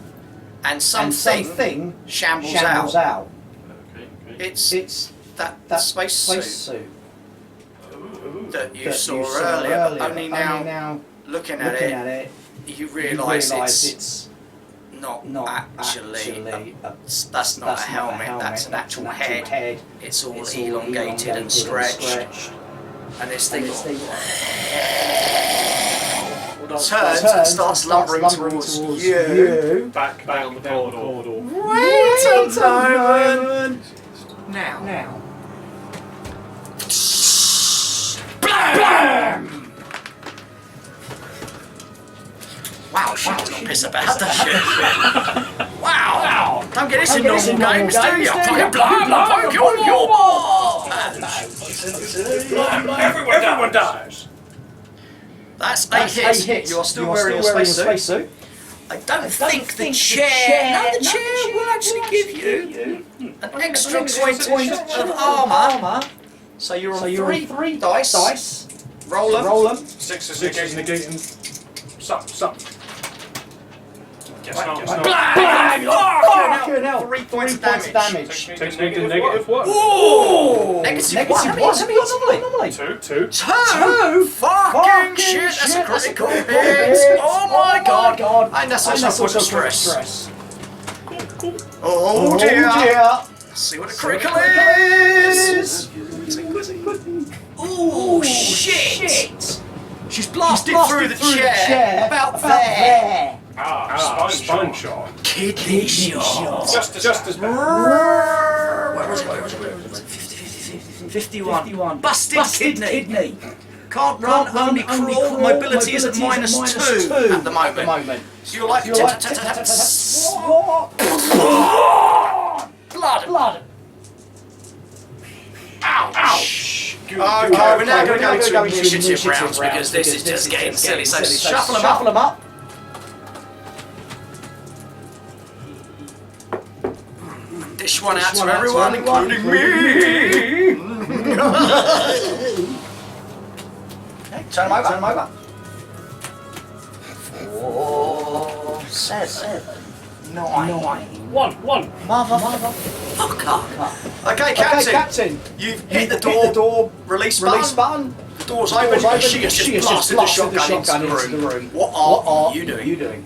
And something shambles out. Okay. It's that space suit that you saw earlier, but only now looking at it, you realise it's not actually that's not a helmet, that's an actual head. It's all elongated and stretched. And this thing turns and starts lumbering towards you. Back down the corridor. Wait a moment! Now. Blam! Wow, she does not piss about, does she? Wow! Don't get this in normal games, do you? Fucking blam! Poke your wall! Everyone dies. That's a hit. You are still wearing a spacesuit. I don't think the chair will actually give you an extra point of armour. So you're on three dice. Roll them. 6 is negating. Something. Blam! Fucking hell. 3 points of damage. Takes negative what? Ooh! Negative what? How many normally? Two. Fucking shit, that's a critical hit! Oh my god! And that's also point of stress. Oh dear! Let's see what a critical is! Oh shit! She's blasted through the chair about there! Spine shot. Kidney shot! Just as bad. Where was it? 51. Busted kidney. Can't run, only crawl. Mobility is at -2 at the moment. So you're like blood. Ouch. Okay, we're now going to go to initiative rounds because this is just getting silly. So shuffle them up. Dish one out to everyone, including me. Turn them over. 4, 7, 9. 1. Motherfucker. Okay, Captain. You've hit the door. Release button. The door's open. She has just blasted the shotgun into the room. What are you doing?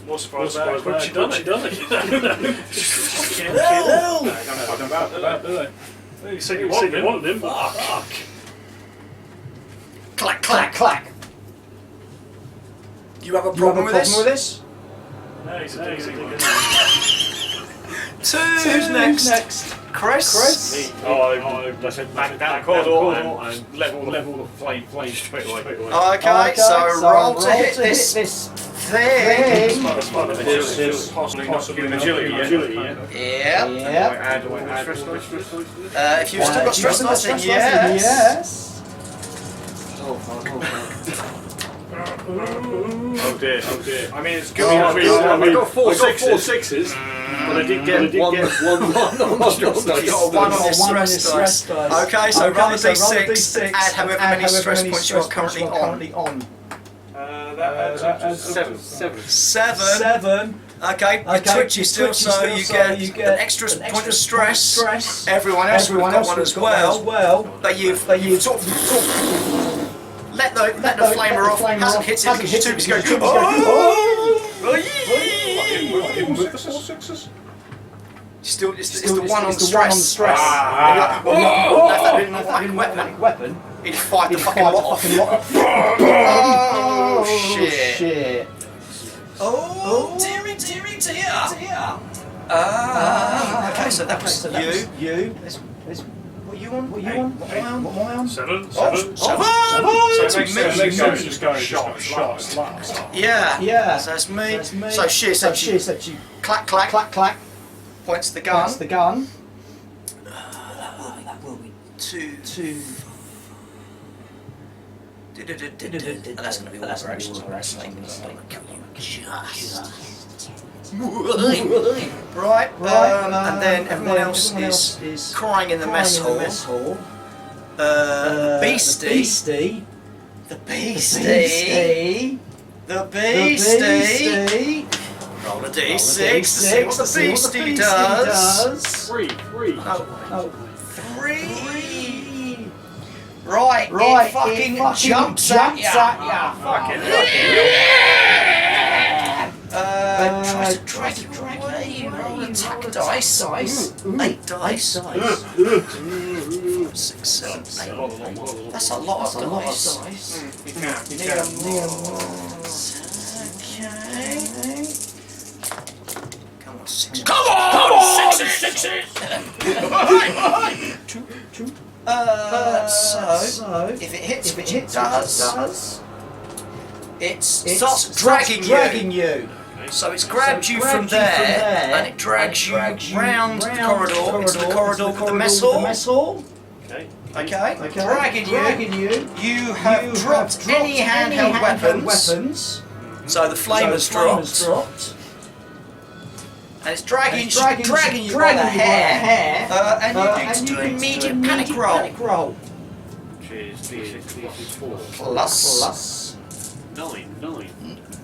Well, What's surprised about it? She done it. Kill! You said you wanted him. Fuck. Clack, clack, clack. You have a problem with this? No, he's a Who's next? Chris? Let's back down the corridor and level the flame straight away. Okay, so roll to hit this thing. Possibly agility, Yeah. If you've still got stress dice, then yes. Oh dear. I mean, it's good. I got four sixes. But I did get one on stress dice. You got a 1 on your stress dice. Okay, so roll the d6 and however many stress points you are currently on. That's 7. Okay, you're twitchy still, so you get an extra point of stress. Everyone else would have got one as well. But you've sort of let the flamer off. Hasn't hit it because you're too busy going. Still, it's the 1 on stress. If that had been a fucking weapon, he'd fight the fucking lot off. Oh shit! Oh dearie dear! Okay, so that was you. What you on? What am I on? 7. So it's me. Yeah. So it's me. So she said you clack. Points the gun. That will be 2. That's going to be all wrestling. Right. And then everyone else is crying in the mess hall. The beastie. Roll a d6 to see what the beastie does. 3. 3. Right, it fucking jumps at ya. Fucking Tries to drag you away. Roll attack dice. 8 dice. 6, 7, 8. That's a lot of dice. Okay. Come on, 6. Come on! 6s! So if it hits, which it does, it starts dragging you. So it's grabbed you from there, and it drags you round the corridor into the corridor with the mess hall. Okay. Dragging you. You have dropped any handheld weapons. So the flame has dropped. And it's dragging you by the hair. And you need to do an immediate panic roll. Cheers, D6, 4. Plus 9.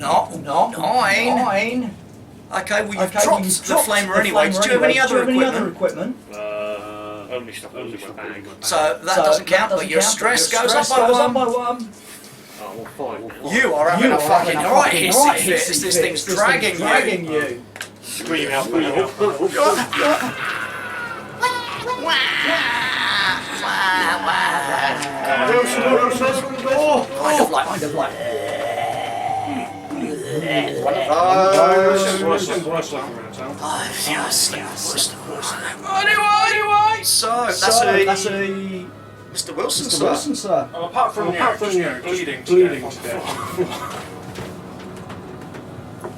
Not 9. Okay, well you've dropped the flamer anyway. Did you have any other equipment? Only stuff that was in my bag. So that doesn't count, but your stress goes up by 1. Oh, well, 5. You are having a fucking right hissy fit as this thing's dragging you. Scream out for help. Kind of like. Anyway, so that's a Mr. Wilson, sir. Apart from bleeding to death.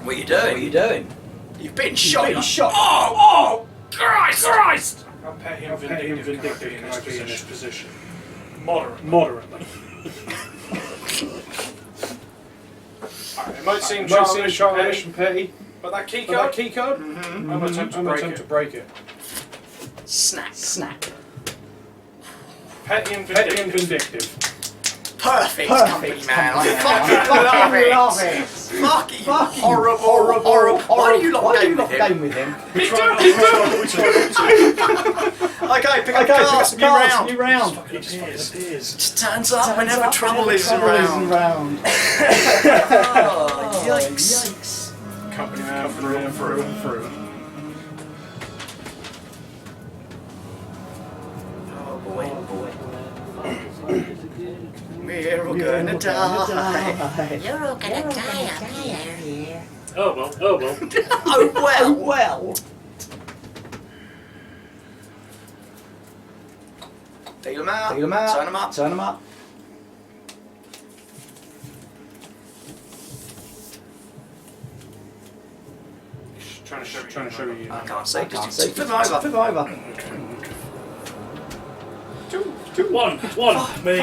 What are you doing? You've been shot. Oh, Christ! How petty and vindictive can I be in this position? Moderately. It might seem childish and petty, but that key code, I'm going to attempt to break it. Snap. Petty and vindictive. Perfect company, man. I fucking love it. Fucking horrible. Why do you not game with him? Okay, pick up cards, new round. It Just turns up whenever trouble is around. Oh, yikes. company man through and through and through. Oh boy. We're all gonna die. You're all gonna die up here. Oh well. Oh well. Deal them out. Turn them up. Trying to show you. I can't see. Flip them over. Two. One. Me.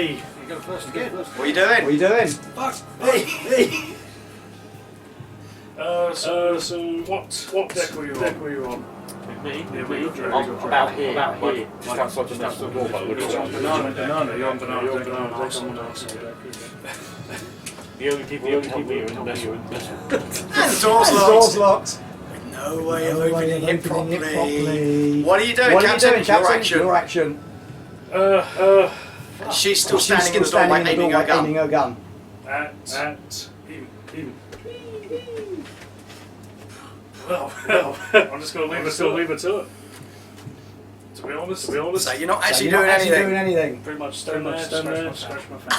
You go first again. What are you doing? Fuck. Me. So what deck were you on? Me? Yeah, we I'm about here. Just outside the door. Banana. You're on banana. The only people who can hear in the mess. And the door's locked. No way of opening it properly. What are you doing, Captain? Your action. She's still standing in the doorway, aiming her gun. At him. Well, I'm just going to leave it to it. To be honest. So you're not actually doing anything. Pretty much stand there, scratch my face.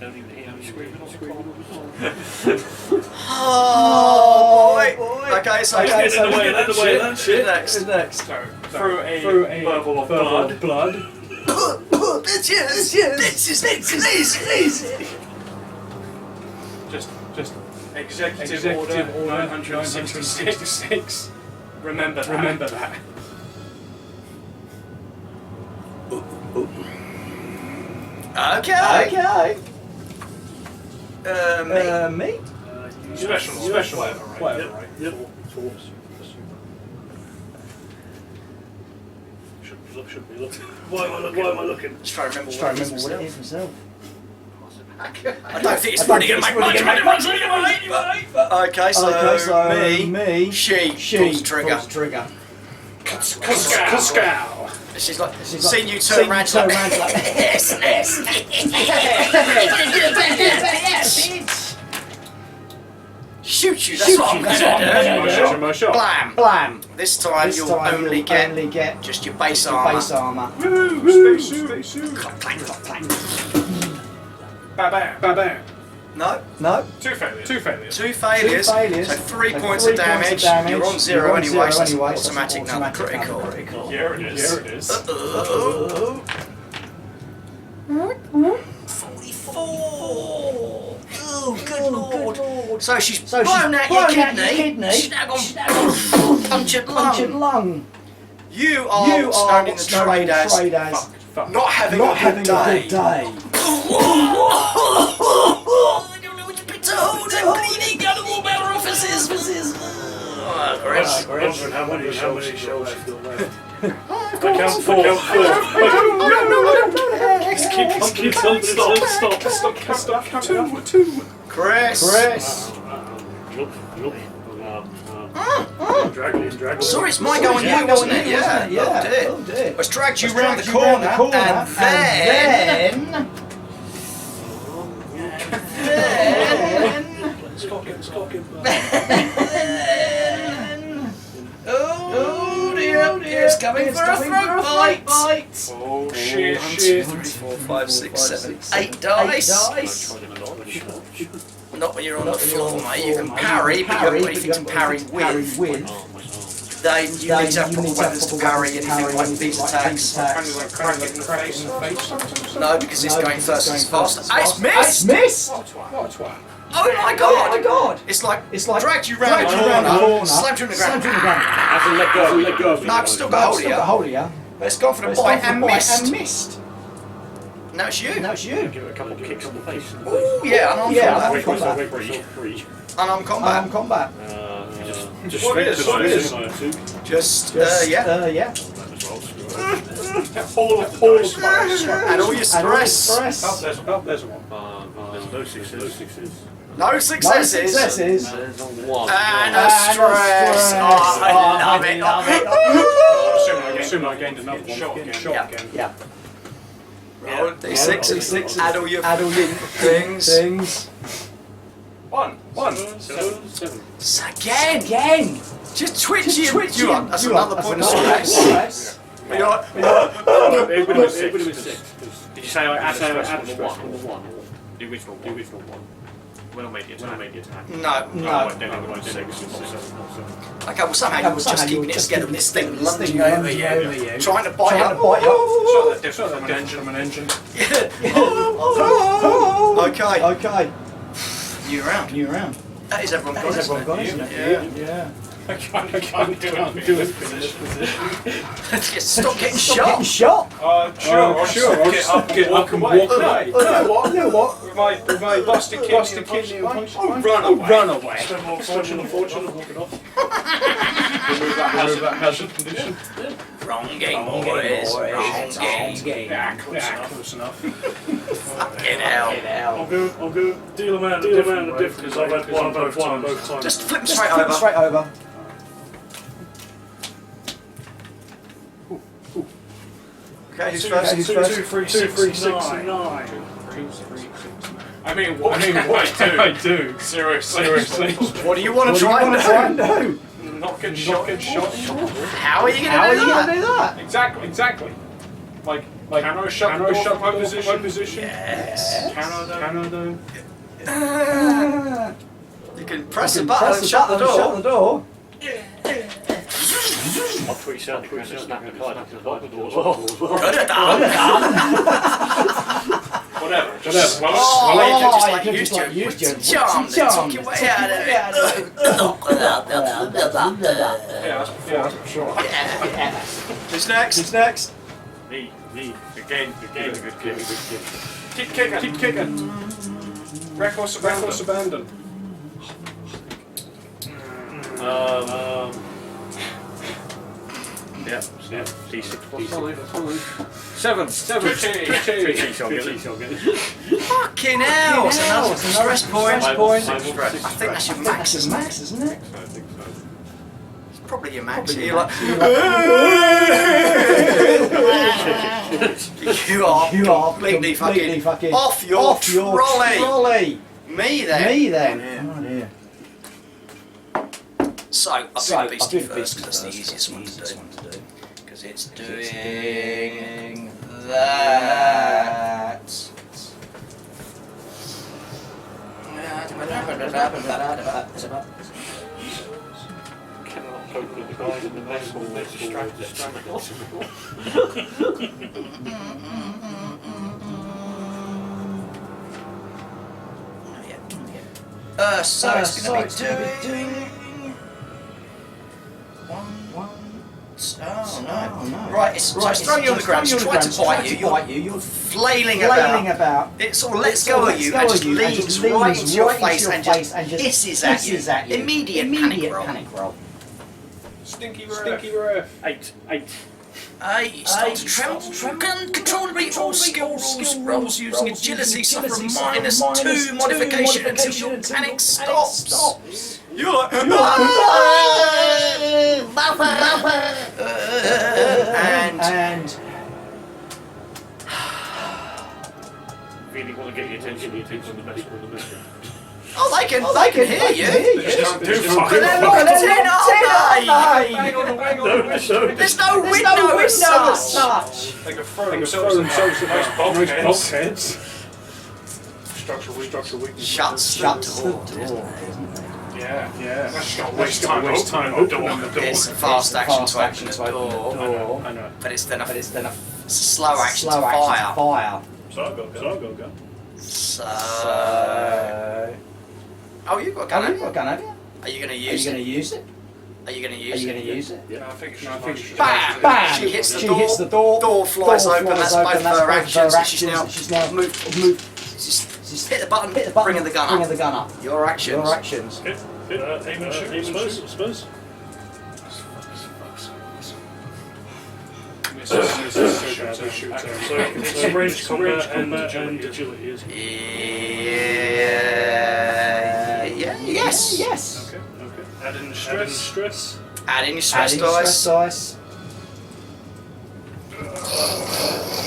Don't even hear me screaming. Oh boy. Okay, so Get in the way of that shit. Next. Through a bubble of blood. Bitches, please. Just Executive Order 966. Remember that. Okay. Me? Special. Whatever, right? Yep. Should be looking. Why am I looking? Just trying to remember what it is myself. I don't think it's really going to make much money. Okay, so me, she pulls the trigger. Kaskow. She's like, seen you turn around like, Yes. shoot you, that's what I'm going to My shot. Blam. This time you'll only get just your base armor. Clank. Bam. No. Two failures. Two failures. So 3 points of damage. You're on 0 anyway, so it's automatic, not critical. Here it is. 44. Oh, good lord. So she's blown out your kidney. She's now gone punctured lung. You are standing the trade as not having a good day. I don't know which bit to hold. I'm bleeding out of all my orifices. How many shells you still left? I count four. Stop. Two. Chris. Sorry, it's my go on you, wasn't it? Yeah. Oh dear. I dragged you round the corner, and then... Oh dear, it's coming for a throat bite. Oh shit. 1, 2, 3, 4, 5, 6, 7, 8 dice. Not when you're on the floor, mate. You can parry, but you haven't got anything to parry with. Then you need to have proper weapons to parry anything like these attacks. No, because it's going first and it's faster. It's missed! Oh my god! It's like dragged you round the corner, slammed you in the ground. Let go of me. No, I've still got hold of you. But it's gone for the bite and missed. Now it's you. Give it a couple of kicks in the face. Oh yeah, unarmed combat. Just yeah. All And all your stress. There's one. There's no successes. No successes. There's a one. And a stress. Oh, I love it. Assuming I gained another one. Shot again. Yeah. Roll D6. Add all your things. One. Seven. Again. Just twitch you. That's another point of stress. It would have been 6. Did you say I added stress on the 1? The original one. When I made the attack. No. Then it would have been 6. Okay, well somehow you were just keeping it together with this thing lunging over you, trying to bite you. It's not that different from an engine. Okay. New round. That is everyone got, isn't it? Yeah. I can't do it in this position. Stop getting shot. Sure. I'll get up and walk away. You know what? With my busted kidney and punch. Run away. Spend more fortune walking off. Remove that hazard condition. Wrong game, boys. Wrong game. Yeah, close enough. Fucking hell. I'll go deal them out a different because I've had one both times. Just flip them straight over. Okay, who's first? 2, 3, 6, 9. I mean, what I do? Seriously. What do you want to try and do? Not get shot. How are you going to do that? Exactly. Like can I shut my position? Yes. Can I though? You can press the button and shut the door. I'll tweet snap the card into the door as well. Could have done. Whatever. You could just like use your charm and talk your way out of it. Yeah, that's for sure. Who's next? Me. Again, a good kid. Keep kicking. Reckless abandon. Yeah. D6 plus 5. 7. Fucking hell! That's another stress point. I think that's your max, isn't it? I think so. It's probably your max. You're like, you are completely fucking off your trolley. Me then. Oh dear. So, I'll do the beastie first because that's the easiest one to do. Because it's doing that. Cannot cope with the guys in the medical distracted. So it's going to be doing... Oh no. Right, it's throwing you on the ground, it's trying to bite you, you're flailing about. It sort of lets go of you and just leans right into your face and just hisses at you. Immediate panic roll. Stinky ref. 8. Starts to tremble uncontrollably. All skills rolls using agility suffer -2 modification until your panic stops. You're like, and really want to get your attention the best. oh, they can hear you. Just don't do But fucking they're locked in, aren't Hang on. they? There's no window as such. They can throw themselves at nice bulkheads. Structural weakness. Shut the door. Yeah. That's just gonna waste time opening the door. It's a fast action to open the door. I know. But it's then a slow action to fire. So I've got a gun. So... Oh, you've got a gun, have you? Are you going to use it? Are you going to use it? Yeah, I think it's Bam! She hits the door. Door flies open. That's both her actions. She's now moved. Just hit the button. Bringing the gun up. Your actions. Aim and shoot, I suppose. So it's range combat and agility, isn't it? Yes. Okay. Add in stress. Add in your stress dice.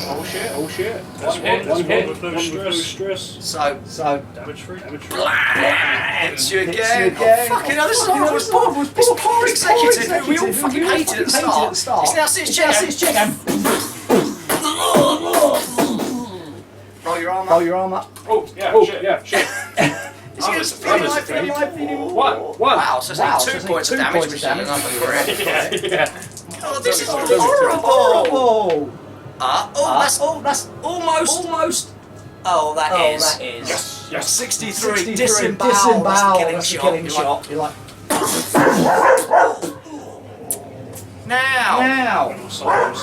Oh shit. Oh shit. One hit with no stress. So Damage free. hits you again. Oh, fucking hell, this is horrible. This poor executive who we all fucking hated at the start. He's now sits his chair. Roll your arm up. Oh, shit. One. Wow, so it's 2 points of damage, which is yeah. Oh, this is horrible. That's almost. Oh, that is. Yes. 63. Disembowel. That's the killing shot. You're like. Now. I'm sorry.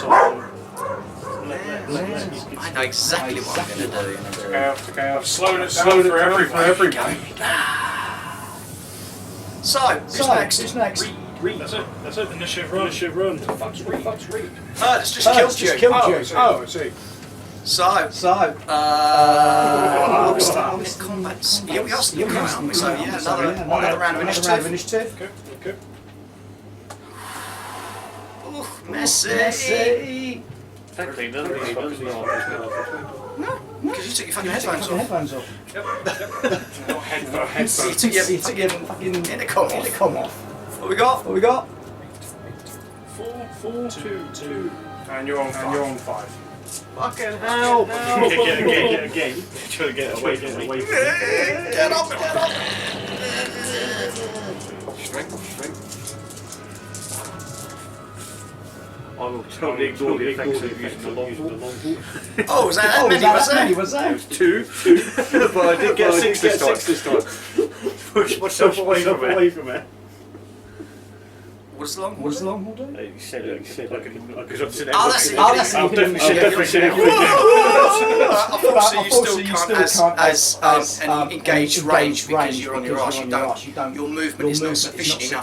I know exactly what I'm going to do. Okay, I've slowed it down for everyone. So, who's next? Read. That's it. Initiative run. The fuck's read? It's just killed you. Oh, I see. So, combats. Yeah, we are still coming, aren't we? So, yeah, another round of initiative. Okay. Ooh, messy. Thankfully, none of these fuckers are. No, because you took your fucking headphones off. Yep. You took your fucking intercom off. What we got? 4, 2. And you're on 5. Fucking hell! Get again. Trying to get away from me. Get up! Strength. I will totally ignore the effects of using the long ball. Oh, was that many, was there? It was 2. But I did get 6 this time. Push myself away from it. What does the long haul do? He said because I've seen it. Oh, that's it. I've definitely seen it. Unfortunately, you still can't as an engaged range because you're on your arse. Your movement is not sufficient enough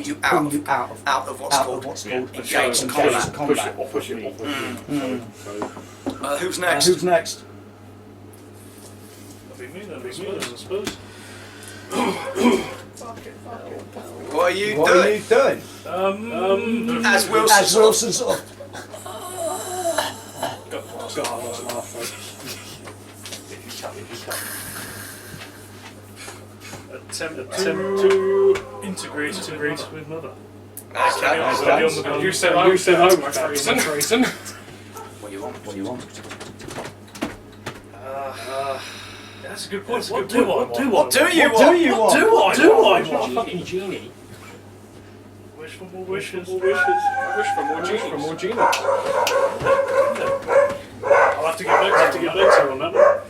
to pull you out of what's called engaged combat. Push it. Who's next? That'd be me, I suppose. What are you doing? As Wilson sort of. Attempt to integrate with Mother. Okay. You said I was Grayson. What do you want? That's a good point. What do you want? Fucking genie. Wish for more wishes. Wish for more genie. I'll have to get back to you on that one.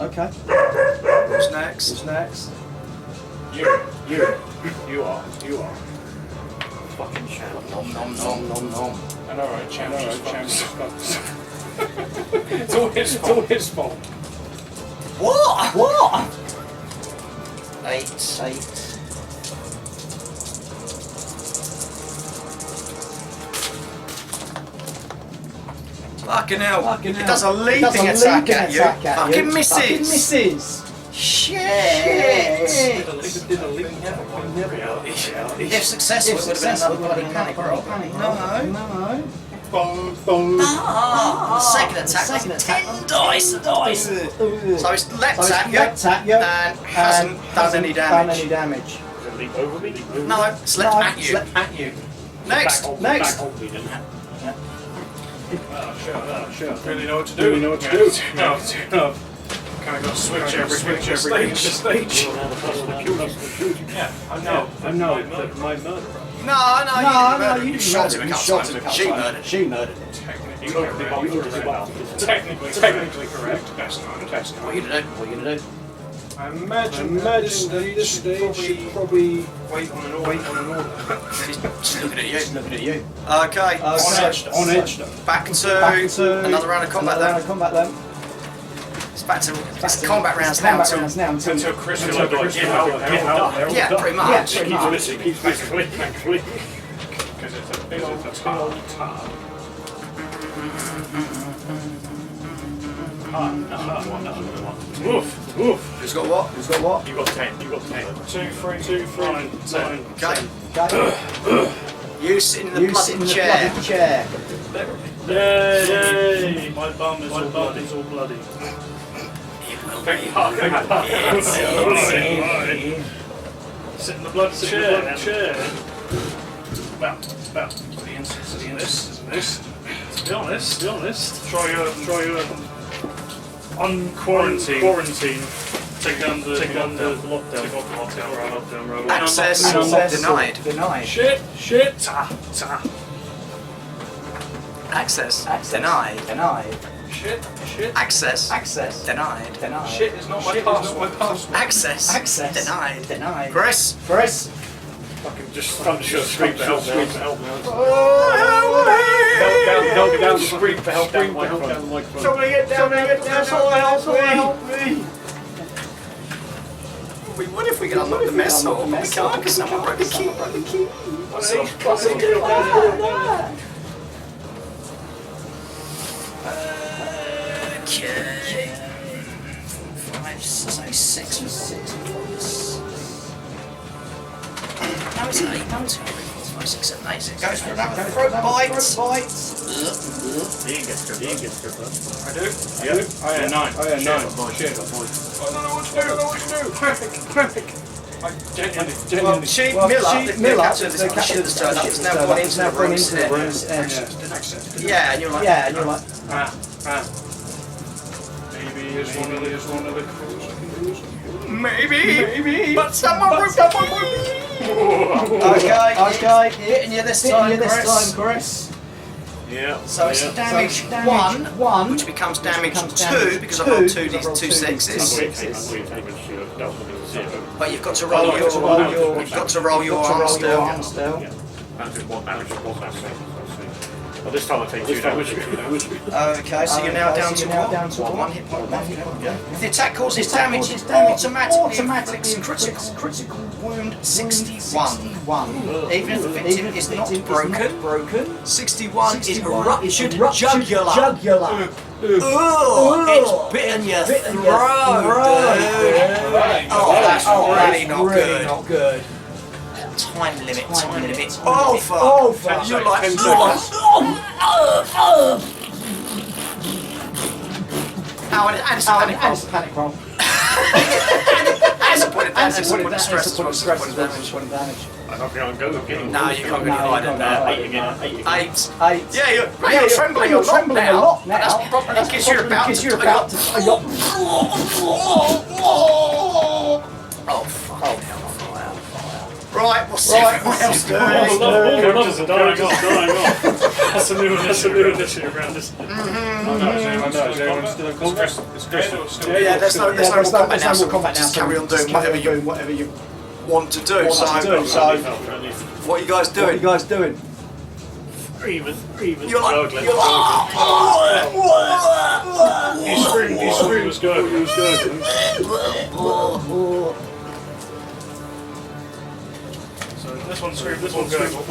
Okay. Who's next? You are. Fucking champ. Nom. I know, right? Champ. It's all his fault. What? 8. Fucking hell. It does a leaping attack at you. Fucking misses. Shit. If successful, it would have been another bloody panic roll. No. Second attack, 10 dice. So it's leapt at you and hasn't done any damage. Does it leap over me? No, it's leapt at you. Next. Sure. Really know what to do. Kind of got to switch every stage. Yeah, I know. But my murderer. No, you shot him a couple times. She murdered him. Technically correct. Test time. What are you gonna do? I imagine this stage probably wait on an order. She's looking at you. Okay. On edge. Back to another round of combat then. It's back to combat rounds now Until Chris is like, get out. Yeah, pretty much. Keeps basically. Because it's a big old tub. Oof. Who's got what? You got 10. 2, 3, 9, 10. Okay. You sit in the bloody chair. Yay! My bum is all bloody. Sit in the blood chair. Well, it's about the instance of this, isn't this? To be honest, try your unquarantine. Take down the lockdown road. Access denied. Shit. Access denied. Shit. Access denied. Shit is not my password. Access denied. Chris. Fucking just punch your scream for help now. Help me down, scream for help down the microphone. Somebody get down, help me. We would if we could unlock the mess hall, but we can't because someone broke the key. Okay. 5, 6 was 6. No, it's 8. No, it's 5, 6, 7, 8. Goes for another throat bite. Iain gets good. I do? Yeah. I had 9. Share that, boys. I don't know what to do. Quick. Well, Chief Miller, the captain of this ship that's turned up, has now gone into the rooms. Yeah, and you're like... Maybe it's one of the crews. Maybe. But someone will be. Okay. Hitting you this time, Chris. Yeah. So it's damage 1, which becomes damage 2 because I've rolled 2 sixes. But you've got to roll your arm still. And just 1 damage. Well, this time I take 2 damage. Okay, so you're now down to 1 hit point. If the attack causes damage, it's automatic critical wound 61. Even if the victim is not broken, 61 is ruptured jugular. It's bitten your throat. Oh, that's really not good. Time limit. Over. You're like, and it's a panic roll. As a point of stress, damage. I'm not going to go again. No, you can't go higher than that. 8 again. 8. Yeah, you're trembling a lot now. That's probably because you're about to... Oh, fuck. Right, what's everyone else doing? Characters are dying off. That's a new initiative around this. I know, is everyone still in combat? It's Chris. Yeah, there's no combat now, so just carry on doing whatever you want to do. So, what are you guys doing? Even. You're like... He was good. So this one scream, this one gurgle.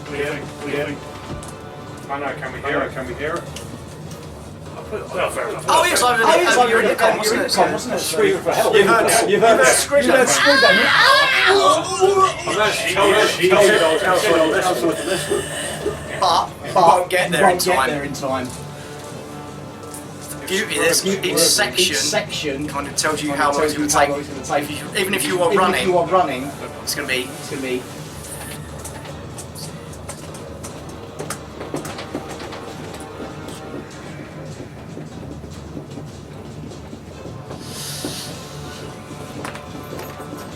What do you think? I know, can we hear it? Well, fair enough. Oh yes, you're in the com, wasn't it? Screaming for help. You've heard scream. But you won't get there in time. The beauty of this, each section kind of tells you how long it's going to take. Even if you are running, it's going to be.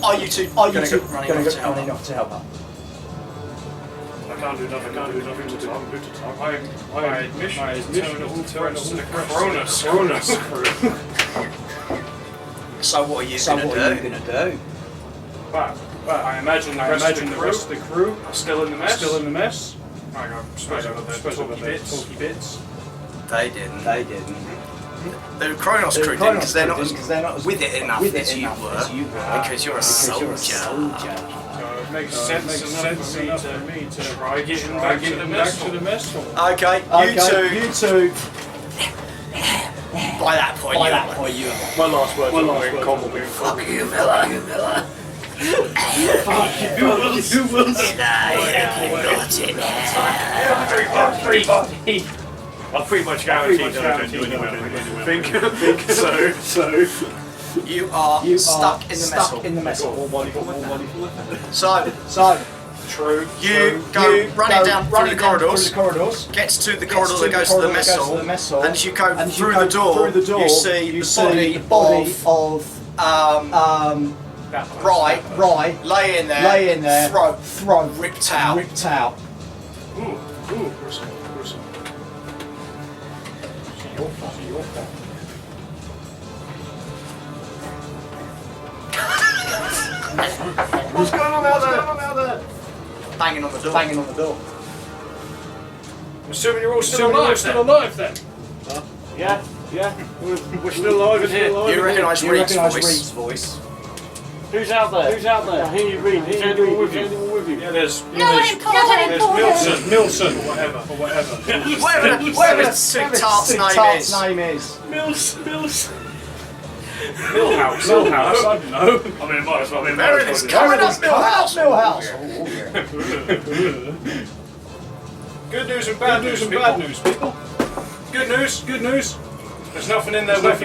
Are you two running off to help her? I can't do nothing to talk. My mission is to turn the Cronus crew. So what are you going to do? But I imagine the rest of the crew are still in the mess. I suppose they were the talky bits. They didn't. The Kronos crew didn't because they're not as with it enough as you were because you're a soldier. So it makes sense enough for me to try getting back to the mess hall. Okay, you two. By that point, you. My last word will be Fuck you, Miller. Fuck you, Wilson. Got it. everybody. I'm pretty much guaranteed that I don't do anything. So You are stuck in the mess hall. So True. you go running down through the corridors. Gets to the corridor that goes to the mess hall, and as you go through the door, you see the body of Rye laying there, throat ripped out. Ooh, gruesome. what's going on out there? Banging on the door. I'm assuming you're all still alive then. Yeah. We're still alive in here. You recognise Reed's voice. Who's out there? I hear you read. Is anyone with you? Yeah, there's important. Milson or whatever. Whatever the sweet tart's name is. Mills. Millhouse. I don't know. I mean, it might as well be Meredith's coming up, Millhouse. Good news and bad news, people. Good news. There's nothing in there with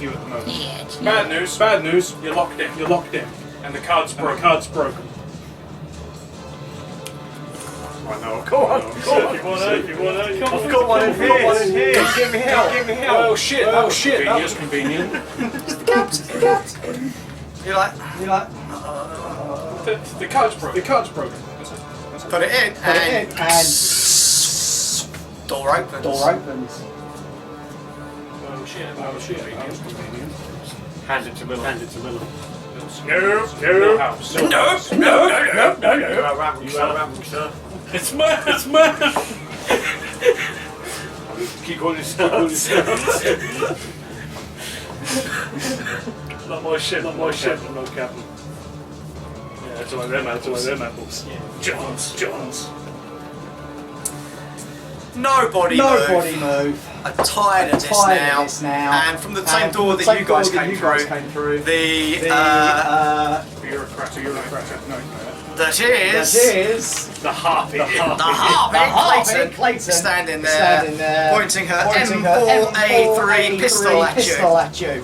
you at the moment. Bad news. You're locked in. And the card's broken. Right now, go on. If you wanna. I've got one in here. Give me help. Oh shit. That's convenient. You're like, The card's broken. put it in, and door opens. Oh shit. That was convenient. Hand it to Miller. No. You are rambling, sir. It's mine. Keep calling yourself. Not my ship, I'm not captain. Yeah, that's one of them apples. Johns. Nobody move. I'm tired of this now. And from the same door that you guys came through, the bureaucrat. No. that is The harpy. Clayton, standing there, pointing her M4A3 pistol at you.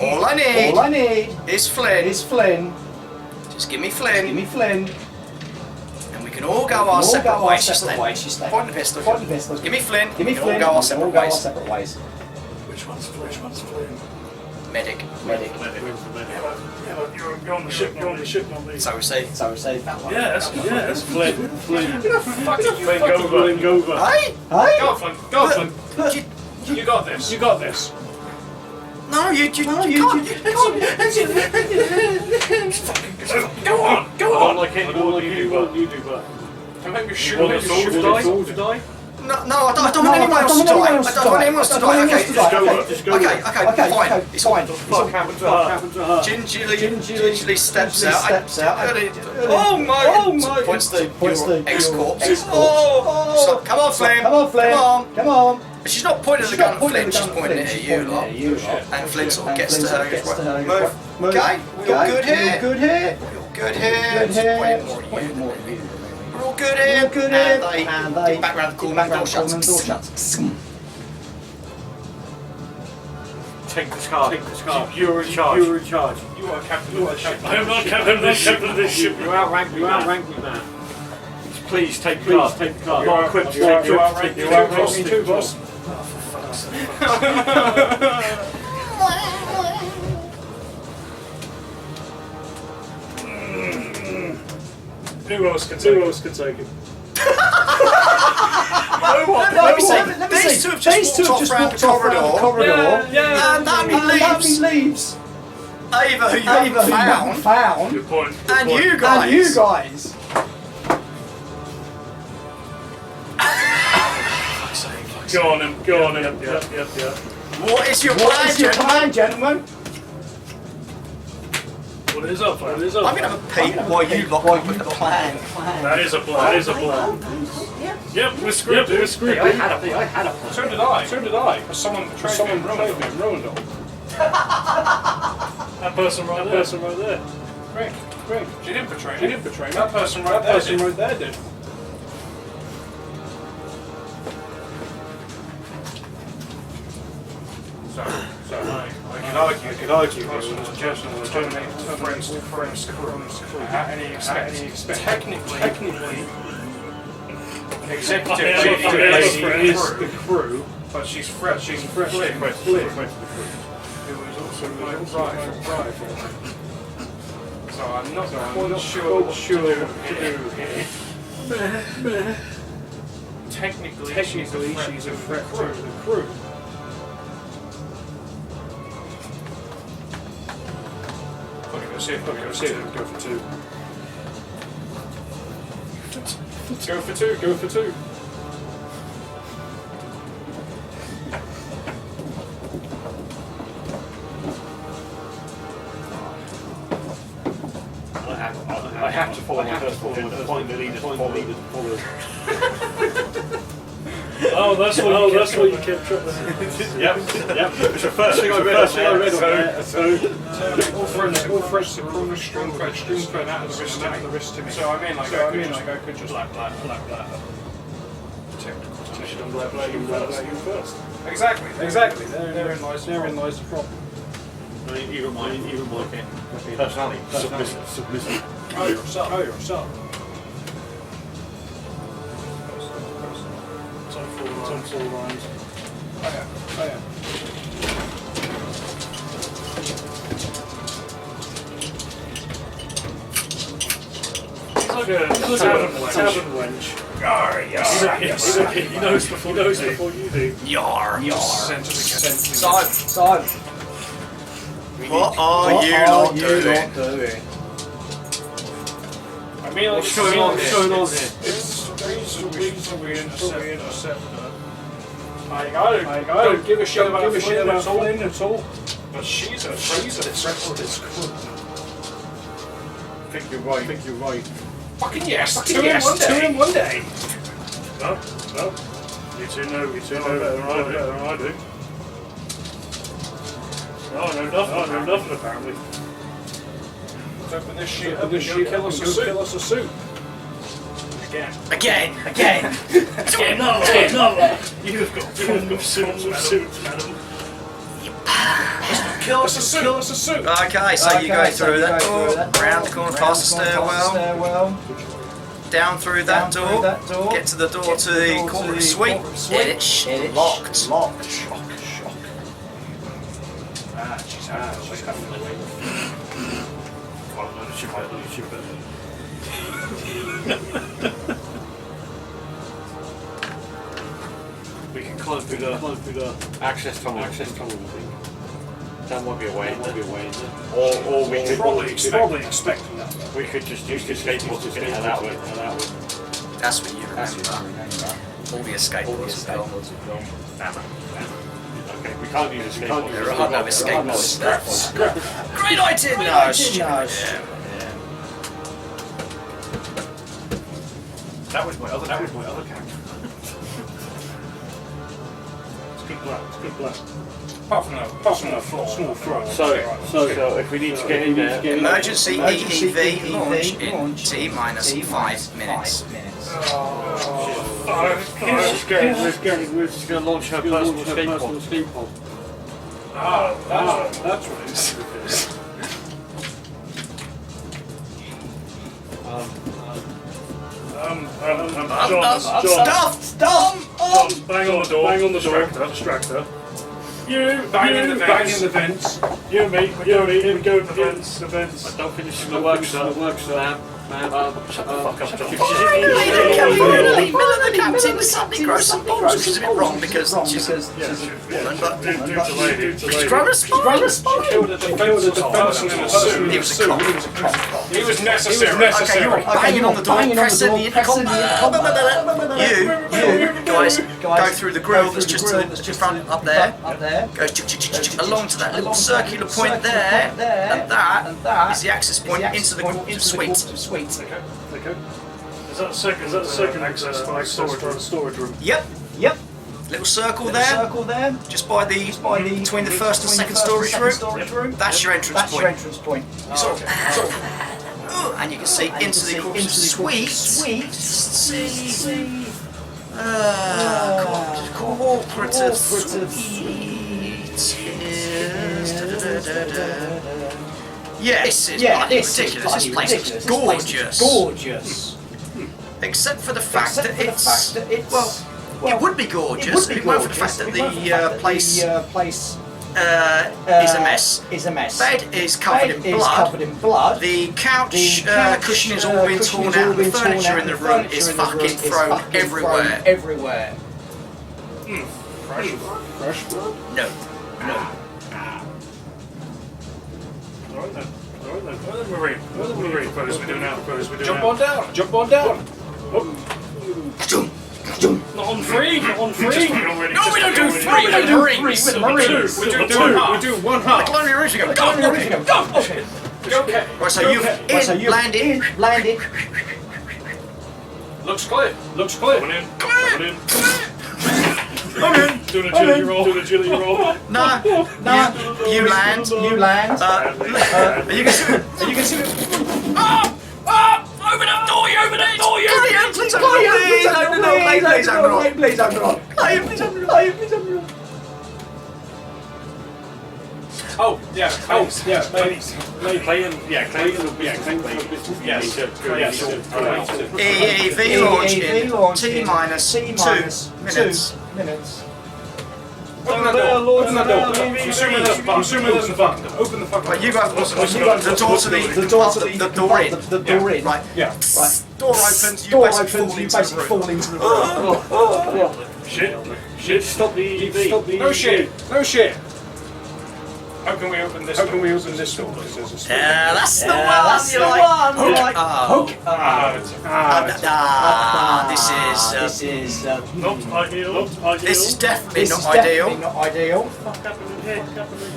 All I need is Flynn. Just give me Flynn. And we can all go our separate ways. Just point the pistol. Give me Flynn. We can all go our separate ways. Which one's Flynn? Medic. Yeah, you're on the ship, not me. So we say that one. Yeah, that's Flynn. Fucking Flynn, go over. Hey? Go on, Flynn. You got this. No, you can't. Go on. I don't like it. What do you do, but Don't make me shoot you want me. us all to die? No, I don't want anyone else to die. Just go. Okay, fine. It's fine. What happened to her? Gingerly steps out. Oh my! Points the ex-corpse. Oh! Come on, Flynn. Come on. She's not pointing the gun at Flynn, she's pointing it at you lot. And Flynn sort of gets to her and goes, right, move. Okay, you're good here. We're all good here. And they back round the corner and the door shuts. Take this card. You're in charge. You are captain of the ship. I am not captain of this ship. You outrank me now. Please take the card. I'm not equipped. You outrank me too, boss. Who else can take it? Let me see. These two have just walked around the corridor. Yeah. And how many leaves? Ava, who you haven't found. Good point. And you guys. Go on him. Yep. What is your plan, gentlemen? What is up? I'm going to have a peek while you lock up with the plan. That is a plan. Yep, we're screwed. I had a plan. So did I. Because someone betrayed me and ruined it. That person right there. Greg. She didn't betray me. That person right there did. So I could argue personal terminate friends crew. And he expects technically executive lady is the crew, but she's fresh with the crew. It was also my rival. So I'm not quite sure what to do here. Technically she's a threat to the crew. Let's see if go for two. Go for two. I have to follow my first order and find the leader. Oh, that's what you kept track of. Yep. It's the first thing I read. So all friends across the stream out of the wrist to me. So I mean, I could just black. Technical black you first. Exactly. Therein lies the problem. I mean, even my personality, submissive. Oh, yourself. It's on 4 lines. Oh yeah. He's like a tavern wench. He knows before you do. Yar. Simon. What are you not doing? I mean, what's going on here? It's reasonably intercept her. I don't give a shit about Flynn at all. But she's a threat to this crew. I think you're right. Fucking yes. Two in one day. No. You two know better than I do. No, I know nothing apparently. Let's open this shit up and kill us a suit. Again. No. You've got suits, madam. Kill us a suit. Okay, so you go through that door, round the corner, past the stairwell, down through that door, get to the door to the corner suite. It's locked. She's having the way. We can climb through the access tunnel. That might be a way. Or we could probably expecting that. We could just use the skateboard to get the hell out of it. That's what you remember. All the skateboards have gone. Okay, we can't use a skateboard. There are no skateboards. Great idea! No, stupid. That was my other character. It's good black. Apart from the small throw. So if we need to get in there, Emergency EEV launch in T-5 minutes. we're just going to launch her personal skateboard. That's what it is. Stop! Bang on the door. Distractor. You bang in the vents. You and me. We go to the vents. I don't think this is going to work, sir. Shut the fuck up, John. Leave the captain suddenly grows some balls, which is a bit wrong because she's a woman, but she's grown a spine. Killed a person in a suit. He was a cop. He was necessary. Okay, you're banging on the door, pressing the intercom. You guys go through the grill that's just in front up there. Go along to that little circular point there, and that is the access point into the suite. Okay. Is that the second access for the storage room? Yep. Little circle there. Just by between the first and second storage room. That's your entrance point. And you can see into the suite. See. Cooperative suite. is. Yeah, this is bloody ridiculous. This place is gorgeous. Gorgeous. Except for the fact that it's well, it would be gorgeous if it weren't for the fact that the place is a mess. Bed is covered in blood. The couch cushion is all been torn out. The furniture in the room is fucking thrown everywhere. Fresh blood? No. Alright then. Marine. What are we doing now? Jump on down. Not on three. No, we don't do three. We do Marines. We do one half. The colonial Marines go. Go. Okay. Right, so you've landed. Looks clear. Coming in. Doing a agility roll. No. You land. You can see it. Open up door, you open it! Please open it! Oh, yeah. Please. Clayton. Yes. EV launch in T minus 2 minutes. Open the door. I'm assuming there's a button. Open the fucking door. Right, you guys the door in. Right. Yeah. Door opens, you basically fall into the room. Shit. Stop the EV. No shit. How can we open this door? That's the one you like. Hook. This is not ideal. This is definitely not ideal. What happened in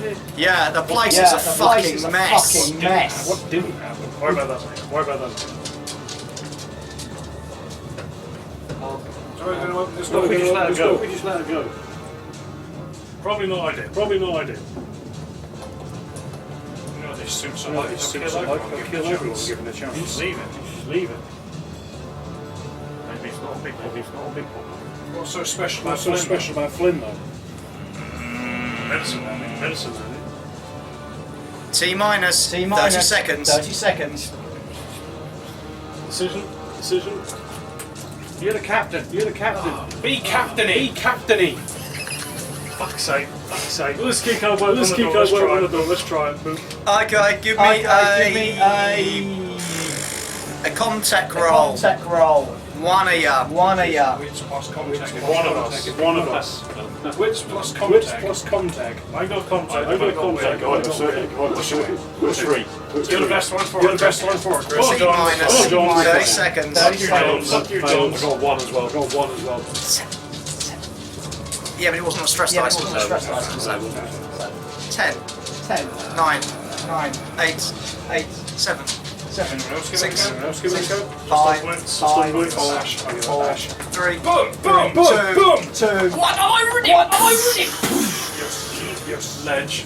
here? Yeah, the place is a fucking mess. What didn't happen? Worry about that. Sorry, we're going to open this We door. just let it go. Probably not ideal. These suits are like they'll kill everyone given a chance. Just leave it. Maybe it's not a big one. What's so special about Flynn though? Medicine, T minus 30 seconds. Decision. You're the captain. Be captainy. Fuck's sake. Let's keep our way. Let's try it. Boom. Okay, give me a contact roll. One of ya. Wits plus contact. One of us. Wits plus contact. I got contact. Which three? You're the best one for it. Chris. T minus 30 seconds. Fuck you, John. Got one as well. Yeah, but it wasn't a stress dice. 10, 9, 8, 7, 6, 5, 3, Boom! 2. What? I'm already. Yes. Ledge.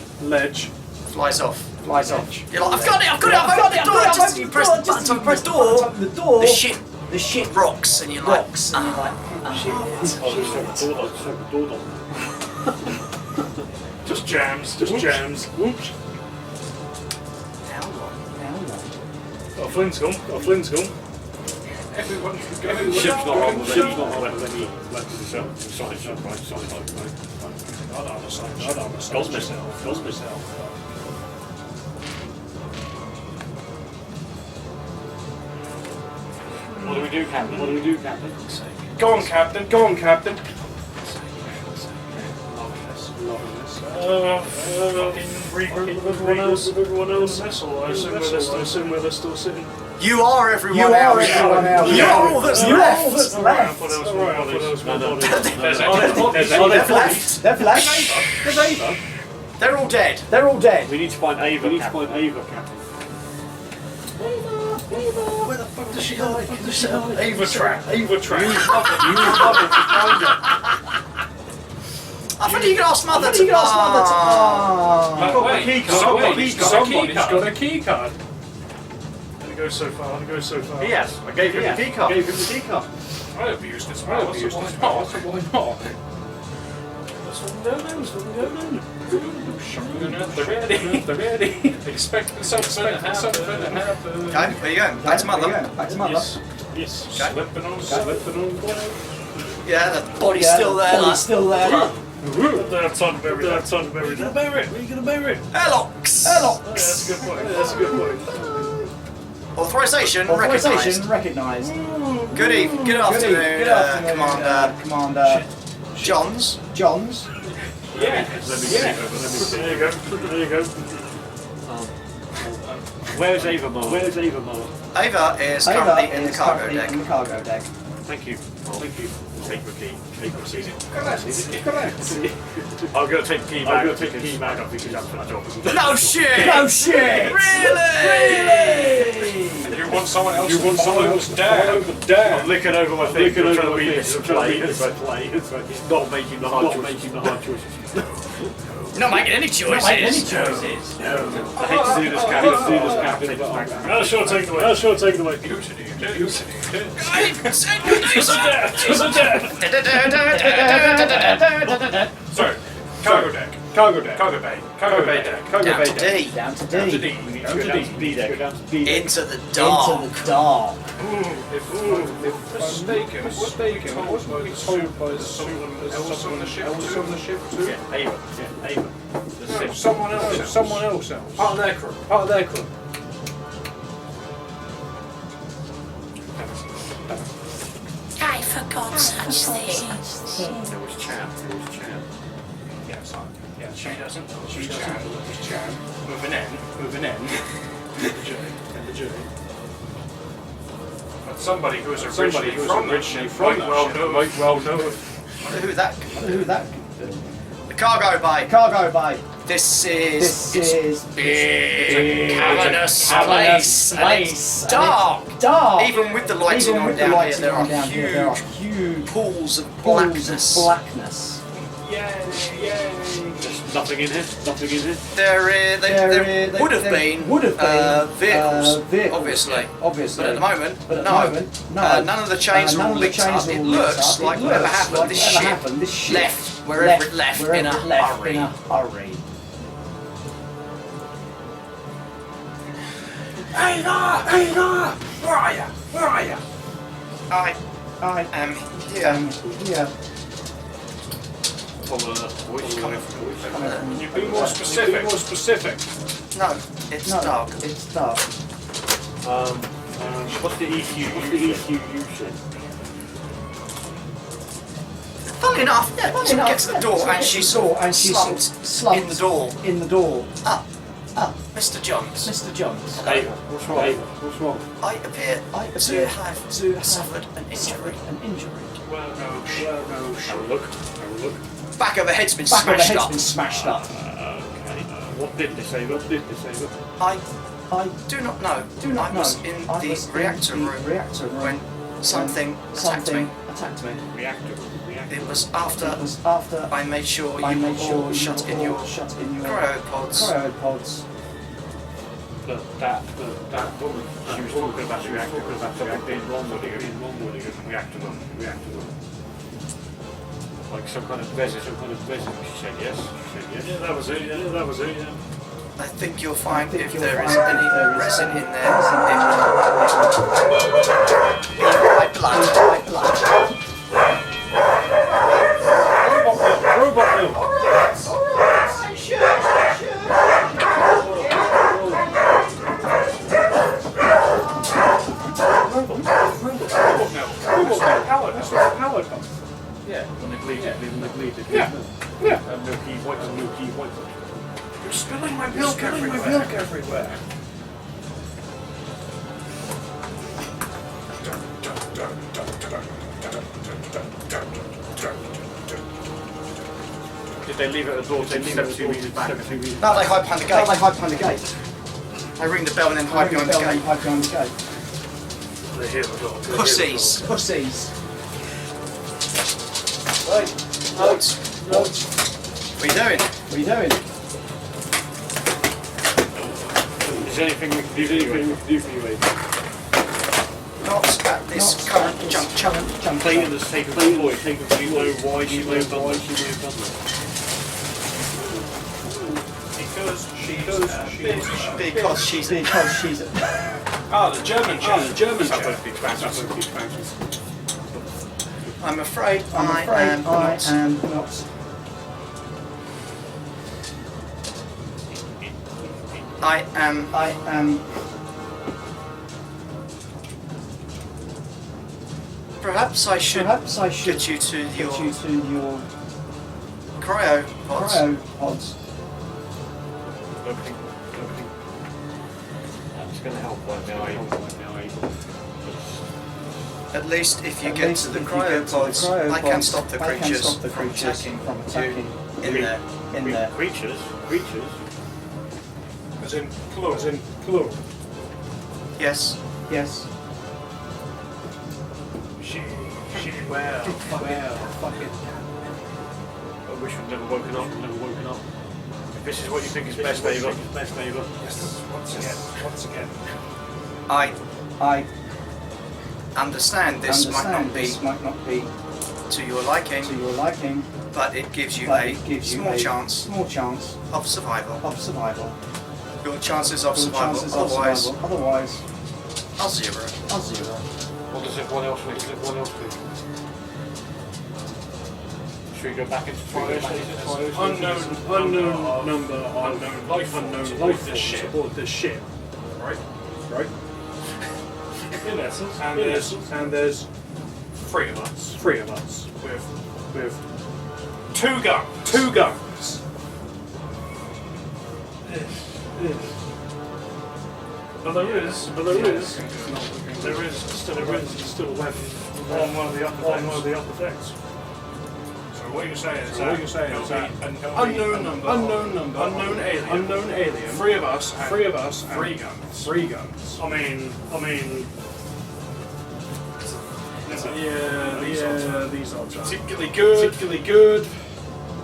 Flies off. You're like, I've got it. Just you press the button to open the door. The shit rocks, and you're like, Just jams. Whoops. Got a Flynn's gone. Everyone can go. Ship's not on. Then you left it yourself. I don't understand. Goes myself. What do we do, Captain? Go on, Captain. Regroup with everyone else. I assume where they're still sitting. you are everyone else. You're all that's left. They've left. They're all dead. We need to find Ava, Captain. Where the fuck does she hide? Ava track. I thought you could ask Mother to. Somebody's got a key card. Only goes so far. Yes, I gave him the key card. I have used this. Why not? Let's They're ready. Expect something to happen. Okay, where you going? Back to mother. Back to mother. Yes. Okay. Slipping on. Yeah, the body's still there. Body's still there. That's on bury. That's on bury. Where are you gonna bury it? Airlocks. That's a good point. That's a good point. Authorization recognised. Good evening. Good afternoon, Commander Johns. Yeah. Let me see. There you go. There you go. Where's Ava Mo? Ava is currently in the cargo deck. Thank you. Thank you. Take the key. Correct. I'm going to take the key back. I don't think he's up for the job. No shit! Really? And you want someone else dead? I'm licking over my face. I'm trying to beat this play. It's not making the hard choices. We're not making any choices. No. I hate to do this, Captain. I'll sure take it away. Sorry. Cargo bay deck. Down to D. We need to go down to B deck. Into the dark. If mistaken, wasn't we told by someone else on the ship too? Yeah, Ava. Someone else. Part of their crew. I forgot such things. There was Chan. Yeah, she doesn't. She's Chan. Moving in. And the jury. But somebody who was originally from that ship might well know. Who that could be. The cargo bay. This is big, cavernous place, and it's dark. Even with the lighting on down here, there are huge pools of blackness. Yay. There's nothing in here. There would have been vehicles, obviously. But at the moment, no. None of the chains are all linked up. It looks like whatever happened, this ship left wherever it left in a hurry. Ava! Where are you? I am here. Can you be more specific? No, it's dark. What's the EQ usually? Funnily enough, she gets to the door and she's slumped in the door. Mr. Johns. Ava, what's wrong? I appear to have suffered an injury. Well, no. Have a look. Back of the head's been smashed up. Okay. What did this Ava? I do not know. I was in the reactor room when something attacked me. Reactor. It was after I made sure you were all shut in your cryopods. But that woman, she was talking about the reactor because that's something being wrong with it. Reactor room. Like some kind of resin. She said yes. Yeah, that was it. I think you'll find if there is any resin in there, it will be white blood. Robot milk. That's where the power comes. Yeah, when they bleed it. Yeah. And milky white. You're spilling my milk everywhere. Did they leave it at the door? They leave it 2 meters back. No, they hide behind the gate. They ring the bell and then hide behind the gate. They hear the door. Pussies. Right. What are you doing? Is there anything we can do for you, Ava? Not at this current juncture. Clayton has taken the boy. No why she may have done that. Because she's a... The German I'm afraid I am not. I am. Perhaps I should get you to your cryopods. Nobody. That's going to help right now. At least if you get to the cryopods, I can stop the creatures from attacking you in there. Creatures? As in plural. Yes. Well. I wish we'd never woken up. If this is what you think is best, Ava. Yes. Once again. I understand this might not be to your liking, but it gives you a small chance of survival. Your chances of survival otherwise are zero. What does everyone else think? Should we go back into trials? Unknown number of life aboard this ship. Right. In essence. And there's three of us. With two guns. But there is still left on one of the upper decks. So what you're saying is that an unknown alien, three of us, and three guns. I mean. These odds are particularly good.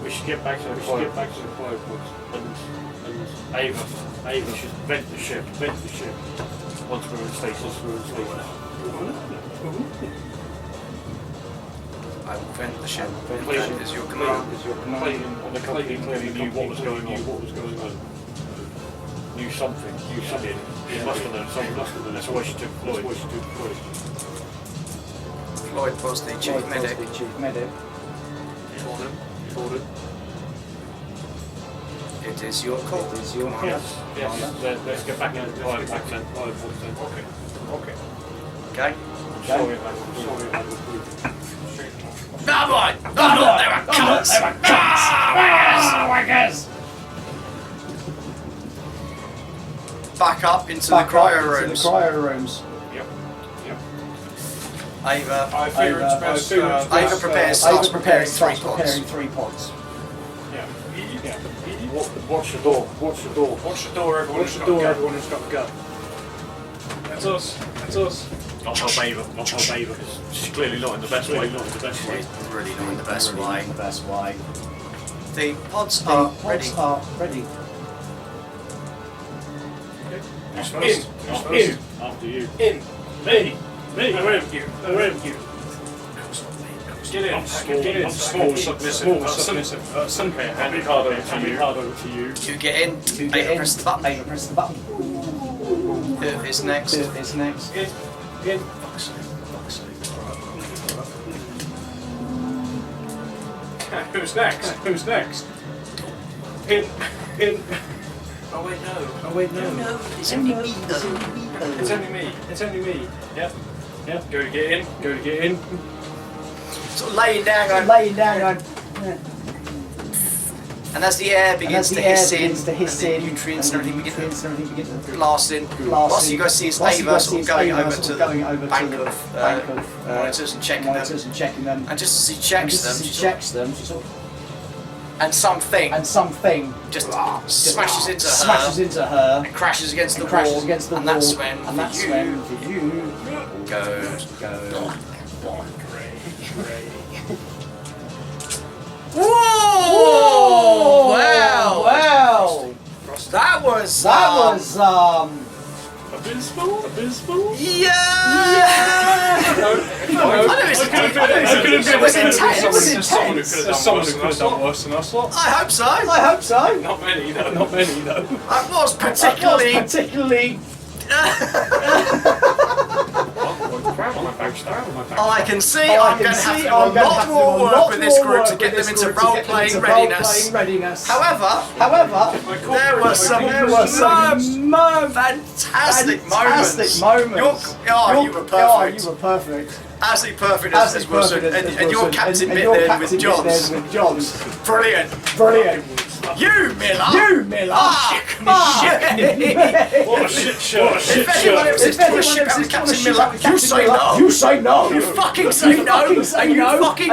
We should get back to the cryopods. And Ava should vent the ship. Once we're in stasis. I will vent the ship. Please. That is your command. And the company clearly knew what was going on. Knew something. She must have known something. That's why she took Floyd. Floyd was the chief medic. Ordered. It is your call. Yes. Let's get back into the pilot back then. Okay. Okay. I'm sorry about it. No, boy! No, they were cunts! Waggers! Back up into the cryo rooms. Yep. Ava starts preparing three pods. Yeah. Watch the door. Everyone who's got a gun. That's us. Not help Ava. She's clearly not in the best way. She's really not in the best way. The pods are ready. In. After you. In. Me. Where have you? Get in. Small submissive. Hand card over to you. You get in. Ava press the button. Who is next? In. Who's next? In. Oh wait, no. It's only me though. It's only me. Yep. Go to get in. Sort of laying down on. And as the air begins to hiss in, and the nutrients and everything begin to blast in, whilst you guys see Ava sort of going over to the bank of monitors and checking them. And just as he checks them, she sort of, and something just smashes into her and crashes against the wall, and that's when for you goes. Whoa! Wow! That was A Abysmal? Yeah! It was intense. There's someone who could have done worse than us lot. I hope so. I hope so. Not many though. That was particularly... I can see I'm going to have to do a lot more work with this group to get them into role-playing readiness. However, there were some fantastic moments. You were perfect. Absolutely perfect as this Wilson. And your captain bit there with Johns. Brilliant. You, Miller! What a shit show. If anyone else is trying to ship out Captain Miller, you say no! You say no! You fucking say no! And you fucking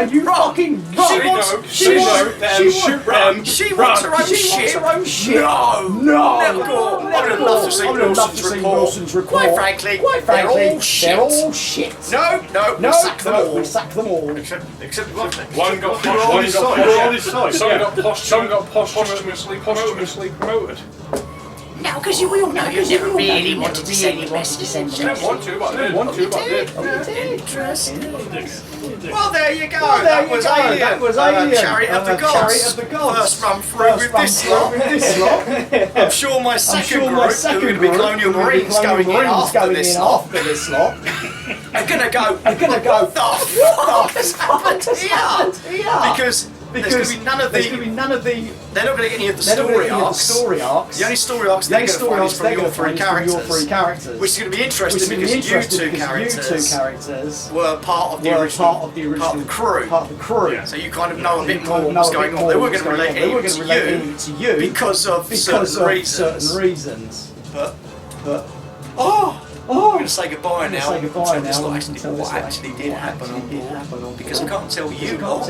run! She wants her own ship! No! I would have loved to see Wilson's report. Quite frankly, they're all shit. No, we sack them all. Except one got on his side. Some got posthumously promoted. Now, because you all know you never really wanted to send your messages. I didn't want to, but I did. Interesting. Well, there you go. That was Alien. Chariot of the Gods. First run through with this lot. I'm sure my second group, who are going to be Colonial Marines going in after this lot, are going to go, what the fuck has happened here? Because there's going to be none of the. They're not going to get any of the story arcs. The only story arcs they're going to find is from your three characters. Which is going to be interesting because you two characters were part of the original, part of the crew. Yeah. So you kind of know a bit more what's going on. They were going to relate anything to you because of certain reasons. But I'm going to say goodbye now until what actually did happen on board. Because I can't tell you lot.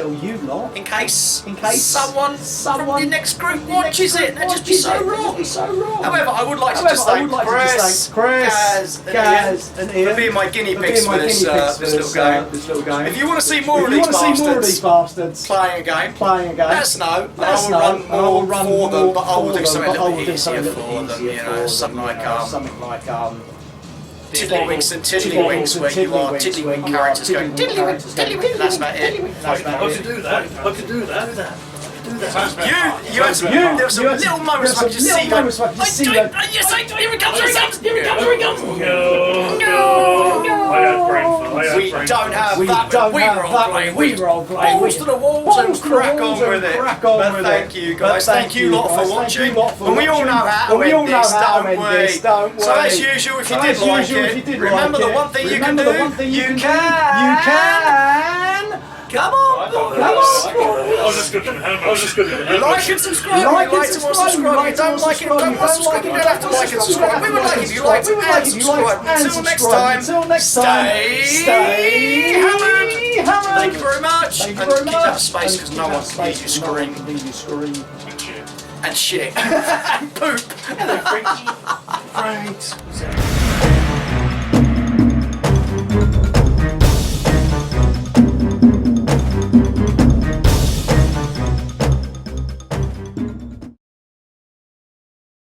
In case someone from the next group watches it, that'd just be so wrong. However, I would like to just thank Chris, Gaz, and Iain for being my guinea pigs for this little game. If you want to see more of these bastards playing a game, let us know. And I will run more for them, but I will do something a little bit easier for them. You know, something like Tiddlywinks and Tiddlywinks, where you are Tiddlywink characters going Tiddlywink, and that's about it. I could do that. You had some little moments where I could just see going, yes, I do, here it comes. No. We don't have that. We role-play. Balls to the walls and crack on with it. But thank you guys, thank you lot for watching. And we all know how to end this, don't we? So as usual, if you did like it, remember the one thing you can do, you can... Come on, boys! I was just going to like and subscribe. Like and subscribe. You don't like it, don't want to subscribe. You don't have to like and subscribe. We would like if you liked and subscribe. Until next time, stay hammered. Thank you very much. And keep that space because no one can hear you scream. And shit. And poop. Great.